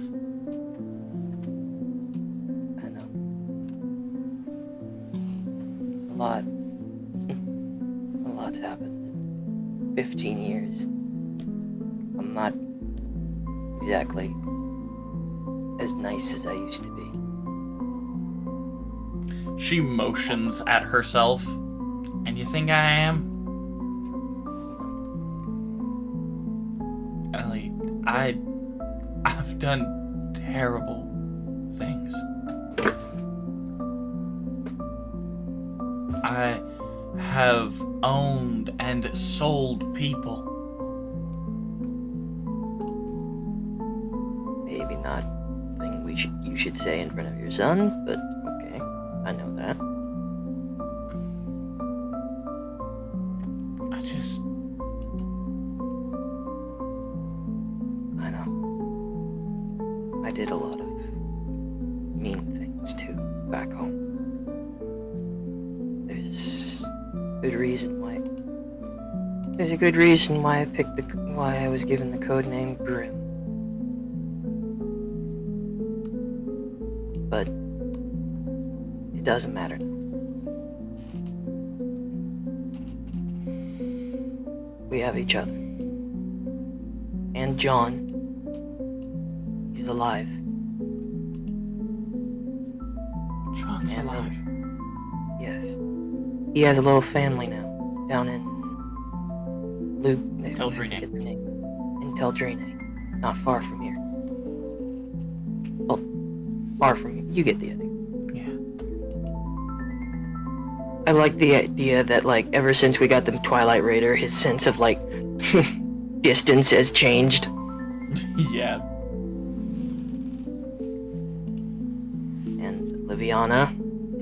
I know. A lot's happened in 15 years. I'm not exactly as nice as I used to be. She motions at herself. And you think I am? Ellie, I've done terrible things. I have owned and sold people. Maybe not a thing you should say in front of your son, but okay, I know that. I know. I did a lot of mean things too, back home. There's a good reason why I was given the code name Grim. But it doesn't matter. We have each other. And John, he's alive. John's And, alive. Yes. He has a little family now, down in Teldrine. In Teldrine. Not far from here. Well, far from here. You get the idea. Yeah. I like the idea that, like, ever since we got the Twilight Raider, his sense of, like, distance has changed. Yeah. And Liviana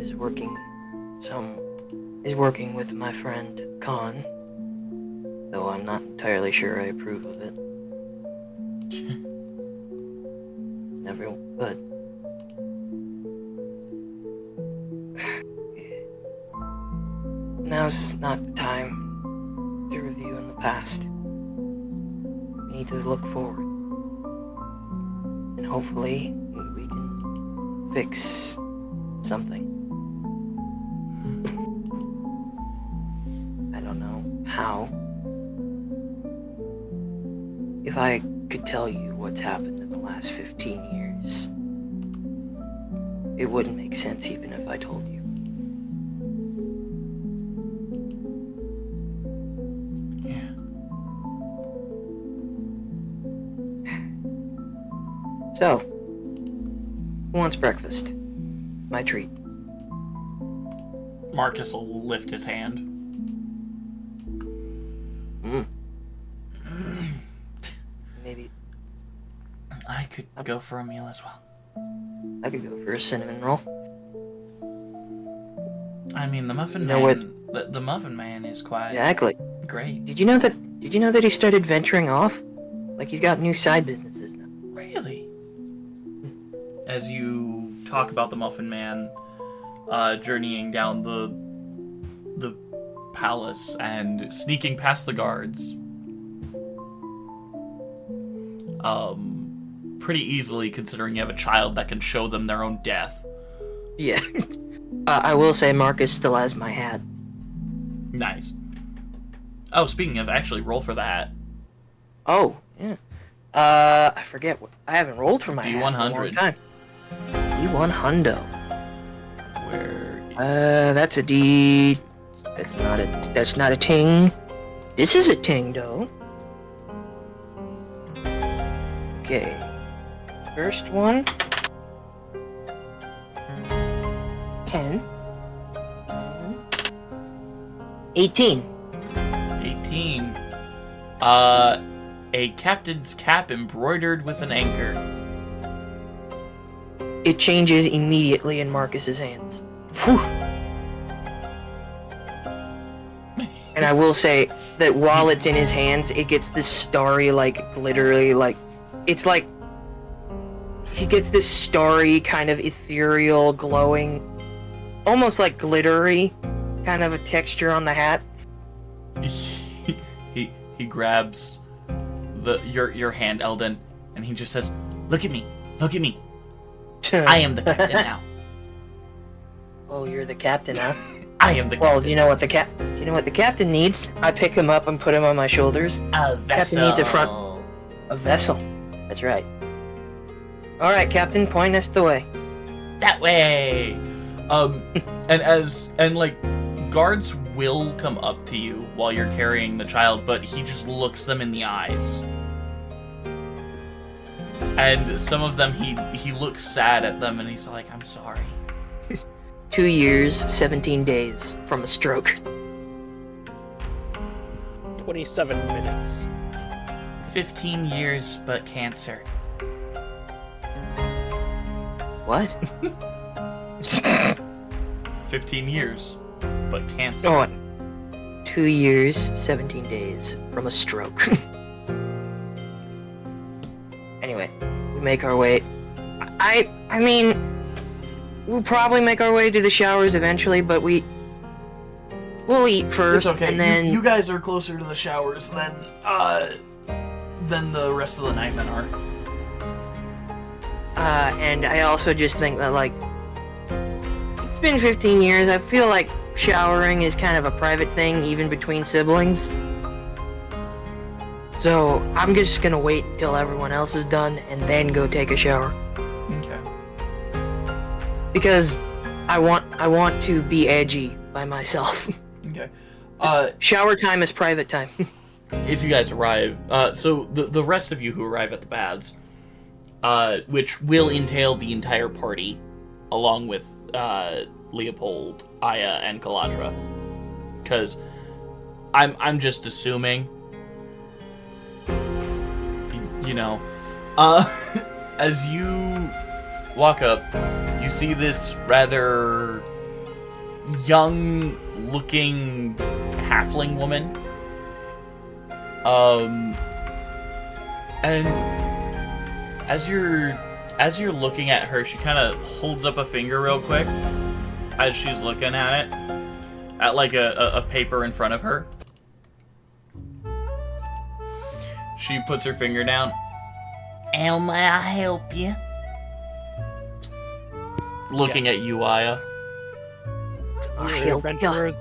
is working with my friend Khan, though I'm not entirely sure I approve of it. Never would. Now's not the time to review in the past. We need to look forward. And hopefully we can fix something. I don't know how. If I could tell you what's happened in the last 15 years, it wouldn't make sense even if I told you. So, who wants breakfast? My treat. Marcus will lift his hand. Maybe I could go for a meal as well. I could go for a cinnamon roll. I mean, the Muffin No, Man. The Muffin Man is quite Exactly. great. Did you know that he started venturing off? Like, he's got new side businesses now. Really? As you talk about the Muffin Man journeying down the palace and sneaking past the guards, pretty easily, considering you have a child that can show them their own death. Yeah. I will say Marcus still has my hat. Nice. Oh, speaking of, actually, roll for the hat. Oh, yeah. I forget what... I haven't rolled for my hat in a long D100. time. D1 hundo. Where... That's a D... That's not a ting. This is a ting, though. Okay. First one. 10. 18. 18. A captain's cap embroidered with an anchor. It changes immediately in Marcus's hands. Whew. And I will say that while it's in his hands, it gets this starry, like, glittery, like... It's like... He gets this starry, kind of ethereal, glowing... Almost like glittery kind of a texture on the hat. He grabs your hand, Eldon, and he just says, "Look at me. Look at me. I am the captain now." Oh, you're the captain, huh? I am the Well, captain. you know what the captain needs? I pick him up and put him on my shoulders. A vessel. Captain needs a vessel. That's right. All right, Captain, point us the way. That way. And guards will come up to you while you're carrying the child, but he just looks them in the eyes. And some of them, he looks sad at them, and he's like, "I'm sorry." 2 years, 17 days from a stroke. 27 minutes. 15 years, but cancer. What? 15 years, but cancer. Oh, 2 years, 17 days from a stroke. Anyway, we make our way. I mean, we'll probably make our way to the showers eventually, but we'll eat first, It's okay. and then You guys are closer to the showers than the rest of the Nightmen are. and I also just think that, like, it's been 15 years. I feel like showering is kind of a private thing, even between siblings. So I'm just gonna wait until everyone else is done and then go take a shower. Okay. Because I want to be edgy by myself. Okay. Shower time is private time. If you guys arrive, so the rest of you who arrive at the baths, which will entail the entire party, along with Leopold, Aya, and Caladra, because I'm just assuming, you know, as you walk up, you see this rather young-looking halfling woman. And as you're looking at her, she kind of holds up a finger real quick as she's looking at it, at like a paper in front of her. She puts her finger down. "And may I help you?" Looking Yes. at you, Aya. We're adventurers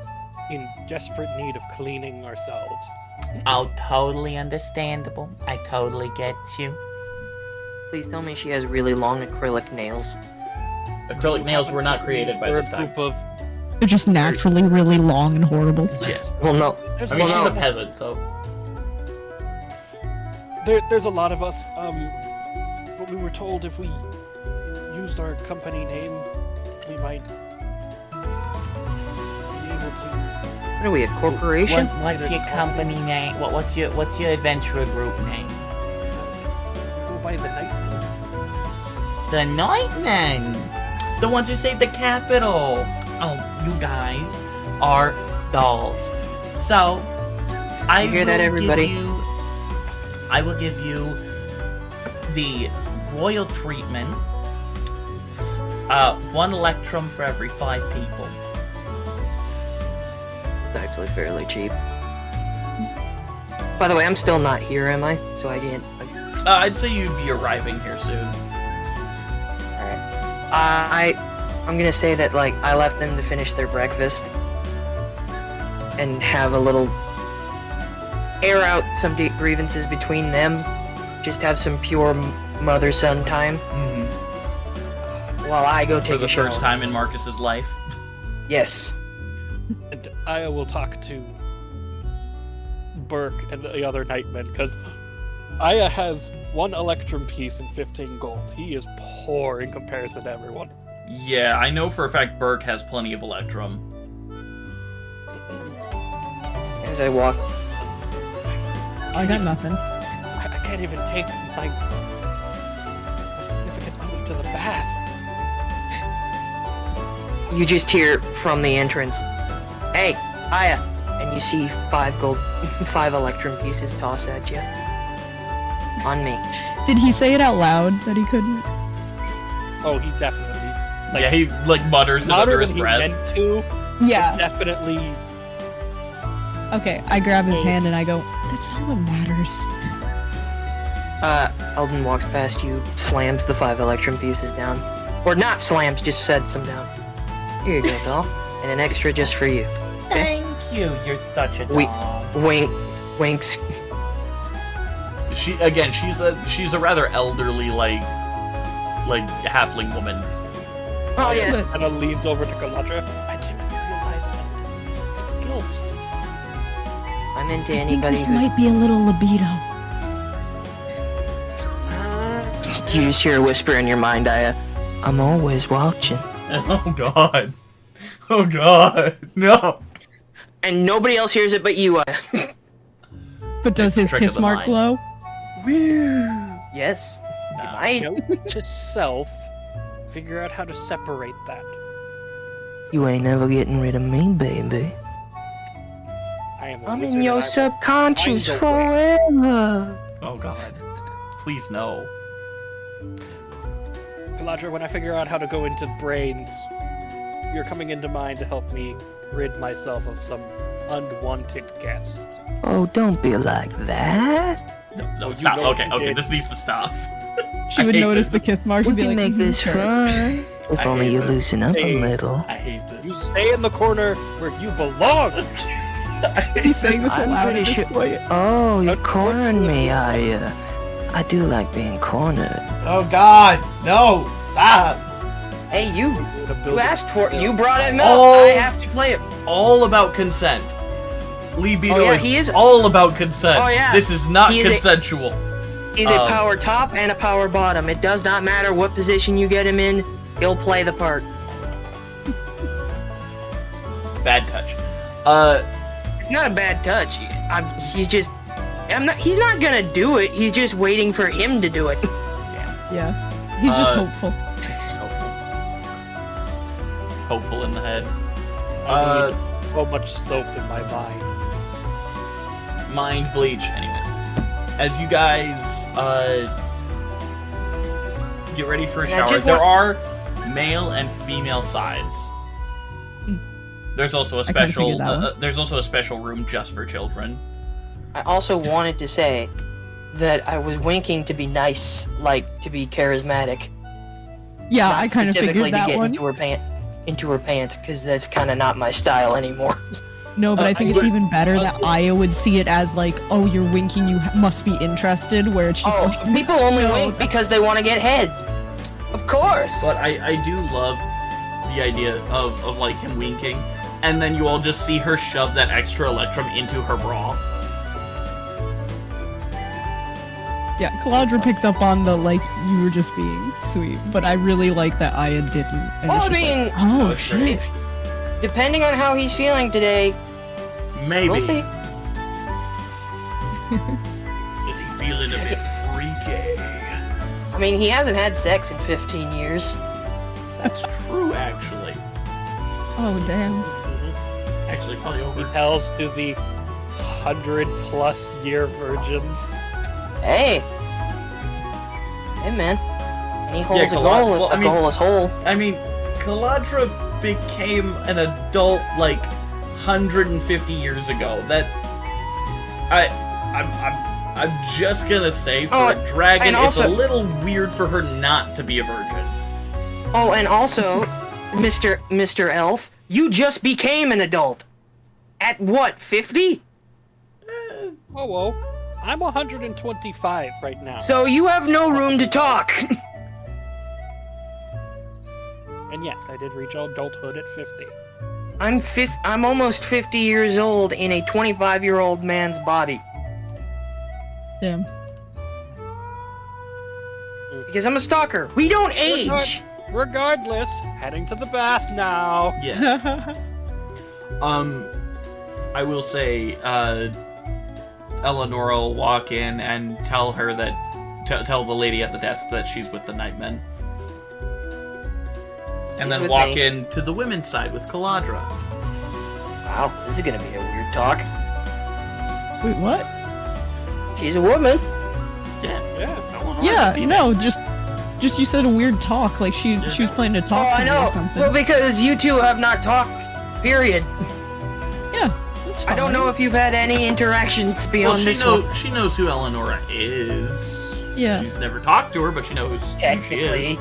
in desperate need of cleaning ourselves. Oh, totally understandable. I totally get you. Please tell me she has really long acrylic nails. Acrylic nails were not created by We're this a time. group of They're just naturally really long and horrible. Yes. Well, no. There's, I mean, a, she's lot, a peasant, so... there's a lot of us. But we were told if we used our company name, we might be able to. What are we, a corporation? What's your company name? What's your adventurer group name? Go by the Nightmen. The Nightmen! The ones who saved the capital! Oh, you guys are dolls. So, I You hear that, everybody? I will give you the royal treatment. 1 electrum for every 5 people. It's actually fairly cheap. By the way, I'm still not here, am I? So I didn't... I'd say you'd be arriving here soon. Alright. I'm gonna say that, like, I left them to finish their breakfast and have a little air out some deep grievances between them. Just have some pure mother-son time while I go For take the a shower. first time in Marcus's life. Yes. And I will talk to Burke and the other Nightmen, because Aya has 1 electrum piece and 15 gold. He is poor in comparison to everyone. Yeah, I know for a fact Burke has plenty of electrum. as I walk. I got nothing. I can't even take my significant other to the bath. You just hear from the entrance, "Hey, Aya," and you see 5 electrum pieces tossed at you. On me. Did he say it out loud that he couldn't? Oh, he definitely. Yeah, he like mutters it under Louder his than he breath. meant to. Yeah. Definitely. Okay, I grab his hand and I go, that's not what matters. Eldon walks past you, slams the 5 electrum pieces down. Or not slams, just sets them down. Here you go, doll. And an extra just for you. Thank you. You're such a Winks. She's a rather elderly like halfling woman. Oh yeah. And then leans over to Galadra. I didn't realize Eldon's into gilfs. I'm into I think anybody this who's... might be a little libido. You just hear a whisper in your mind, Aya. I'm always watching. Oh god. Oh god. No. And nobody else hears it but you, Aya. But does his Trick of kiss the mark mind. glow? Yes. No. I... Note to self. Figure out how to separate that. You ain't never getting rid of me, baby. I am. A I'm wizard in your and I will subconscious find a way. forever. Oh god. Please no. Galadra, when I figure out how to go into brains, you're coming into mind to help me rid myself of some unwanted guests. Oh, don't be like that. No, Oh, you stop. know what Okay, you okay, did. this needs to stop. She I would hate notice this. the kiss mark We and be can like, make this sure. fun. If I only hate you this. loosen up Hey. a little. I hate You this. stay in the corner where you belong! He's saying this I'm aloud pretty at this sure- point. Oh, you're Don't cornering do me, it. Aya. I do like being cornered. Oh god. No. Stop. Hey, you asked for it. You brought him up. Oh. I have to play it. All about consent. Libido Oh, yeah, he is- all about consent. Oh, yeah. This is not He is a- consensual. He's a Um, power top and a power bottom. It does not matter what position you get him in. He'll play the part. Bad touch. It's not a bad touch. He's not gonna do it. He's just waiting for him to do it. Yeah. He's just Uh, hopeful. Hopeful in the head. I need so much soap in my mind. Mind bleach. Anyways, as you guys get ready for a And I shower, just there want- are male and female sides. There's also a I couldn't special. figure that one. There's also a special room just for children. I also wanted to say that I was winking to be nice, like to be charismatic. Yeah, not I kind of specifically figured that to get one. into her pants, because that's kind of not my style anymore. No, but I think it's but- even better that Aya would see it as like, oh, you're winking, you must be interested, where it's just Oh, like, people only no. wink because they want to get head. Of course. But I do love the idea of like him winking, and then you all just see her shove that extra electrum into her bra. Yeah, Calandra picked up on the, like, you were just being sweet, but I really like that Aya didn't. And Well, it's I just mean, like, oh, that's shit. great. depending on how he's feeling today, Maybe. we'll see. Is he feeling a bit freaky? I mean, he hasn't had sex in 15 years. That's true, actually. Oh, damn. Actually, probably He over. tells to the 100+ year virgins. Hey. Hey, man. Any hole's a Kalad- goal if well, the I mean- goal is whole. I mean, Caladra became an adult like 150 years ago. That I'm just gonna say for Oh, a dragon, and it's a also- little weird for her not to be a virgin. Oh, and also, Mr. Elf, you just became an adult. At what, 50? Oh, whoa. I'm 125 right now. So you have no room to talk. And yes, I did reach adulthood at 50. I'm almost 50 years old in a 25-year-old man's body. Damn. Because I'm a stalker. We don't age. Regardless, heading to the bath now. Yeah. I will say, Eleanor will walk in and tell her that, tell the lady at the desk that she's with the Nightmen. And then walk in to the women's side with Caladra. Wow, this is gonna be a weird talk. Wait, what? She's a woman. Yeah, no, just you said a weird talk, like she was planning to talk I to me know. or something. Well, because you two have not talked, period. Yeah, that's fine. I don't know if you've had any interactions beyond this one. She knows who Eleanor is. Yeah. She's never talked to her, but she knows who she Technically. is.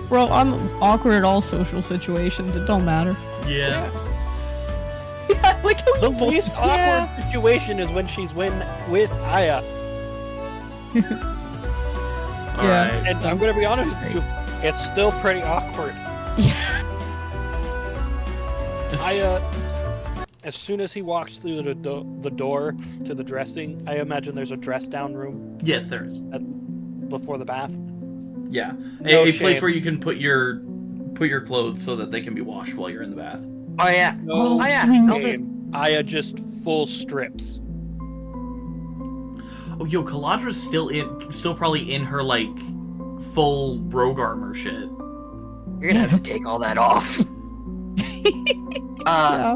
Bro, I'm awkward at all social situations, it don't matter. Yeah. Yeah, like how The you both least just- awkward situation is when she's with Aya. Alright. And I'm gonna be honest with you, it's still pretty awkward. Yeah. Aya, as soon as he walks through the door to the dressing, I imagine there's a dress down room Yes, there is. before the bath. Yeah. No a place shame. where you can put your clothes so that they can be washed while you're in the bath. Oh yeah. No Oh, yeah. shame. Aya just full strips. Oh, yo, Caladra's still probably in her, like, full rogue armor shit. You're gonna have to take all that off. Yeah.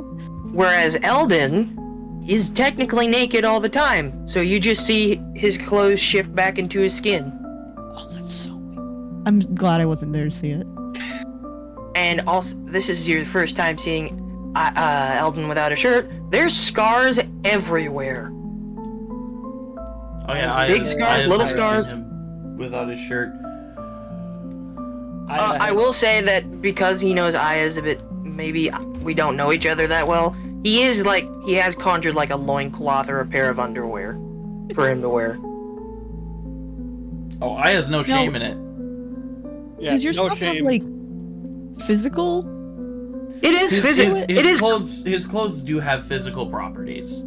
Whereas Eldon is technically naked all the time, so you just see his clothes shift back into his skin. Oh, that's so weird. I'm glad I wasn't there to see it. And also, this is your first time seeing Eldon without a shirt. There's scars everywhere. Oh yeah, Big scars, little never seen scars. him without his shirt. I will say that because he knows Aya's a bit, maybe we don't know each other that well, he has conjured like a loincloth or a pair of underwear for him to wear. Oh, I has no shame in it. Yeah, Does your no stuff shame. have, like, physical? It is physical. His clothes do have physical properties.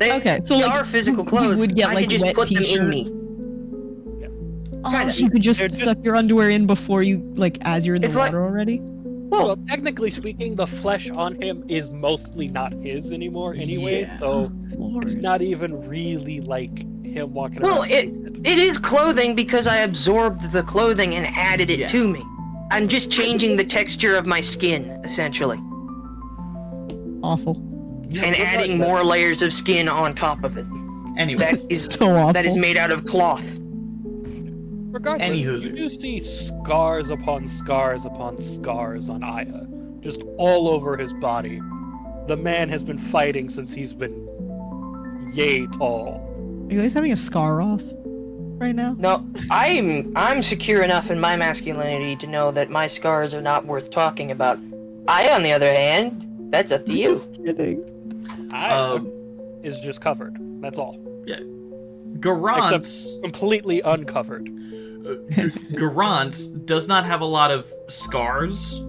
Okay, so, they like, are physical you clothes. would get, I like, can just wet put them t-shirt. in me. Oh, Kinda. so you could just They're just- suck your underwear in before you, like, as you're in the It's like- water already? Well, technically speaking, the flesh on him is mostly not his anymore anyway, Yeah. so it's Lord. not even really like him walking Well, around. it is clothing because I absorbed the clothing and added it Yeah. to me. I'm just changing the texture of my skin, essentially, Awful. and adding more layers of skin on top of it. Anyway, That is So awful. that is made out of cloth. Regardless, Anywho. you do see scars upon scars upon scars on Aya, just all over his body. The man has been fighting since he's been yay tall. Are you guys having a scar off right now? No, I'm secure enough in my masculinity to know that my scars are not worth talking about. I, on the other hand, that's up to you. Just kidding. Aya is just covered. That's all. Garance Completely uncovered. Garance does not have a lot of scars,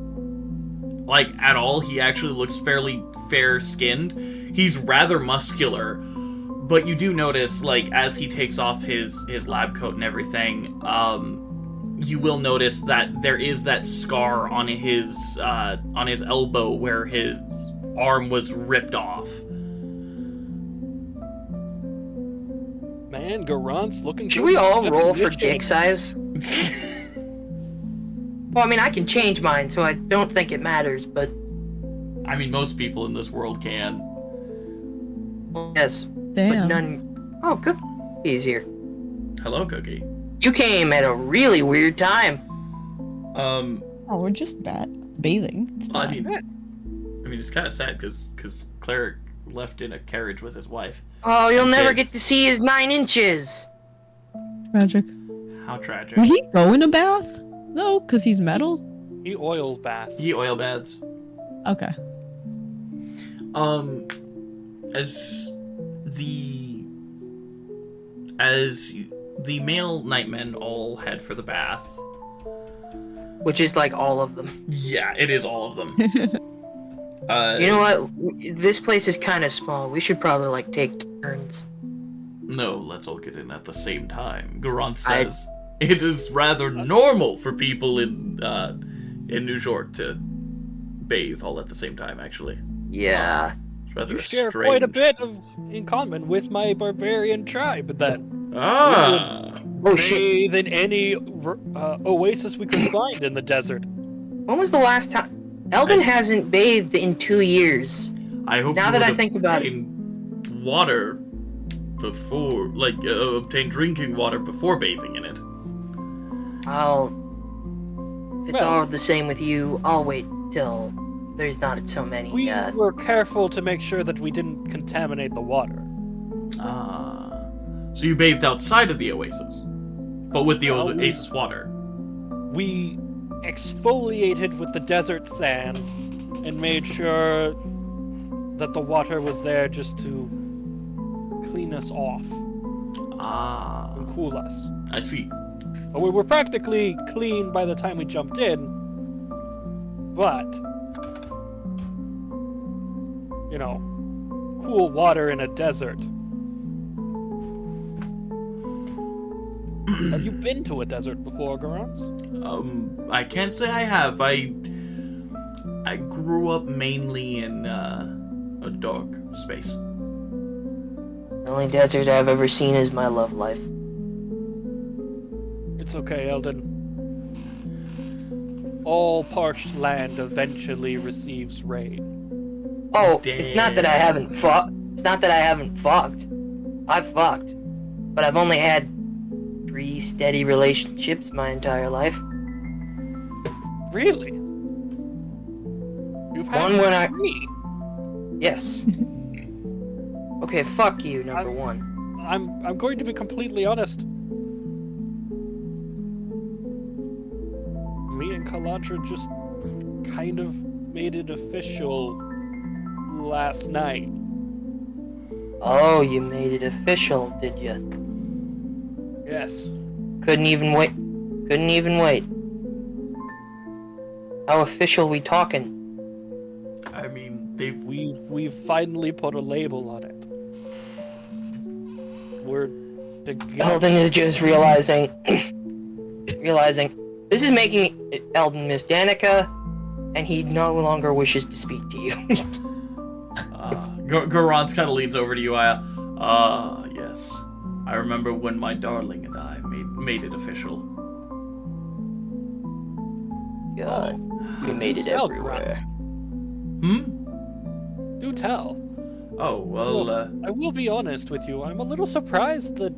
like, at all. He actually looks fairly fair-skinned. He's rather muscular, but you do notice, like, as he takes off his lab coat and everything, you will notice that there is that scar on his elbow where his arm was ripped off. Man, Garant's looking Should good. we all roll for Definition. dick size? Well, I mean, I can change mine, so I don't think it matters, but I mean, most people in this world can. yes. But Damn. none. Oh, good. Easier. Hello, Cookie. You came at a really weird time. Um, Oh, we're just bathing. It's well, I fine. mean, it's kind of sad because Cleric left in a carriage with his wife. Oh, you'll never Kids. get to see his 9 inches. Tragic. How tragic. Would he go in a bath? No, because he's metal? He oil baths. He oil baths. Okay. As the male nightmen all head for the bath. Which is like all of them. Yeah, it is all of them. You know what? This place is kind of small. We should probably like take turns. No, let's all get in at the same time. Garant says it is rather normal for people in New York to bathe all at the same time. Actually, Yeah. it's Rather You share quite a strange. bit in common with my barbarian tribe, then. Ah! Oh shit! Bathe in any oasis we could find in the desert. When was the last time? Eldon hasn't bathed in 2 years. I hope Now you that I would think about it. obtain water before, like, obtain drinking water before bathing in it. If it's Well- all the same with you, I'll wait till there's not so many. We were careful to make sure that we didn't contaminate the water. Ah. So you bathed outside of the oasis, but with the Well, oasis water. We exfoliated with the desert sand and made sure that the water was there just to clean us off Ah. and cool us. I see. But we were practically clean by the time we jumped in. But, you know, cool water in a desert. Have you been to a desert before, Garance? I can't say I have. I grew up mainly in a dark space. The only desert I've ever seen is my love life. It's okay, Eldon. All parched land eventually receives rain. Oh, it's not that I haven't fucked. It's not that I haven't fucked. I've fucked, but I've only had 3 steady relationships my entire life. Really? You've had One when I- 3. Yes. Okay, fuck you, number 1. I'm going to be completely honest. Me and Kalandra just kind of made it official last night. Oh, you made it official, did you? Yes. Couldn't even wait. Couldn't even wait. How official we talking? I mean, they've We've finally put a label on it. We're together. Eldon is just realizing this is making Eldon miss Danica, and he no longer wishes to speak to you. Goron's kind of leans over to you. Yes. I remember when my darling and I made it official. God, we made it Tell, everywhere. Do tell. Oh, well, I will be honest with you. I'm a little surprised that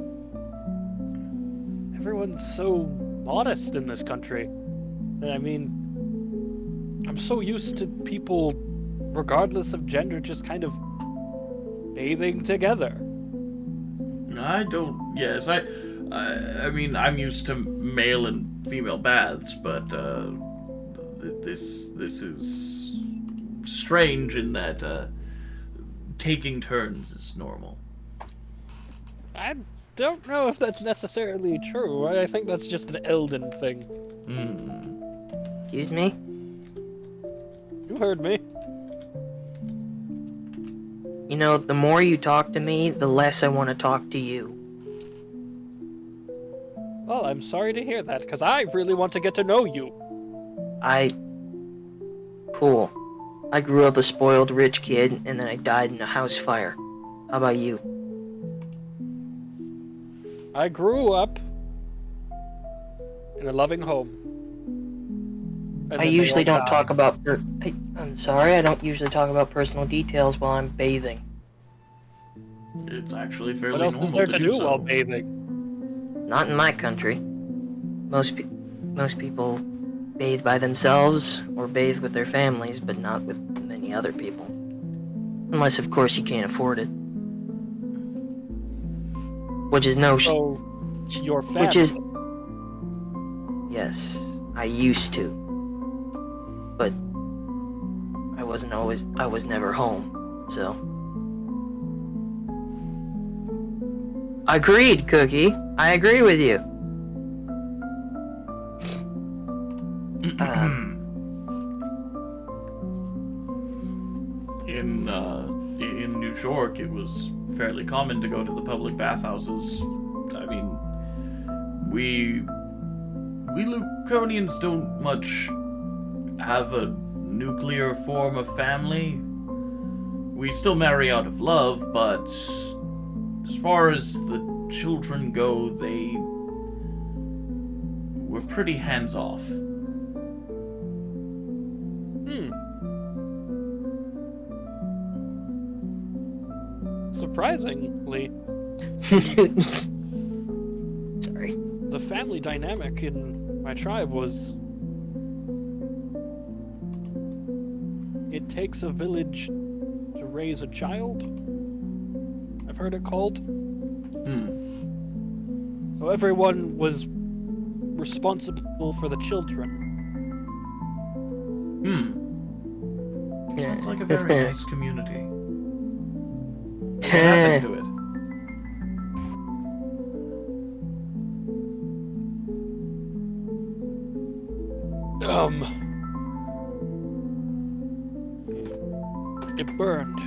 everyone's so modest in this country. I mean, I'm so used to people, regardless of gender, just kind of bathing together. I don't. Yes, I mean, I'm used to male and female baths, but this is strange in that taking turns is normal. I don't know if that's necessarily true. I think that's just an Elden thing. Excuse me? You heard me. You know, the more you talk to me, the less I want to talk to you. Well, I'm sorry to hear that, because I really want to get to know you. Cool. I grew up a spoiled rich kid, and then I died in a house fire. How about you? I grew up in a loving home. And I then they usually all don't died. talk about I'm sorry, I don't usually talk about personal details while I'm bathing. It's actually fairly What else normal is there to do so. while bathing? Not in my country. Most people bathe by themselves or bathe with their families, but not with many other people. Unless, of course, you can't afford it. Which is no So, your family. Which is... Yes, I used to. But I was never home, so... Agreed, Cookie. I agree with you. In New York, it was fairly common to go to the public bathhouses. I mean, we Luconians don't much have a nuclear form of family. we still marry out of love, but as far as the children go, we're pretty hands-off. Surprisingly, Sorry. the family dynamic in my tribe was... It takes a village to raise a child, I've heard it called. So everyone was responsible for the children. Sounds like a very nice community. What happened to it? It burned.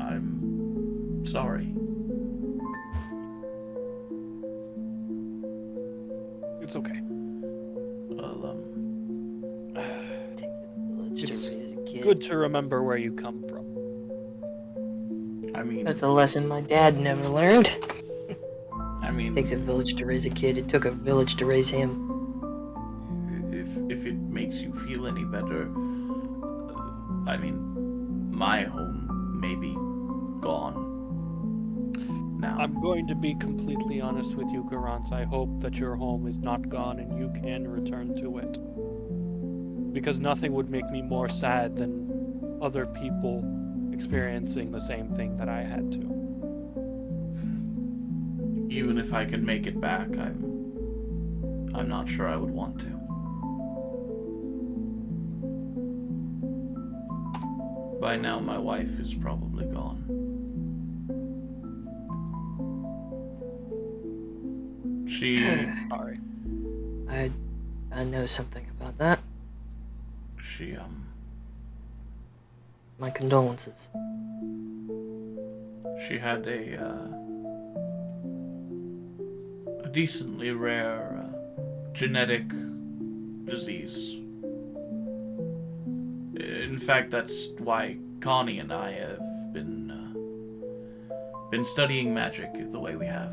I'm sorry. It's okay. Well, It's good to remember where you come from. I mean, That's a lesson my dad never learned. it Takes a village to raise a kid. It took a village to raise him. if it makes you feel any better, my home may be gone now. I'm going to be completely honest with you, Garance. I hope that your home is not gone and you can return to it. Because nothing would make me more sad than other people experiencing the same thing that I had to. Even if I could make it back, I'm not sure I would want to. By now, my wife is probably gone. She... Sorry. I know something about that. She, My condolences. She had a decently rare genetic disease. In fact, that's why Connie and I have been studying magic the way we have.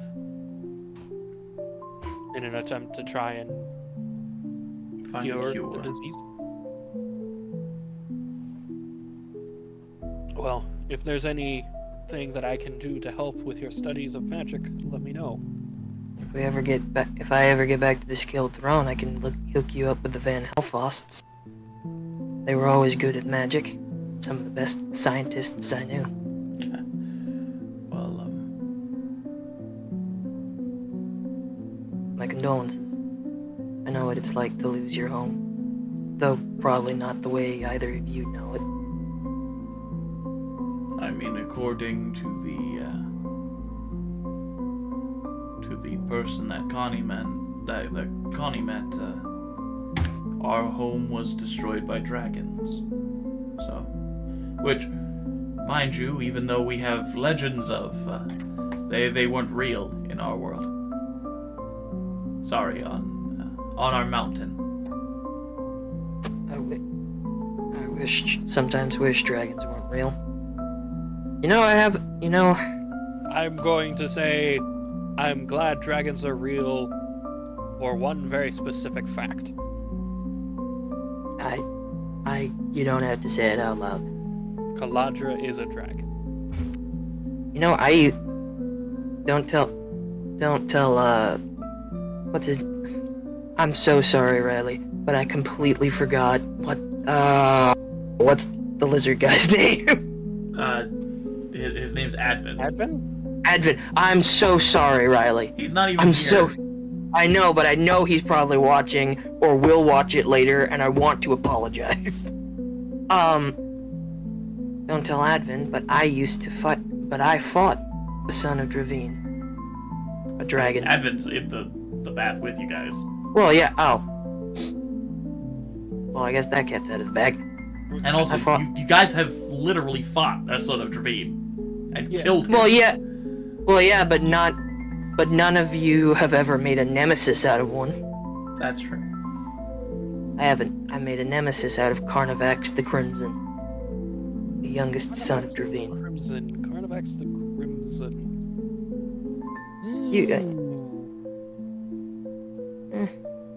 In an attempt to try and Find a cure cure. the disease. Well, if there's anything that I can do to help with your studies of magic, let me know. If I ever get back to the Skilled Throne, I can hook you up with the Van Helfosts. They were always good at magic. Some of the best scientists I knew. Well, My condolences. I know what it's like to lose your home. Though probably not the way either of you know it. according to the person that Connie met, our home was destroyed by dragons. So, which, mind you, even though we have legends of, they weren't real in our world. Sorry, on our mountain. Sometimes wish dragons weren't real. I'm going to say I'm glad dragons are real for one very specific fact. You don't have to say it out loud. Caladra is a dragon. Don't tell, what's his... I'm so sorry, Riley, but I completely forgot what's the lizard guy's name? His name's Advin. Advin. I'm so sorry, Riley. He's not even here. I know, but I know he's probably watching or will watch it later, and I want to apologize. Don't tell Advin, but I fought the son of Dravine. A dragon. Advin's in the bath with you guys. Well, yeah, Well, I guess that cat's out of the bag. And also, you guys have literally fought a son of Dravine and killed him. Well, yeah, but none of you have ever made a nemesis out of one. That's true. I made a nemesis out of Carnivax the Crimson, the youngest son of Dravine. Crimson. Carnivax the Crimson.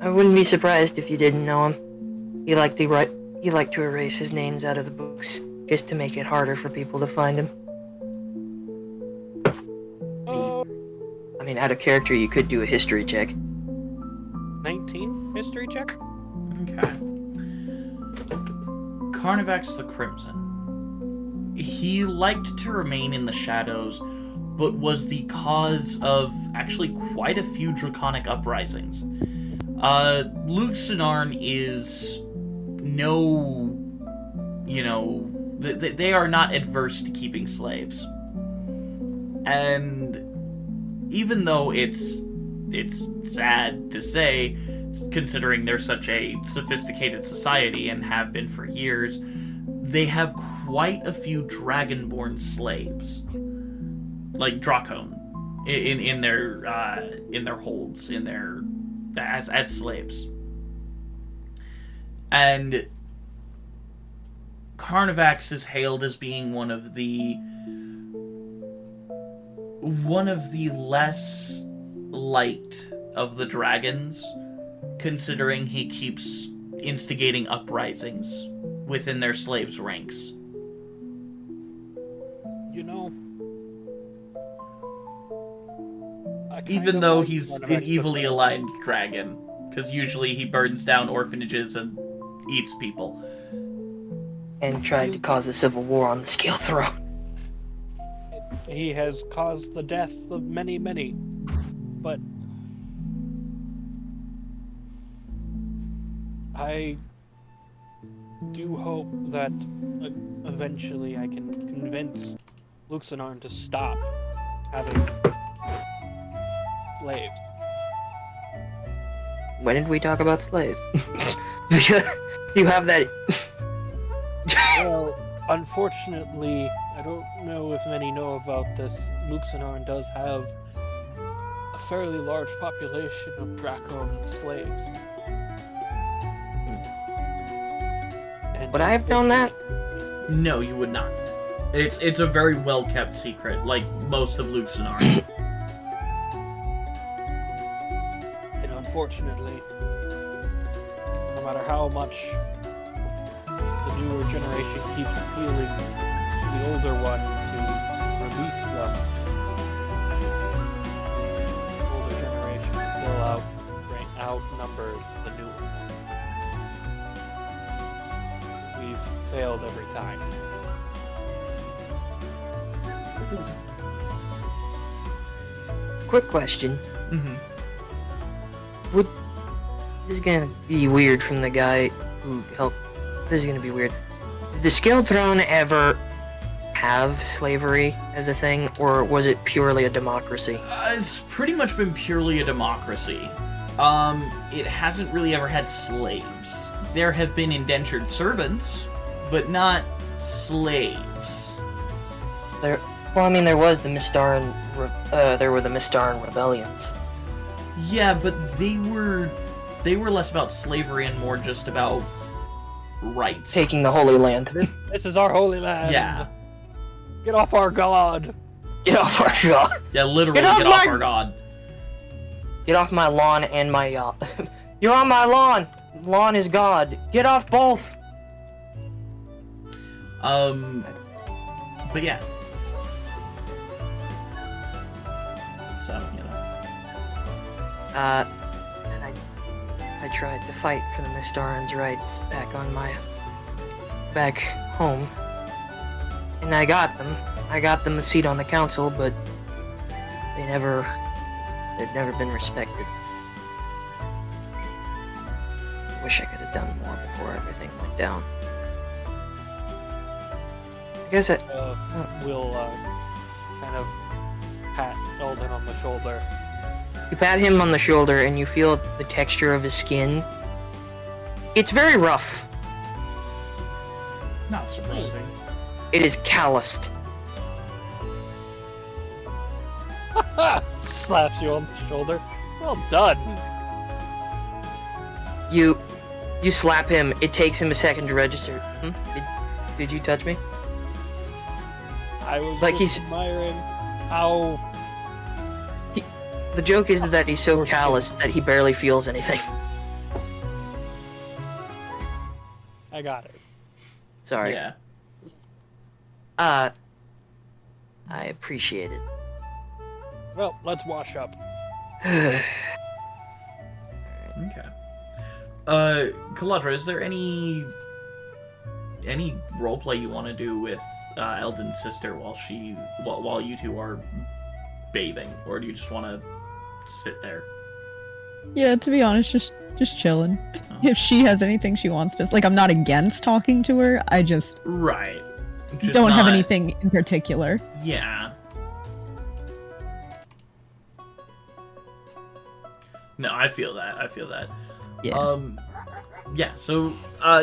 I wouldn't be surprised if you didn't know him. He liked to erase his names out of the books just to make it harder for people to find him. I mean, out of character, you could do a history check. 19 history check? Okay. Carnivax the Crimson. He liked to remain in the shadows, but was the cause of actually quite a few draconic uprisings. Luxenarn is they are not adverse to keeping slaves. And even though it's sad to say, considering they're such a sophisticated society and have been for years, they have quite a few dragonborn slaves, like Dracon, in their holds, as slaves. And Carnivax is hailed as being one of the less liked of the dragons, considering he keeps instigating uprisings within their slaves' ranks. You know, Even though he's an evilly aligned dragon, because usually he burns down orphanages and eats people. And tried to cause a civil war on the Scale Throne. He has caused the death of many, many, but I do hope that eventually I can convince Luxenarn to stop having slaves. When did we talk about slaves? You have that. Well, unfortunately, I don't know if many know about this. Luxenarn does have a fairly large population of Dracon slaves. And Would I have known that? No, you would not. It's a very well kept secret, like most of Luxenarn. And unfortunately, no matter how much the newer generation keeps appealing to the older one to release them, the older generation still outnumbers the newer one. We've failed every time. Quick question. Mm-hmm. This is gonna be weird from the guy who helped. This is gonna be weird. Did the Scaled Throne ever have slavery as a thing, or was it purely a democracy? It's pretty much been purely a democracy. It hasn't really ever had slaves. There have been indentured servants, but not slaves. There was the Mistaran. There were the Mistaran rebellions. Yeah, but they were less about slavery and more just about rights. Taking the Holy Land. This is our holy land. Yeah. Get off our god. Get off our god. Yeah, literally Get off get off my- our god. Get off my lawn and my yacht. You're on my lawn. Lawn is God. Get off both. But yeah. So, And I tried to fight for the Mistaran's rights back home. And I got them. I got them a seat on the council, but they've never been respected. I wish I could have done more before everything went down. I guess We'll kind of pat Eldon on the shoulder. you pat him on the shoulder and you feel the texture of his skin. It's very rough. not surprising. It is calloused. Slaps you on the shoulder. Well done. You You slap him, it takes him a second to register. Did you touch me? I was Like just he's- admiring how The joke is that he's so callous that he barely feels anything. I got it. Sorry. Yeah. I appreciate it. Well, let's wash up. Okay. Kaladra, is there any roleplay you want to do with Eldon's sister while you two are bathing, or do you just want to sit there? Yeah, to be honest, just chilling. If she has anything she wants to, like, I'm not against talking to her. I just Right. Just don't have not- anything in particular. Yeah. No, I feel that. Yeah. Yeah, so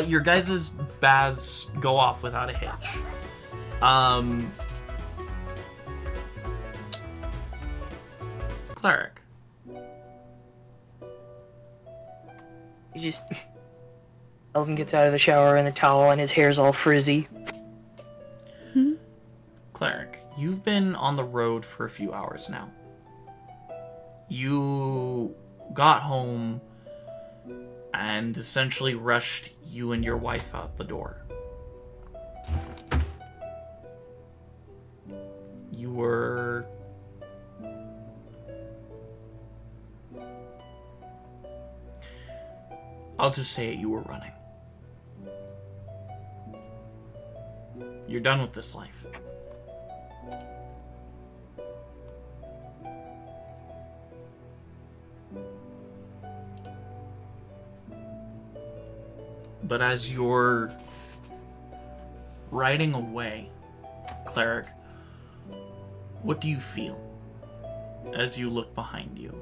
your guys' baths go off without a hitch. Cleric. He just... Elvin gets out of the shower in a towel and his hair's all frizzy. Cleric, you've been on the road for a few hours now. You got home and essentially rushed you and your wife out the door. You were... I'll just say it, you were running. You're done with this life. But as you're riding away, Cleric, what do you feel as you look behind you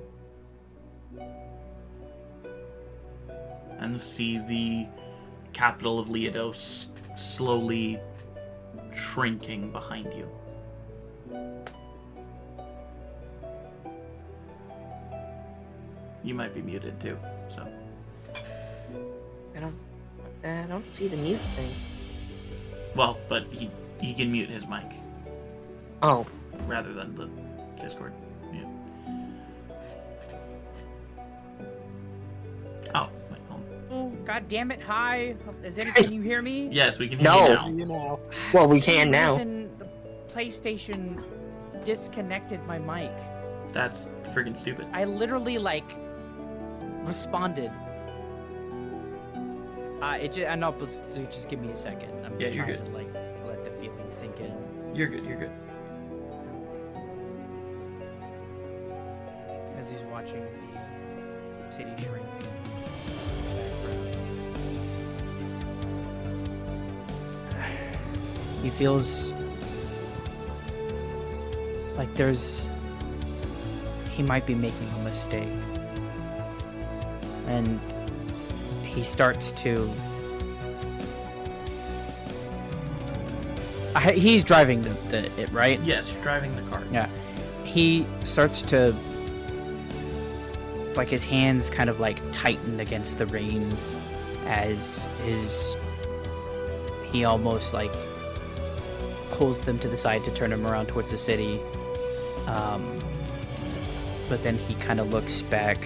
and see the capital of Aeidros slowly shrinking behind you? You might be muted too, so. I don't see the mute thing. Well, but he can mute his mic Oh, rather than the Discord mute. Oh, wait, hold on. Oh, God damn it! Hi, can you hear me? Yes, we can hear No. you now. You know. well, we For some can now. reason, the PlayStation disconnected my mic. That's freaking stupid. I literally responded. I know, but so just give me a second. I'm Yeah, you're trying good. to let the feeling sink in. You're good. You're good. As he's watching the city shrink. He feels like he might be making a mistake. And he starts to... he's driving it, right? Yes, you're driving the car. Yeah. He starts to... Like, his hands kind of, tighten against the reins as he almost, pulls them to the side to turn him around towards the city. But then he kind of looks back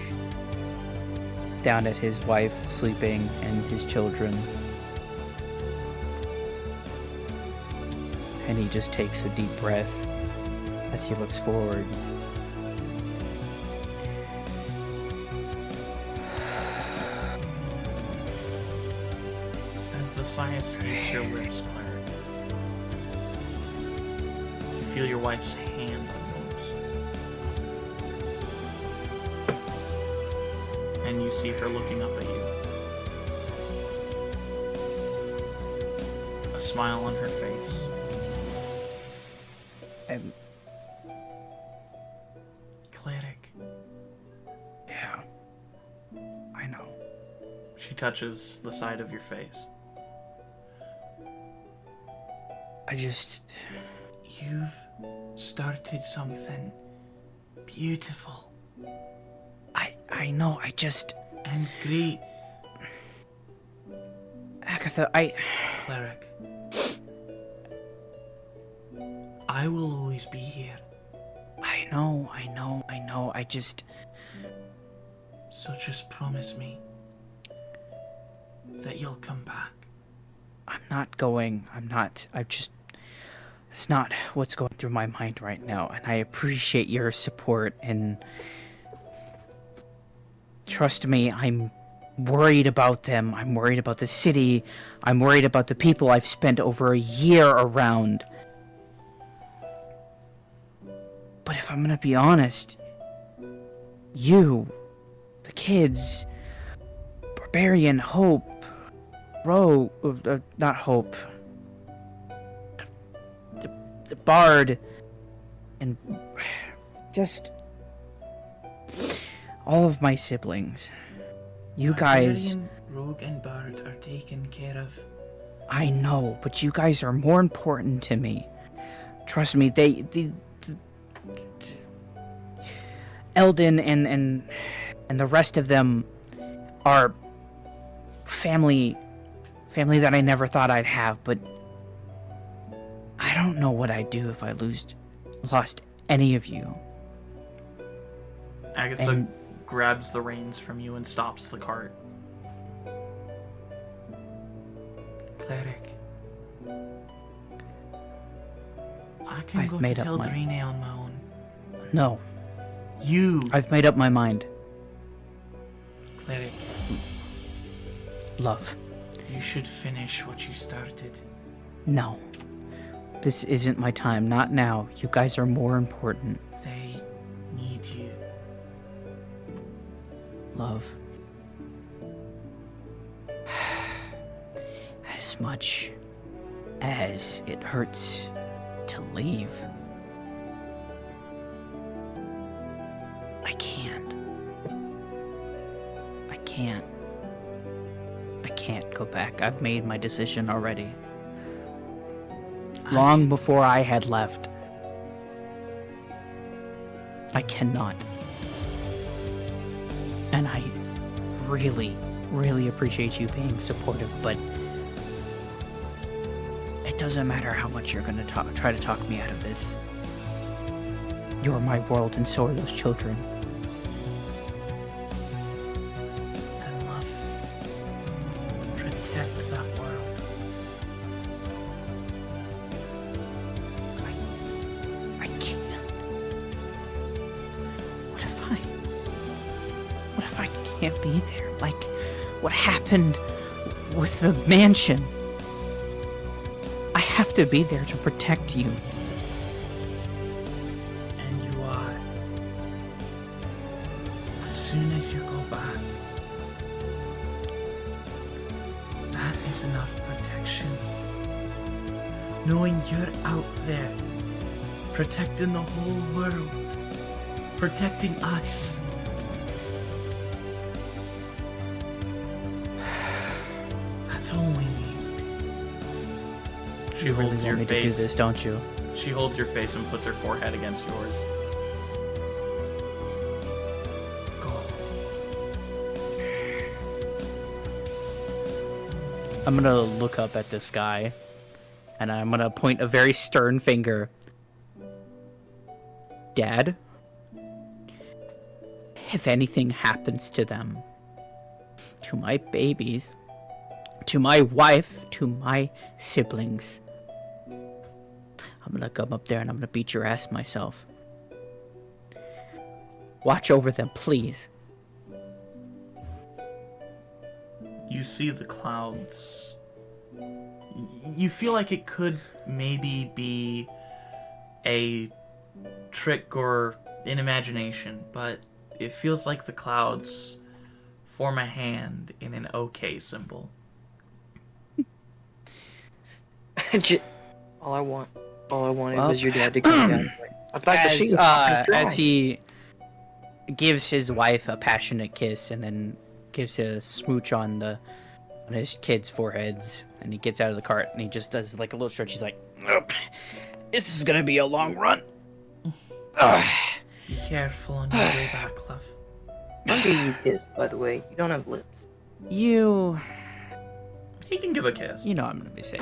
down at his wife sleeping and his children. And he just takes a deep breath as he looks forward. As the sigh escapes your lips, Cleric, you feel your wife's hand on yours. And you see her looking up at you. A smile on her face. Cleric. Yeah. I know. She touches the side of your face. You've started something beautiful I know, and great. Agatha, Cleric, I will always be here. I know. I just... So just promise me that you'll come back. I'm not going. It's not what's going through my mind right now, and I appreciate your support, and trust me, I'm worried about them. I'm worried about the city. I'm worried about the people I've spent over a year around. But if I'm gonna be honest, you, the kids, Barbarian, Hope, not Hope, the Bard, and just all of my siblings. You guys... Barbarian, Rogue, and Bard are taken care of. I know, but you guys are more important to me. Trust me, the Eldon and the rest of them are family that I never thought I'd have, but I don't know what I'd do if I lost any of you. Agatha grabs the reins from you and stops the cart. Cleric, I can I've go made to up my... Teldrine on my own. No. I've made up my mind. Cleric, Love. you should finish what you started. No. This isn't my time. Not now. You guys are more important. They need you. Love. As much as it hurts to leave, I can't. I can't go back. I've made my decision already. Long before I had left. I cannot. And I really, really appreciate you being supportive, but it doesn't matter how much you're gonna try to talk me out of this. You're my world, and so are those children. Then love. Protect that world. I can't. What if I can't be there? Like, what happened with the mansion? I have to be there to protect you. And you are. As soon as you go back, that is enough protection. Knowing you're out there, protecting the whole world, protecting us. That's all we need. She You really holds want your me to do face. this, don't you? She holds your face and puts her forehead against yours. Go. I'm gonna look up at this guy, and I'm gonna point a very stern finger. Dad, if anything happens to them, to my babies, to my wife, to my siblings, I'm gonna come up there and I'm gonna beat your ass myself. Watch over them, please. You see the clouds. You feel like it could maybe be a trick or an imagination, but it feels like the clouds form a hand in an OK symbol. All I wanted was your dad to come down. I thought the sheet was As he gives his wife a passionate kiss and then gives a smooch on his kids' foreheads, and he gets out of the cart and he just does like a little stretch. He's like, "This is gonna be a long run." Be careful on your way back, love. I'm giving you a kiss, by the way. You don't have lips. You He can give a kiss. You know I'm gonna be safe.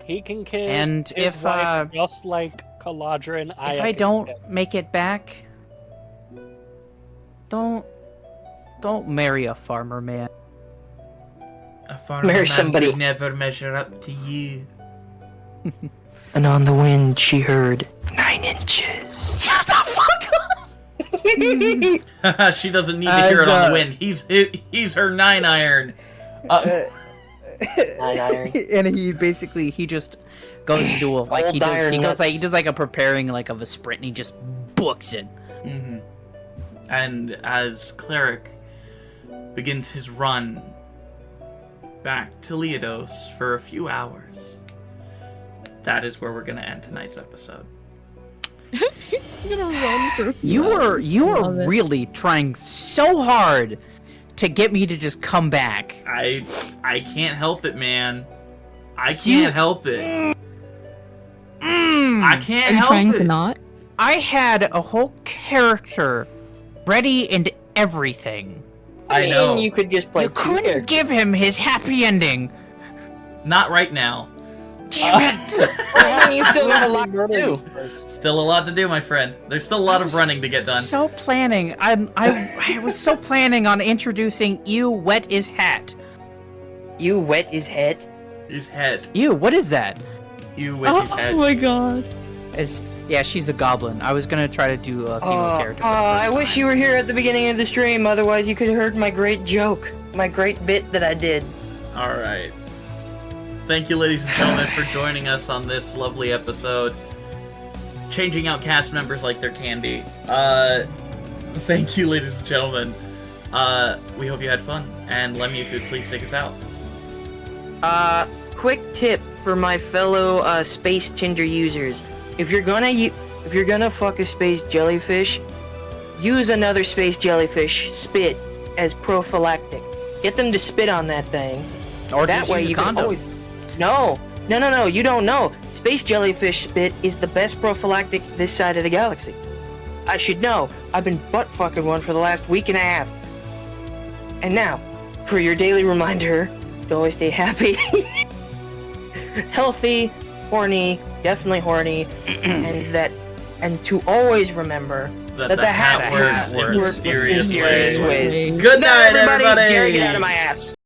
He can kiss And his if, wife just like Caladrin. If I don't make it back, don't marry a farmer man. A farmer Marry man somebody. could never measure up to you. And on the wind, she heard 9 inches. Shut the fuck up! She doesn't need to hear it on the wind. He's her 9-iron. 9 iron. And he just goes into a like he does like a preparing like of a sprint and he just books it. Mm-hmm. And as Cleric begins his run back to Aeidros for a few hours, that is where we're gonna end tonight's episode. I'm gonna run for a few You were Love it. really trying so hard to get me to just come back. I can't help it, man. I can't help it. I can't Are you help trying it. to not? I had a whole character ready and everything. I know. You could just play You two couldn't characters. give him his happy ending. Not right now. Damn it! You still have a lot to do. Still a lot to do, my friend. There's still a lot of running to get done. So planning. I was so planning on introducing you. Wet is hat. You wet his head. His head. You. What is that? You with his head. Oh my god. Yeah, she's a goblin. I was gonna try to do a female character. for the I first wish time. you were here at the beginning of the stream, otherwise you could have heard my great joke. My great bit that I did. Alright. Thank you, ladies and gentlemen, for joining us on this lovely episode. Changing out cast members like they're candy. Thank you, ladies and gentlemen. We hope you had fun. And Lemmy, if you'd please take us out. Quick tip for my fellow space Tinder users: if you're gonna fuck a space jellyfish, use another space jellyfish spit as prophylactic. Get them to spit on that thing. Or That just way use a you can condom. always. No, you don't know. Space jellyfish spit is the best prophylactic this side of the galaxy. I should know. I've been butt fucking one for the last week and a half. And now, for your daily reminder to always stay happy, healthy, horny, definitely horny, and to always remember That that the the hat hat works in works mysterious mysterious ways. ways. Good night, everybody! Jared, get out of my ass.